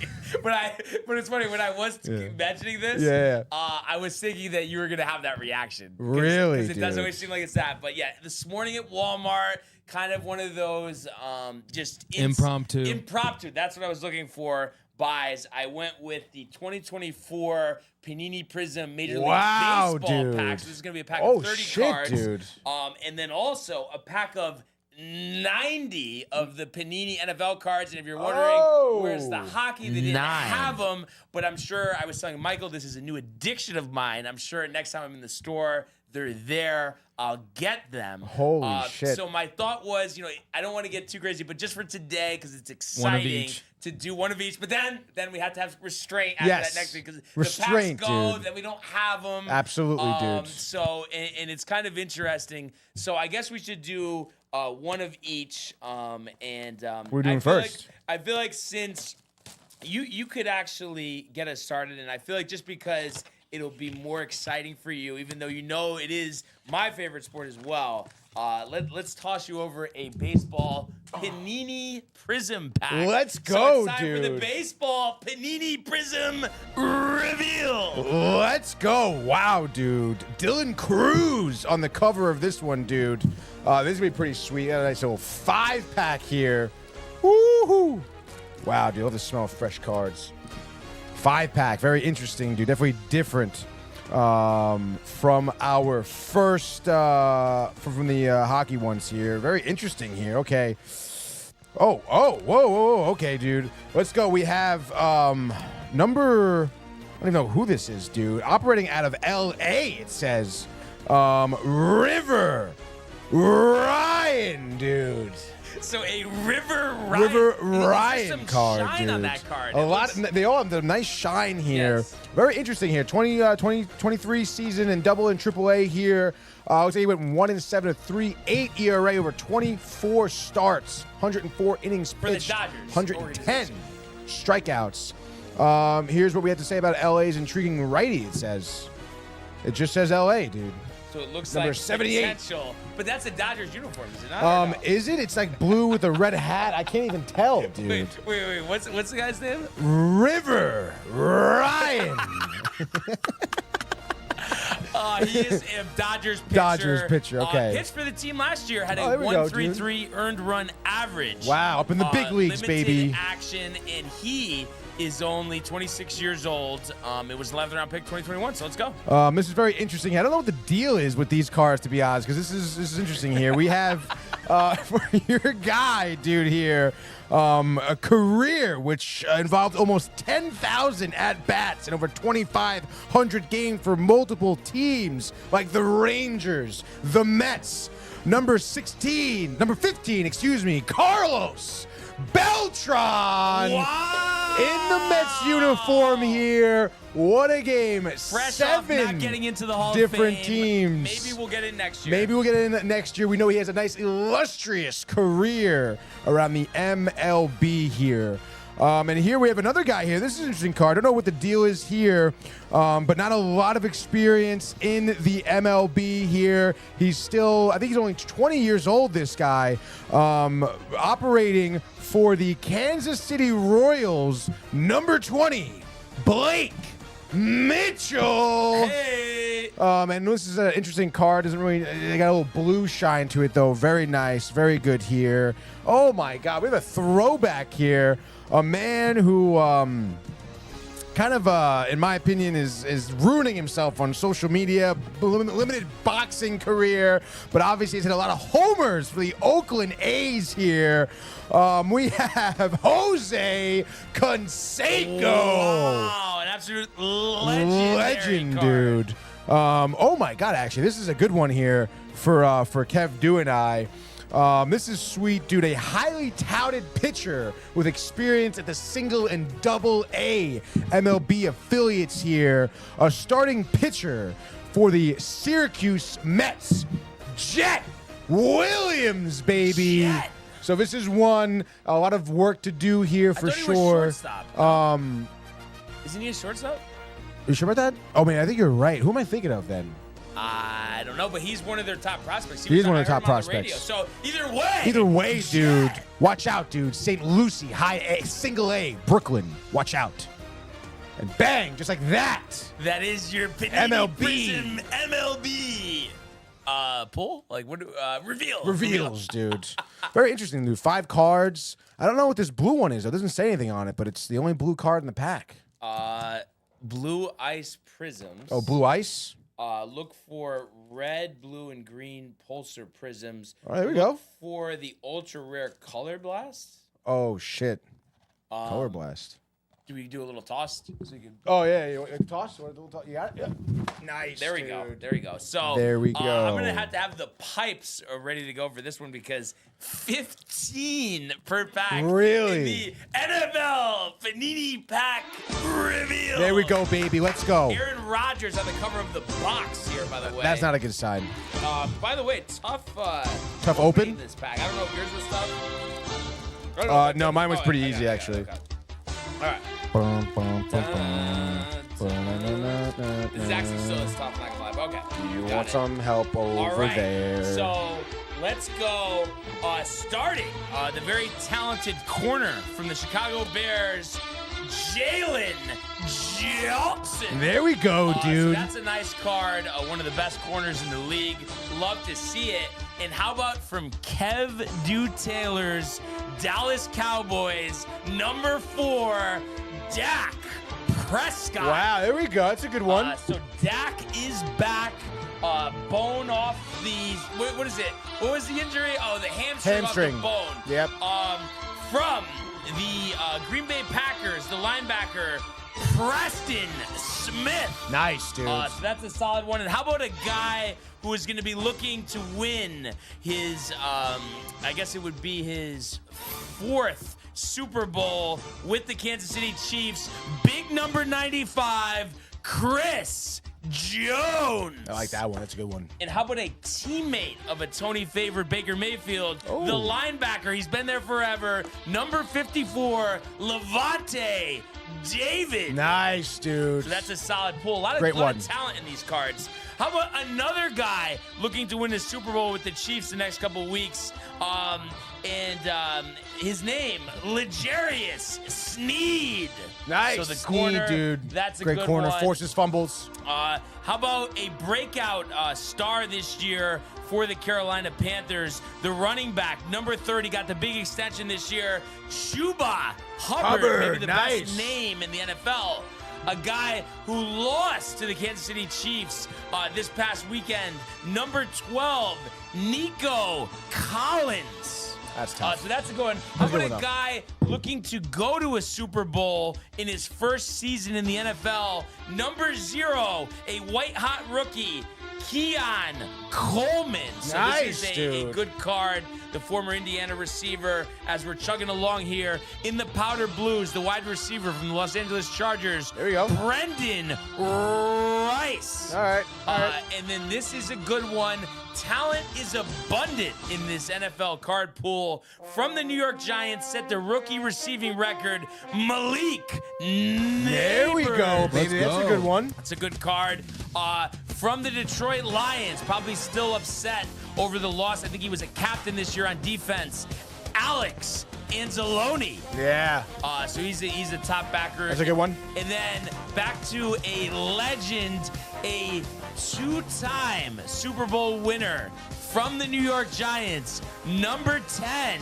but it's funny when I was mentioning this. Yeah. I was thinking that you were gonna have that reaction. Really, Because it doesn't dude. always seem like it's that. But yeah, this morning at Walmart, kind of one of those just Impromptu. Impromptu. That's what I was looking for. Buys. I went with the 2024 Panini Prism Major League Wow, Baseball dude. pack. So this is gonna be a pack Oh, of 30 shit, cards. dude. And then also a pack of 90 of the Panini NFL cards. And if you're wondering, where's the hockey? They didn't have them, but I'm sure, I was telling Michael, this is a new addiction of mine. I'm sure next time I'm in the store, they're there. I'll get them. Holy shit. So my thought was, I don't want to get too crazy, but just for today, because it's exciting each. to do one of each. But then we have to have restraint after Yes. that next week, because Restraint, the packs go, dude. then we don't have them. Absolutely, dude. So, and it's kind of interesting. So I guess we should do one of each. We're doing first. I feel like since you could actually get us started, and I feel like just because it'll be more exciting for you, even though it is my favorite sport as well. Let's toss you over a baseball Panini Prism pack. Let's So go, it's time for the dude. baseball Panini Prism reveal. Let's go. Wow, dude. Dylan Cruz on the cover of this one, dude. This is going to be pretty sweet. Got a nice little 5-pack here. Woohoo. Wow, dude. Love the smell of fresh cards. 5-pack. Very interesting, dude. Definitely different from our first, from the hockey ones here. Very interesting here. Okay. Whoa. Okay, dude. Let's go. We have number, I don't even know who this is, dude. Operating out of L.A., it says. River Ryan, dude. So a River Ryan. River There's Ryan some card, shine dude. on that card. A lot. They all have the nice shine here. Yes. Very interesting here. 2023 season in Double and Triple A here. Looks like he went 1-7 to 3.8 ERA over 24 starts, 104 innings For the pitched, Dodgers 110 strikeouts. Here's what we have to say about LA's intriguing righty. It says, it just says LA, dude. So it looks Number like 78. potential. But that's a Dodgers uniform, is it not? Or no? Is it? It's like blue with a red hat. I can't even tell, dude. Wait. What's the guy's name? River Ryan. He is a Dodgers pitcher. Dodgers pitcher, okay. Pitched for the team last year. Had a Oh, there we go, 1.33 earned run average. Wow, up in the big leagues, limited baby. action, and he is only 26 years old. It was 11th round pick 2021, so let's go. This is very interesting. I don't know what the deal is with these cards, to be honest, because this is interesting here. We have for your guy, dude, here, a career which involved almost 10,000 at-bats and over 2,500 games for multiple teams like the Rangers, the Mets, number 15, Carlos Beltran. Wow! In the Mets uniform here. What a game. Fresh off not getting into the Hall of different Fame. teams. Maybe we'll get it next year. Maybe we'll get it in next year. We know he has a nice, illustrious career around the MLB here. And here we have another guy here. This is an interesting card. I don't know what the deal is here, but not a lot of experience in the MLB here. He's still, I think he's only 20 years old, this guy, operating for the Kansas City Royals, number 20, Blake Mitchell. Hey! And this is an interesting card. Doesn't really, they got a little blue shine to it, though. Very nice. Very good here. Oh, my God. We have a throwback here. A man who kind of, in my opinion, is ruining himself on social media. Limited boxing career, but obviously he's hit a lot of homers for the Oakland A's here. We have Jose Canseco. Wow, an absolute legend, dude. Oh my God, actually, this is a good one here for Kev Du and I. This is sweet, dude. A highly touted pitcher with experience at the single and double A MLB affiliates here. A starting pitcher for the Syracuse Mets, Jet Williams, baby. Jet. So this is one, a lot of work to do here for I thought he was sure. shortstop. Isn't he a shortstop? Are you sure about that? Oh man, I think you're right. Who am I thinking of then? I don't know, but he's one of their top prospects. He is one of I the top heard him on the prospects. radio. So either Either way, dude. Jet. Watch out, dude. St. Lucie, high A, single A, Brooklyn. Watch out. And bang, just like that. That is your Panini MLB. Prism MLB. Pull? Like what? Reveal. Reveals, dude. Very interesting, dude. 5 cards. I don't know what this blue one is. It doesn't say anything on it, but it's the only blue card in the pack. Blue Ice Prisms. Oh, blue ice. Look for red, blue, and green Pulsar Prisms. All right, there we go. Look for the ultra rare Color Blast. Oh shit. Color blast. Do we do a little toss so you can? Oh yeah, you want a toss? You want a little toss? You got it? Yeah. Nice. There we go. There we go. So There we I'm go. gonna have to have the pipes ready to go for this one because 15 per pack. Really? In the NFL Panini Pack reveal. There we go, baby. Let's go. Aaron Rodgers on the cover of the box here, by the way. That's not a good sign. By the way, tough Tough open? This pack. I don't know if yours was tough. I don't know if No, it- mine was oh, pretty I got easy it, actually. okay. All right. This is actually still as tough, not gonna lie. But okay. You Got want it. some help over All right. there? So let's go. Starting the very talented corner from the Chicago Bears, Jalen Johnson. There we go, So dude. that's a nice card. One of the best corners in the league. Love to see it. And how about from Kev Taylor's Dallas Cowboys, number 4, Dak Prescott. Wow, there we go. That's a good one. So Dak is back. Bone off the what is it? What was the injury? Oh, the hamstring. Off the bone. Yep. From the Green Bay Packers, the linebacker Preston Smith. Nice, dude. So that's a solid one. And how about a guy who is going to be looking to win his, I guess it would be his 4th Super Bowl with the Kansas City Chiefs, big number 95, Chris Jones. I like that one. That's a good one. And how about a teammate of a Tony favorite, Baker Mayfield, the linebacker? He's been there forever. Number 54, Levante David. Nice, dude. So that's a solid pull. A lot of Great lot one. of talent in these cards. How about another guy looking to win the Super Bowl with the Chiefs the next couple of weeks? His name, L'Jarius Sneed. Nice. So the Sneed, corner, dude. That's a Great good corner. one. Forces fumbles. How about a breakout star this year for the Carolina Panthers? The running back, number 30, got the big extension this year. Chuba Hubbard, maybe the best name in the NFL. A guy who lost to the Kansas City Chiefs this past weekend. Number 12, Nico Collins. That's tough. So that's a good one. How about a guy looking to go to a Super Bowl in his first season in the NFL? Number 0, a white-hot rookie, Keon Coleman. So Nice, this is dude. a good card. The former Indiana receiver, as we're chugging along here. In the powder blues, the wide receiver from the Los Angeles Chargers. There you go. Brendan Rice. All right. And then this is a good one. Talent is abundant in this NFL card pool. From the New York Giants, set the rookie receiving record, Malik Neighbors. There we go, baby. That's a good one. That's a good card. From the Detroit Lions, probably still upset over the loss. I think he was a captain this year on defense. Alex Anzalone. Yeah. So he's a top backer. That's a good one. And then back to a legend, a 2-time Super Bowl winner from the New York Giants, number 10,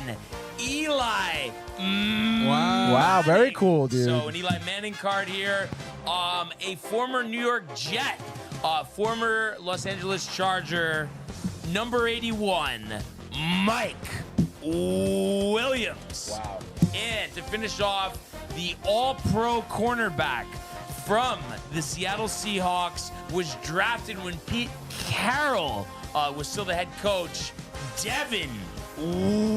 Eli Manning. Wow, very cool, dude. So an Eli Manning card here. A former New York Jet, former Los Angeles Charger, number 81, Mike Williams. Wow. And to finish off, the all-pro cornerback from the Seattle Seahawks, was drafted when Pete Carroll was still the head coach, Devin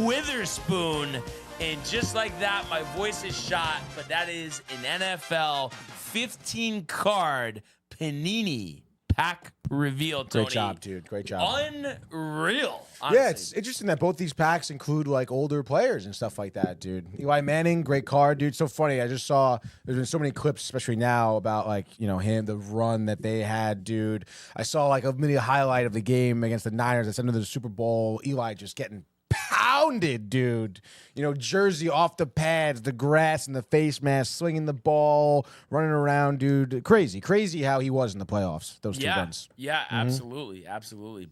Witherspoon. And just like that, my voice is shot, but that is an NFL 15-card Panini pack reveal, Tony. Great job, dude. Great job. Unreal. Honestly. Yeah, it's interesting that both these packs include like older players and stuff like that, dude. Eli Manning, great card, dude. So funny. I just saw there's been so many clips, especially now, about like, you know, him, the run that they had, dude. I saw like a mini highlight of the game against the Niners that sent them to the Super Bowl. Eli just getting pounded, dude. You know, jersey off the pads, the grass and the face mask, swinging the ball, running around, dude. Crazy how he was in the playoffs, those two runs. Yeah, absolutely.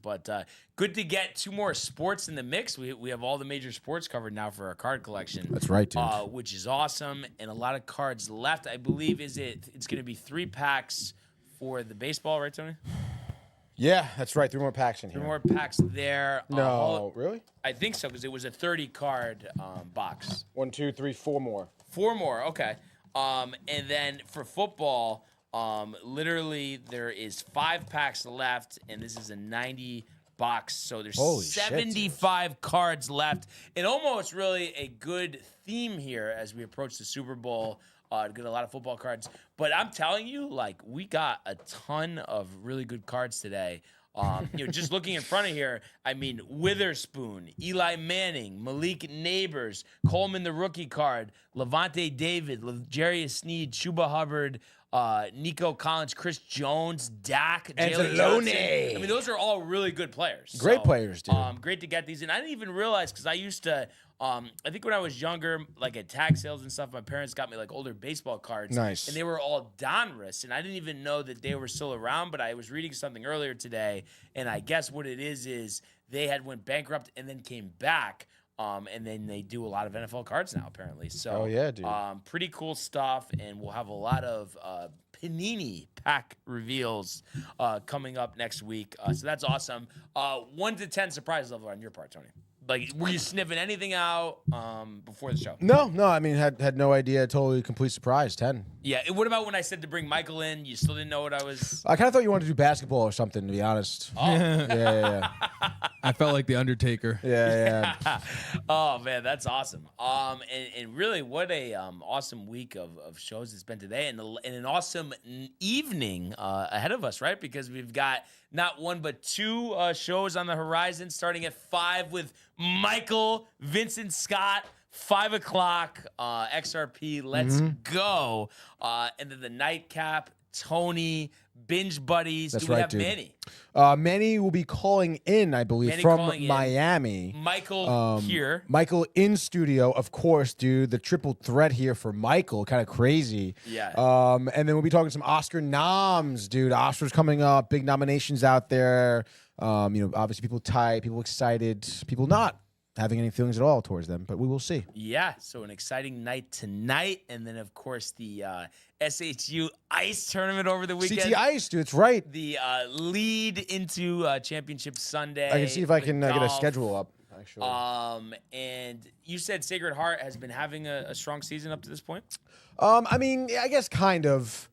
But good to get 2 more sports in the mix. We have all the major sports covered now for our card collection. That's right, dude. Which is awesome. And a lot of cards left. I believe it's going to be 3 packs for the baseball, right, Tony? Yeah, that's right. 3 more packs in here. 3 more packs there. No, really? I think so, because it was a 30-card box. 1, 2, 3, 4 more. 4 more, okay. And then for football, literally there is 5 packs left, and this is a 90 box. So there's Holy 75 cards left. And almost really a good theme here as we approach the Super Bowl. to get a lot of football cards. But I'm telling you, like, we got a ton of really good cards today. Just looking in front of here, I mean, Witherspoon, Eli Manning, Malik Neighbors, Coleman the rookie card, Levante David, Jarius Sneed, Chuba Hubbard, Nico Collins, Chris Jones, Dak, Jalen Johnson. I mean, those are all really good players. Great players, dude. Great to get these. And I didn't even realize, because I used to, I think when I was younger, like at tag sales and stuff, my parents got me like older baseball cards. Nice. And they were all Donruss. And I didn't even know that they were still around, but I was reading something earlier today. And I guess what it is they had went bankrupt and then came back. And then they do a lot of NFL cards now, apparently. So, oh, yeah, dude. Pretty cool stuff. And we'll have a lot of Panini pack reveals coming up next week. So that's awesome. 1 to 10 surprise level on your part, Tony. Like, were you sniffing anything out before the show? No. I mean, had no idea. Totally complete surprise. 10. Yeah. And what about when I said to bring Michael in? You still didn't know what I was. I kind of thought you wanted to do basketball or something, to be honest. Oh. Yeah. I felt like the Undertaker. Yeah. Oh man, that's awesome. And really, what a awesome week of shows it's been today, and an awesome evening ahead of us, right? Because we've got not one but 2 shows on the horizon, starting at 5 with Michael Vincent Scott. 5 o'clock, XRP. Let's go. And then the nightcap, Tony, Binge Buddies. That's Do we right, have dude. Manny? Manny will be calling in, I believe, Manny from calling in. Miami. Michael here. Michael in studio, of course, dude. The triple threat here for Michael, kind of crazy. Yeah. And then we'll be talking some Oscar noms, dude. Oscars coming up, big nominations out there. Obviously people tight, people excited, people not having any feelings at all towards them, but we will see. Yeah, so an exciting night tonight, and then of course the SHU Ice tournament over the weekend. CT Ice, dude, it's right. The lead into Championship Sunday. I can see if I with can get a golf. schedule up, actually. And you said Sacred Heart has been having a strong season up to this point? I mean, I guess kind of.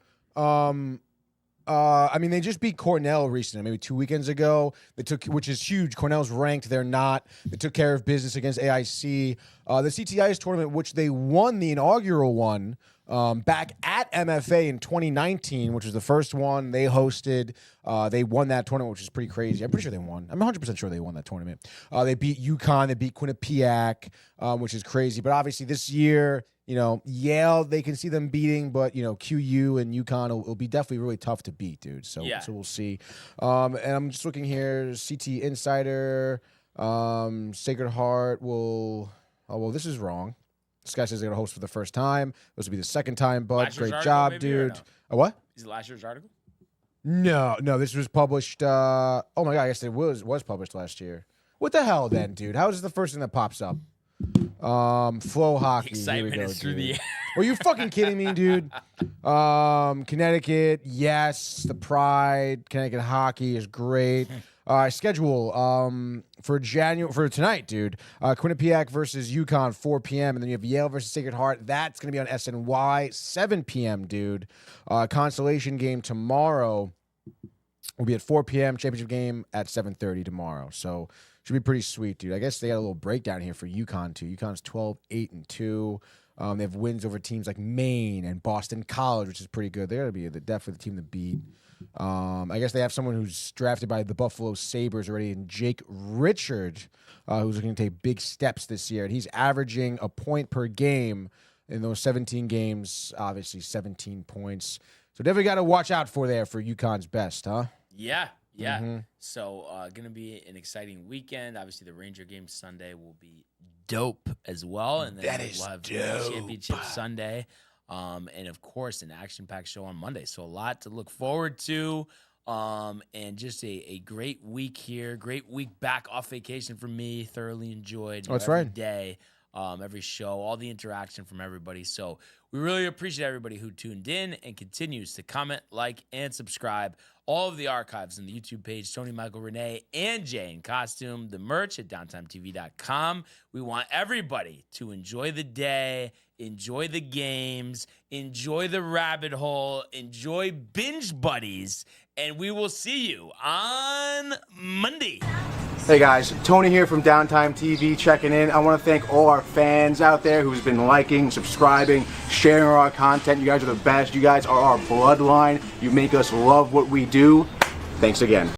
They just beat Cornell recently, maybe 2 weekends ago. Which is huge. Cornell's ranked, they're not. They took care of business against AIC. The CTIS tournament, which they won the inaugural one back at MFA in 2019, which was the first one they hosted. They won that tournament, which is pretty crazy. I'm pretty sure they won. I'm 100% sure they won that tournament. They beat UConn, they beat Quinnipiac, which is crazy. But obviously this year, Yale, they can see them beating, but, QU and UConn will be definitely really tough to beat, dude. So we'll see. And I'm just looking here, CT Insider, Sacred Heart will... Oh, well, this is wrong. This guy says they're going to host for the first time. This will be the second time, bud. Great job, maybe, dude. no? A what? Is it last year's article? No, this was published... oh, my God, I guess it was published last year. What the hell, then, dude? How is this the first thing that pops up? Flow Hockey. Excitement Here we go, is through the dude. air. Are you fucking kidding me, dude? Connecticut, yes. The Pride. Connecticut hockey is great. Schedule for tonight, dude. Quinnipiac versus UConn, 4 p.m. And then you have Yale versus Sacred Heart. That's going to be on SNY, 7 p.m., dude. Consolation game tomorrow will be at 4 p.m. Championship game at 7:30 tomorrow. So should be pretty sweet, dude. I guess they got a little breakdown here for UConn, too. UConn's 12-8-2. They have wins over teams like Maine and Boston College, which is pretty good. They're going to be definitely the team to beat. I guess they have someone who's drafted by the Buffalo Sabres already, and Jake Richard, who's looking to take big steps this year. And he's averaging a point per game in those 17 games, obviously 17 points. So definitely got to watch out for UConn's best, huh? Yeah. Mm-hmm. So going to be an exciting weekend. Obviously, the Ranger game Sunday will be dope as well. And then we'll have Championship Sunday. And, of course, an action-packed show on Monday. So a lot to look forward to. And just a great week here. Great week back off vacation for me. Thoroughly enjoyed every day, every show, all the interaction from everybody. So we really appreciate everybody who tuned in and continues to comment, like, and subscribe. All of the archives on the YouTube page, Tony, Michael, Renee, and Jay in costume, the merch at downtimetv.com. We want everybody to enjoy the day enjoy the games, enjoy the rabbit hole, enjoy Binge Buddies, and we will see you on Monday. Hey guys, Tony here from Downtime TV checking in. I want to thank all our fans out there who's been liking, subscribing, sharing our content. You guys are the best. You guys are our bloodline. You make us love what we do. Thanks again.